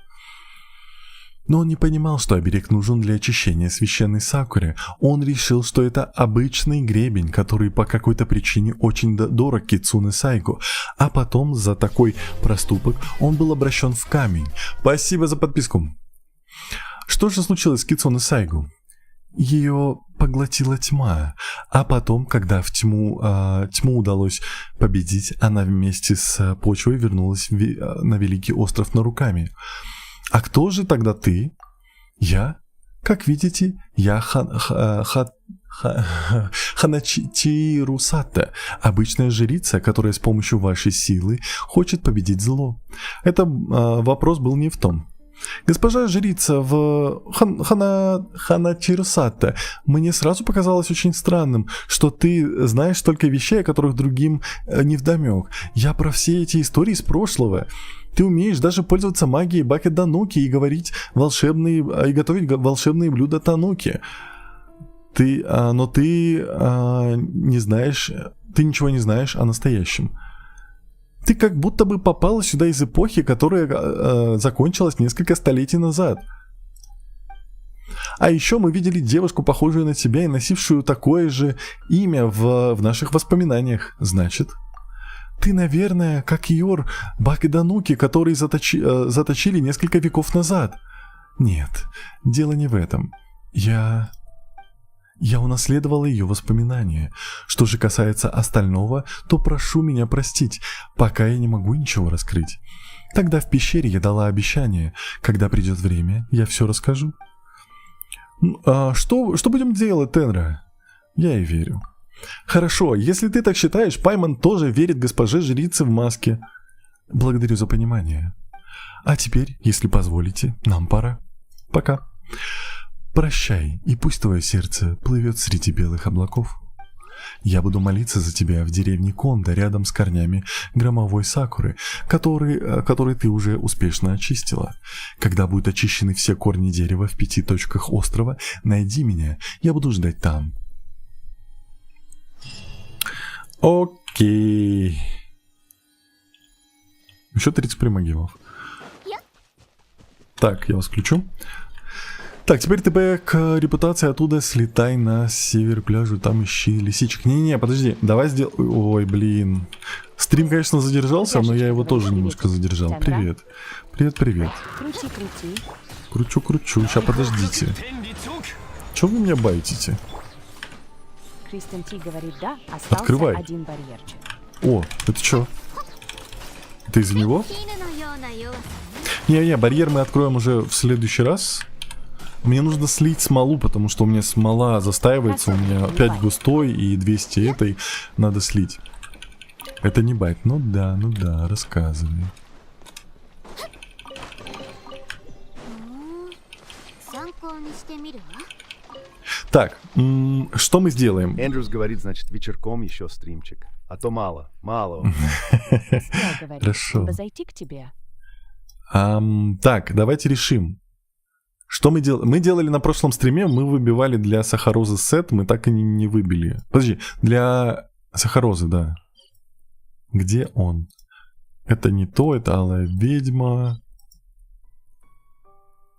Но он не понимал, что оберег нужен для очищения священной Сакуры. Он решил, что это обычный гребень, который по какой-то причине очень дорог Кицуне Сайго. А потом за такой проступок он был обращен в камень. Спасибо за подписку. Что же случилось с Кицуне Сайго? Ее поглотила тьма. А потом, когда в тьму удалось победить, она вместе с почвой вернулась на Великий остров Наруками. А кто же тогда ты? Я? Как видите, я Ханачи Русата, обычная жрица, которая с помощью вашей силы хочет победить зло. Это вопрос был не в том. Госпожа жрица в Ханачи Русата, мне сразу показалось очень странным, что ты знаешь столько вещей, о которых другим невдомек. Я про все эти истории из прошлого. Ты умеешь даже пользоваться магией Баке Даноки и готовить волшебные блюда Тануки. Но ты не знаешь, ты ничего не знаешь о настоящем. Ты как будто бы попала сюда из эпохи, которая закончилась несколько столетий назад. А еще мы видели девушку, похожую на тебя и носившую такое же имя в наших воспоминаниях. Значит, ты, наверное, как Иор Баке Даноки, который заточили несколько веков назад. Нет, дело не в этом. Я унаследовала ее воспоминания. Что же касается остального, то прошу меня простить, пока я не могу ничего раскрыть. Тогда в пещере я дала обещание. Когда придет время, я все расскажу. Что будем делать, Тенра? Я и верю. Хорошо, если ты так считаешь, Пайман тоже верит госпоже жрице в маске. Благодарю за понимание. А теперь, если позволите, нам пора. Пока. Прощай, и пусть твое сердце плывет среди белых облаков. Я буду молиться за тебя в деревне Кондо рядом с корнями громовой сакуры, которые ты уже успешно очистила. Когда будут очищены все корни дерева в 5 точках острова, найди меня, я буду ждать там. Окей. Еще 30 примагивов. Так, я вас включу. Так, теперь ты к репутации оттуда слетай на север пляжу, там ищи лисичек. Не-не, подожди, давай сделаем... Ой, блин. Стрим, конечно, задержался, но я его тоже немножко задержал. Привет. Привет. Кручу. Сейчас, подождите. Чего вы меня байтите? Кристен Ти говорит, да, остался Открывай. один барьерчик. О, это что? Это из-за него? Не-не, барьер мы откроем уже в следующий раз. Мне нужно слить смолу, потому что у меня смола застаивается. У меня 5 густой и 200 этой. Надо слить. Это не байт. Ну да, рассказывай. Так, что мы сделаем? Эндрюс говорит, значит, вечерком еще стримчик. А то мало. Костел говорит, Хорошо. им бы зайти к тебе. Так, давайте решим. Что мы делали? Мы делали на прошлом стриме, мы выбивали для Сахарозы сет, мы так и не выбили. Подожди, для Сахарозы, да. Где он? Это не то, это алая ведьма.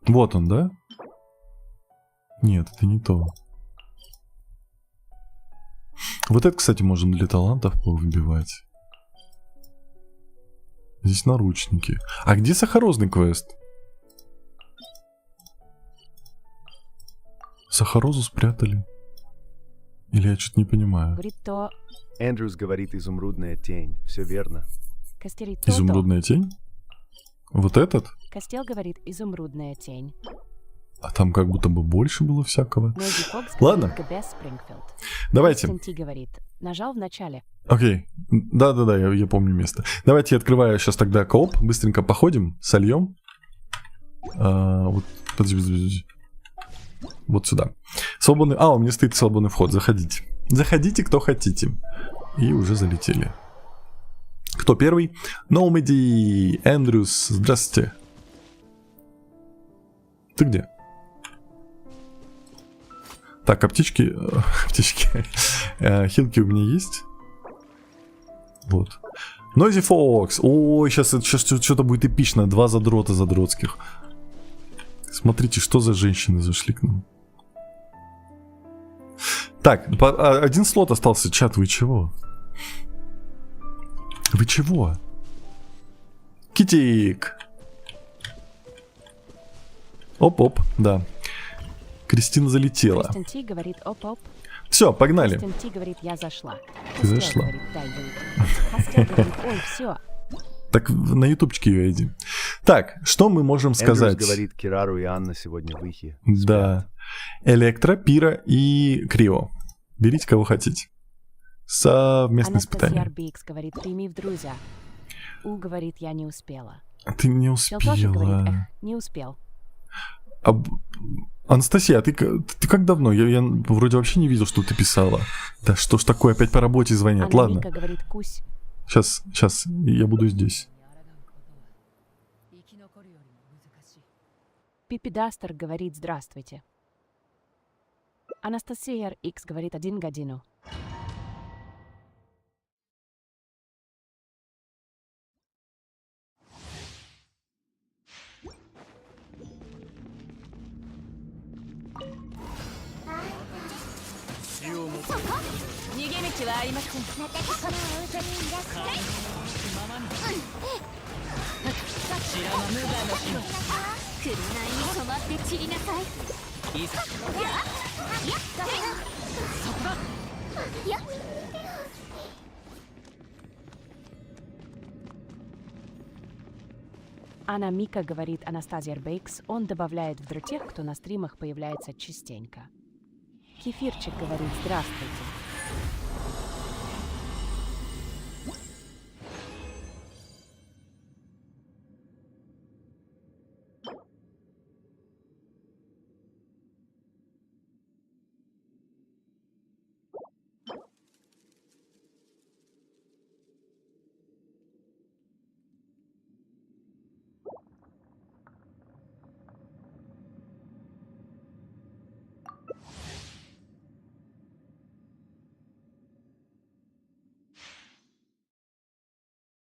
Вот он, да? Нет, это не то. Вот это, кстати, можем для талантов повыбивать. Здесь наручники. А где сахарозный квест? Сахарозу спрятали. Или я что-то не понимаю. Говорит то, Эндрюс говорит, изумрудная тень. Все верно. Костель то. Изумрудная тень? Вот этот? Костел говорит, изумрудная тень. А там как будто бы больше было всякого. Нози Кокс Ладно. говорит, ГБ Спрингфилд. Давайте. Кристен Ти говорит, нажал в начале. Окей. Да-да-да, я помню место. Давайте я открываю сейчас тогда кооп. Быстренько походим, сольем. Вот, подожди. Вот сюда. Свободный... у меня стоит свободный вход. Заходите. Заходите, кто хотите. И уже залетели. Кто первый? Ноумеди, Эндрюс, здравствуйте. Ты где? Так, аптечки... Хилки у меня есть. Вот. Нойзи Фокс. Ой, сейчас что-то будет эпично. 2 задрота задротских. Смотрите, что за женщины зашли к нам. Так, 1 слот остался. Чат, вы чего? Вы чего? Китик. Оп-оп, да. Кристина залетела. Кристен Ти говорит, оп-оп. Все, погнали. Кристен Ти говорит, я зашла. Ты зашла. Говорит, дай выйти. Костел говорит, ой, все. Так на ютубчике ее иди. Так, что мы можем сказать? Эндрюс говорит, Кирару и Анна сегодня в Ихе. Да. Электро, Пира и Крио. Берите кого хотите. Совместное Анастасия испытание. Арбикс говорит, прими в друзья. У говорит, я не успела. Ты не Челтоша говорит, успела. не успел. Анастасия, а ты как давно? Я вроде вообще не видел, что ты писала. Да что ж такое, опять по работе звонят. Анна Ладно, Мика говорит, кусь. сейчас, я буду здесь. Пипи Дастер говорит, здравствуйте. Анастасия Икс говорит, 1 годину. Анна Мика говорит, Анастасия Бейкс, он добавляет в тех, кто на стримах появляется частенько. Кефирчик говорит, здравствуйте.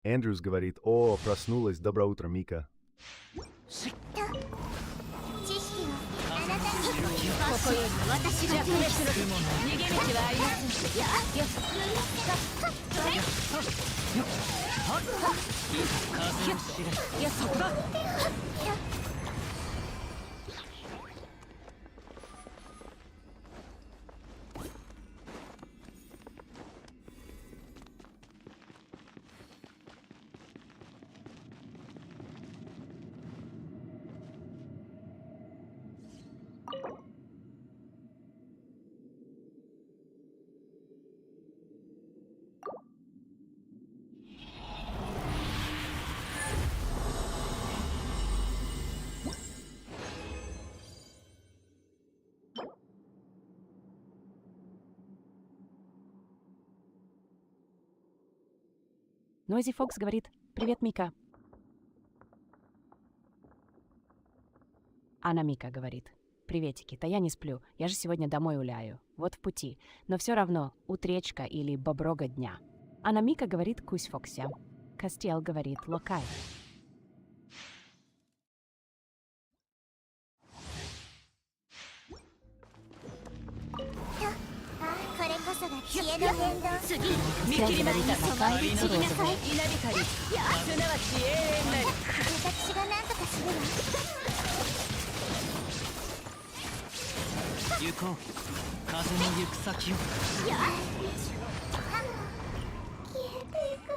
Эндрюс говорит, о, проснулась, доброе утро, Мика. Noisy Fox говорит «Привет, Мика». Анна Мика говорит «Приветики, я не сплю, я же сегодня домой уляю, вот в пути, но все равно утречка или боброга дня». Анна Мика говорит «Кусь Фокся». Кастел говорит «Локай». Кастел говорит «Локай» и «Розовый». 私が何とかするわ。行こう風の行く先を消えていく。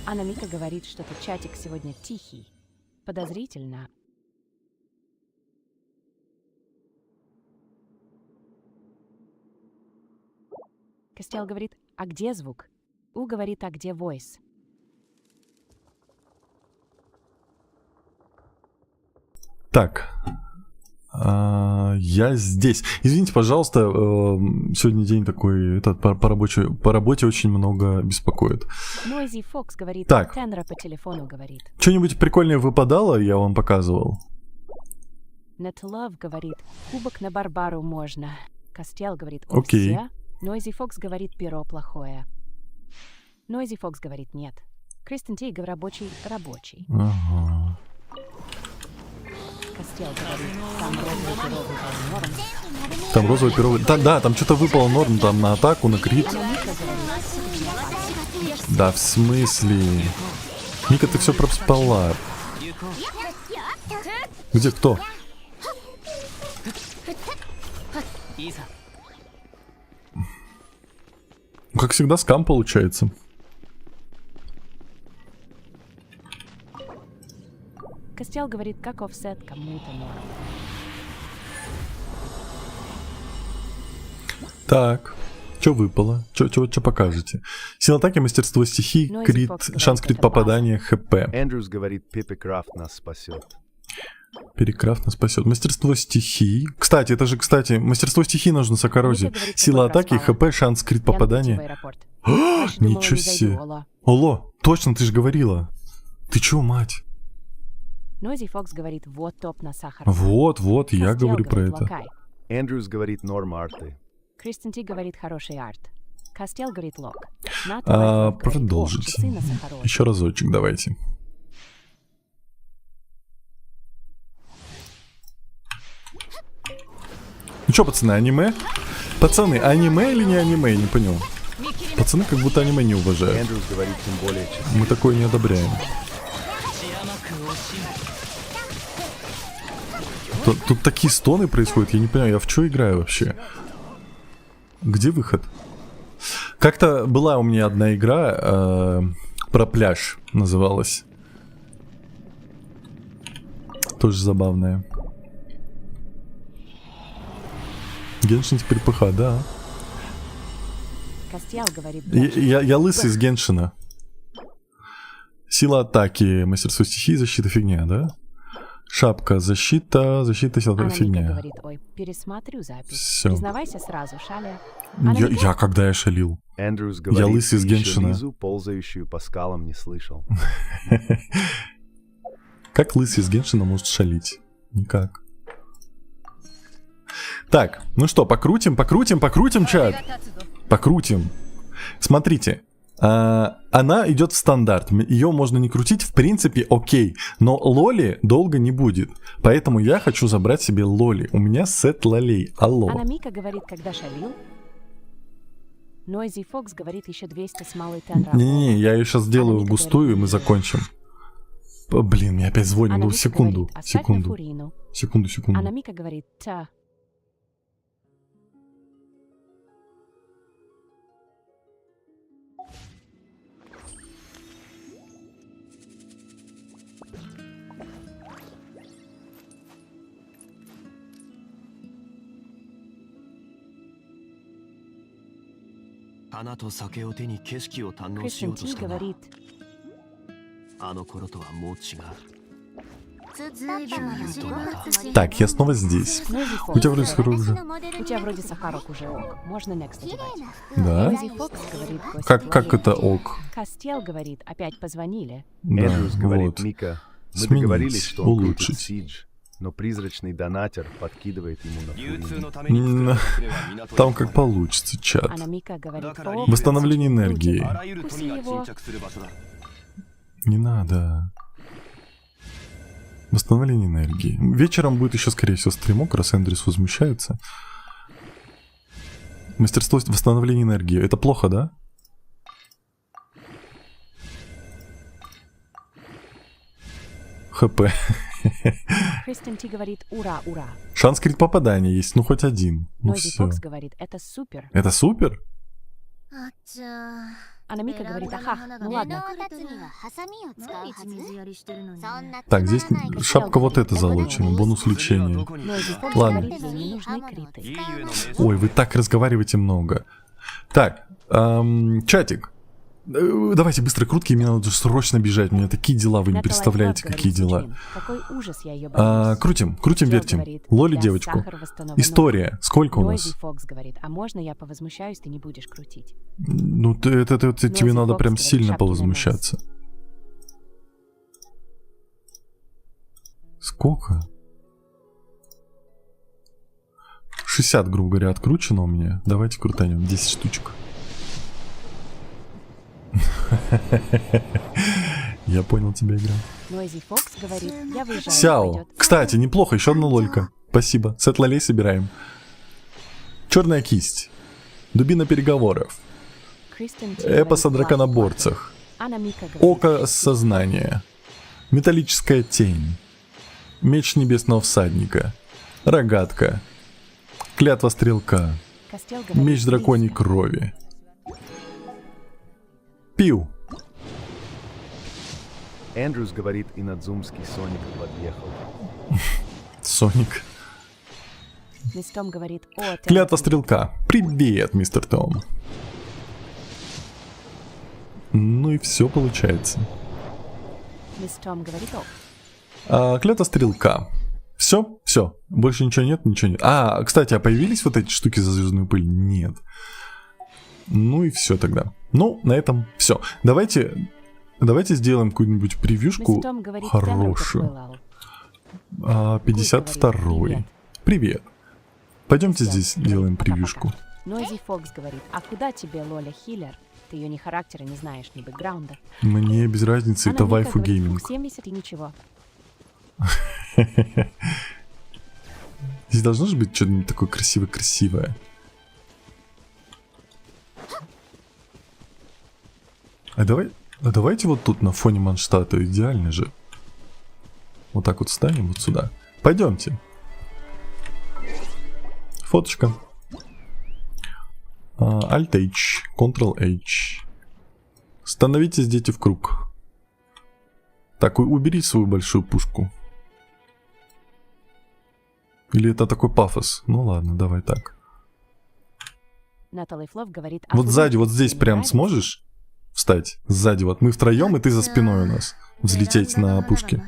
Анна Мика говорит, что этот чатик сегодня тихий. Подозрительно. Костел говорит, а где звук? У говорит, а где voice? Так. Я здесь. Извините, пожалуйста, сегодня день такой, по работе очень много беспокоит. Noisy Fox говорит, Так. Тенра по телефону говорит. Что-нибудь прикольнее выпадало, я вам показывал. Netlove говорит, кубок на Барбару можно. Костел говорит, Окей. все. Noisy Fox говорит, перо плохое. Noisy Fox говорит, нет. Кристен Ти рабочий. Ага. Костел говорит, там розовый перо выпал норм. Там розовый перо... Да, там что-то выпало норм, там на атаку, на крит. Анна Мика говорит, Да, в смысле? Мика, ты все проспала. 行こう Где кто? いざ Как всегда, скам получается. Костел говорит, как офсет кому-то норм. Так. Что выпало? Что покажете? Сила атаки, мастерство стихий, Noisy крит, Fox говорит, шанс крит это попадания, хп. Эндрюс говорит, Пиппи Крафт нас спасет. Перекрафт нас спасет. Мастерство стихий. Кстати, это же, мастерство стихий нужно с коррозией. Мика говорит, Сила какой атаки, проспала. хп, шанс крит Я на пути в попадания. аэропорт. Раньше думала, Ничего не зайду, себе. ола. Оло, точно, ты же говорила. Ты чё, мать? Noisy Fox говорит, вот топ на сахар. Вот, я Костел говорю про говорит, это. локай. Эндрюс говорит, норм арты. Кристен Ти говорит, хороший арт. Костел говорит, лок. Ната Лайфлов говорит, «О, Продолжите. часы на сахарок». Еще разочек давайте. Ну чё, пацаны, аниме? Пацаны, аниме или не аниме? Я не понял. Пацаны как будто аниме не уважают. Эндрюс говорит, тем более часы. Мы такое не одобряем. 血甘く惜しむ Тут такие стоны происходят, я не понимаю, я в чё играю вообще? Где выход? Как-то была у меня одна игра про пляж, называлась. Тоже забавная. Геншин теперь ПХ, да. Костел говорит, Я лысый из Геншина. Сила атаки, мастерство стихии, защита фигня, да? Шапка, защита, сила Анна Мика фигня. говорит, ой, пересмотрю запись. Всё. Признавайся сразу, Шаля. Анна Мика- Я когда я шалил? Эндрюс говорит, лысый из «Ты ещё Геншина». Лизу, ползающую по скалам, не слышал. Как лысый из Геншина может шалить? Никак. Так, ну что, покрутим, чат. Покрутим. Смотрите. Она идет в стандарт. Ее можно не крутить, в принципе, окей. Но лоли долго не будет. Поэтому я хочу забрать себе лоли. У меня сет лолей. Алло. Анна Мика говорит, когда шалил. Noisy Fox говорит, еще 200 с малой Тенра. Не-не-не, я ее сейчас сделаю в Мика густую, и мы закончим. Блин, мне опять звонит. Анна Ну, Мика секунду, говорит, оставь на секунду, Фурину. секунду. Анна Мика говорит, та. 花と酒を手に景色を堪能しよ Кристен うと Ти したが говорит, あの頃とはもう違う。突っ立ったまま走り回ったつもり Так, я снова здесь. Noisy У тебя Fox, вроде скоро 私 уже. のモデル у に тебя な вроде ってくれ сахарок уже ок, можно next 綺麗 одевать. な服 Да? を Noisy Fox говорит, гости Как это твои. ок? Костел говорит, опять позвонили. Да, Эндрюс говорит, вот. Мика, мы Сменить, договорились, что он крутит улучшить. Сидж, но призрачный донатер подкидывает ему на 流通 фури. のために作られた船は港に Там как получится, чат. А Намика говорит, Да, о, Восстановление энергии. あらゆる富が沈着する場所だ。 Не надо. Восстановление энергии. Вечером будет еще, скорее всего, стримок, раз Эндрюс возмущается. Мастерство восстановления энергии. Это плохо, да? ХП. Кристен Ти говорит, ура, ура. Шанс крит попадания есть, ну хоть один. Ну Noisy все. Fox говорит, это супер. Это супер? あっちゃ А Намика говорит, ага, ну 布を ладно. 立つにはハサミを使うはずそんな Так, здесь つまらない шапка вот эта залочена, бонус 次は лечения. どこに行く Noisy か Fox Ладно. говорит, ей не нужны криты. いいゆえの名所 Ой, вы так разговариваете много. Так, чатик. Давайте быстро крутки, мне надо срочно бежать. У меня такие дела, вы не Ната представляете, Лайфхак какие говорит, дела. «Сучин, какой ужас, я ее боюсь». Крутим, Джо вертим. говорит, Лоли «Я девочку. сахар восстановлю». История. Сколько у нас? Noisy Fox говорит, а можно я повозмущаюсь, ты не будешь крутить? Ну, тебе Noisy надо Fox прям говорит, сильно шапки на повозмущаться. Сколько? 60, грубо говоря, откручено у меня. Давайте крутанем. 10 штучек. Я понял тебя, игра. Noisy Fox говорит, я выезжаю. Сяо. пойдет. Кстати, неплохо, еще одна лолька. Спасибо. Сет лолей собираем. Черная кисть. Дубина переговоров. Кристен Ти Эпос о говорит, драконоборцах. «Ладно, ладно». А Намика говорит, Око сознания. Металлическая тень. Меч небесного всадника. Рогатка. Клятва стрелка. Костел говорит, Меч драконьей «Близко». крови. Пиу. Эндрюс говорит, инадзумский Соник подъехал. Соник. Мисс Том говорит, о, Клятва стрелка. Привет, мистер Том. Ну и все получается. Мисс Том говорит, о. Клятва стрелка. Все. Больше ничего нет, ничего нет. Кстати, а появились вот эти штуки за звездную пыль? Нет. Ну и все тогда. Ну, на этом все. Давайте сделаем какую-нибудь превьюшку Мисс Том говорит, хорошую. Тэмбл 52-й. Привет. Пойдемте здесь сделаем превьюшку. Noisy Fox говорит, а куда тебе Лоля Хиллер? Ты ее ни характера не знаешь, ни бэкграунда. Мне без разницы, А это Намика вайфу говорит, гейминг. «Фух, 70 и ничего. Здесь должно же быть что-нибудь такое красивое-красивое. Давайте вот тут на фоне Манштата, идеально же. Вот так вот встанем вот сюда. Пойдемте. Фоточка. Alt-H, Ctrl-H. Становитесь, дети, в круг. Так, убери свою большую пушку. Или это такой пафос? Ну ладно, давай так. Натали Флов говорит, а Вот куда сзади, тебе вот здесь не прям нравится? сможешь встать? Сзади вот. Мы втроем, и ты за спиной у нас. Взлететь на пушке.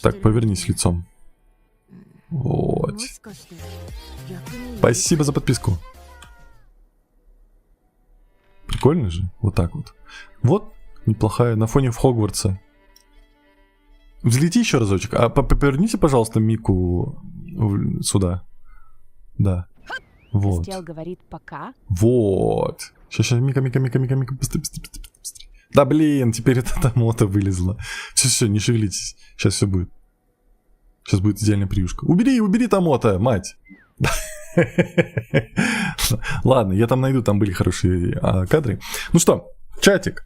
Так, повернись лицом. Вот. Спасибо за подписку. Прикольно же. Вот так вот. Вот, неплохая. На фоне Хогвартса. Взлети еще разочек. А поверните, пожалуйста, Мику сюда. Да. Вот. Костел говорит, пока. Вот. Сейчас, Мика, быстрее. Да блин, теперь эта тамота вылезла. Все, не шевелитесь. Сейчас все будет. Сейчас будет идеальная превьюшка. Убери тамота, мать. Ладно, я там найду, там были хорошие кадры. Ну что, чатик.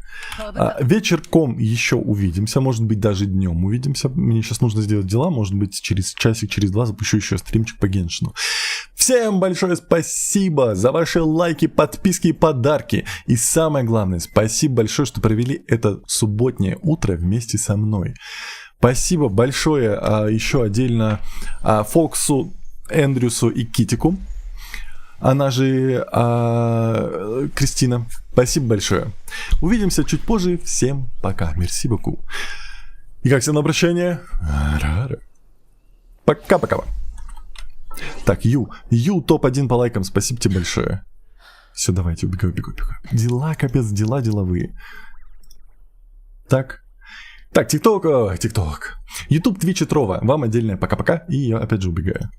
Вечерком еще увидимся, может быть даже днем увидимся. Мне сейчас нужно сделать дела, может быть через часик, через два запущу еще стримчик по Геншину. Всем большое спасибо за ваши лайки, подписки и подарки. И самое главное, спасибо большое, что провели это субботнее утро вместе со мной. Спасибо большое еще отдельно Фоксу, Эндрюсу и Китику. она же Кристина. Спасибо большое. Увидимся чуть позже. Всем пока. Мерси боку. И как всегда на обращение. Пока-пока. Так, Ю топ-1 по лайкам. Спасибо тебе большое. Все, давайте, убегаю. Дела, капец, дела деловые. Так, ТикТок. YouTube, Twitch и Трова. Вам отдельное пока-пока. И я опять же убегаю.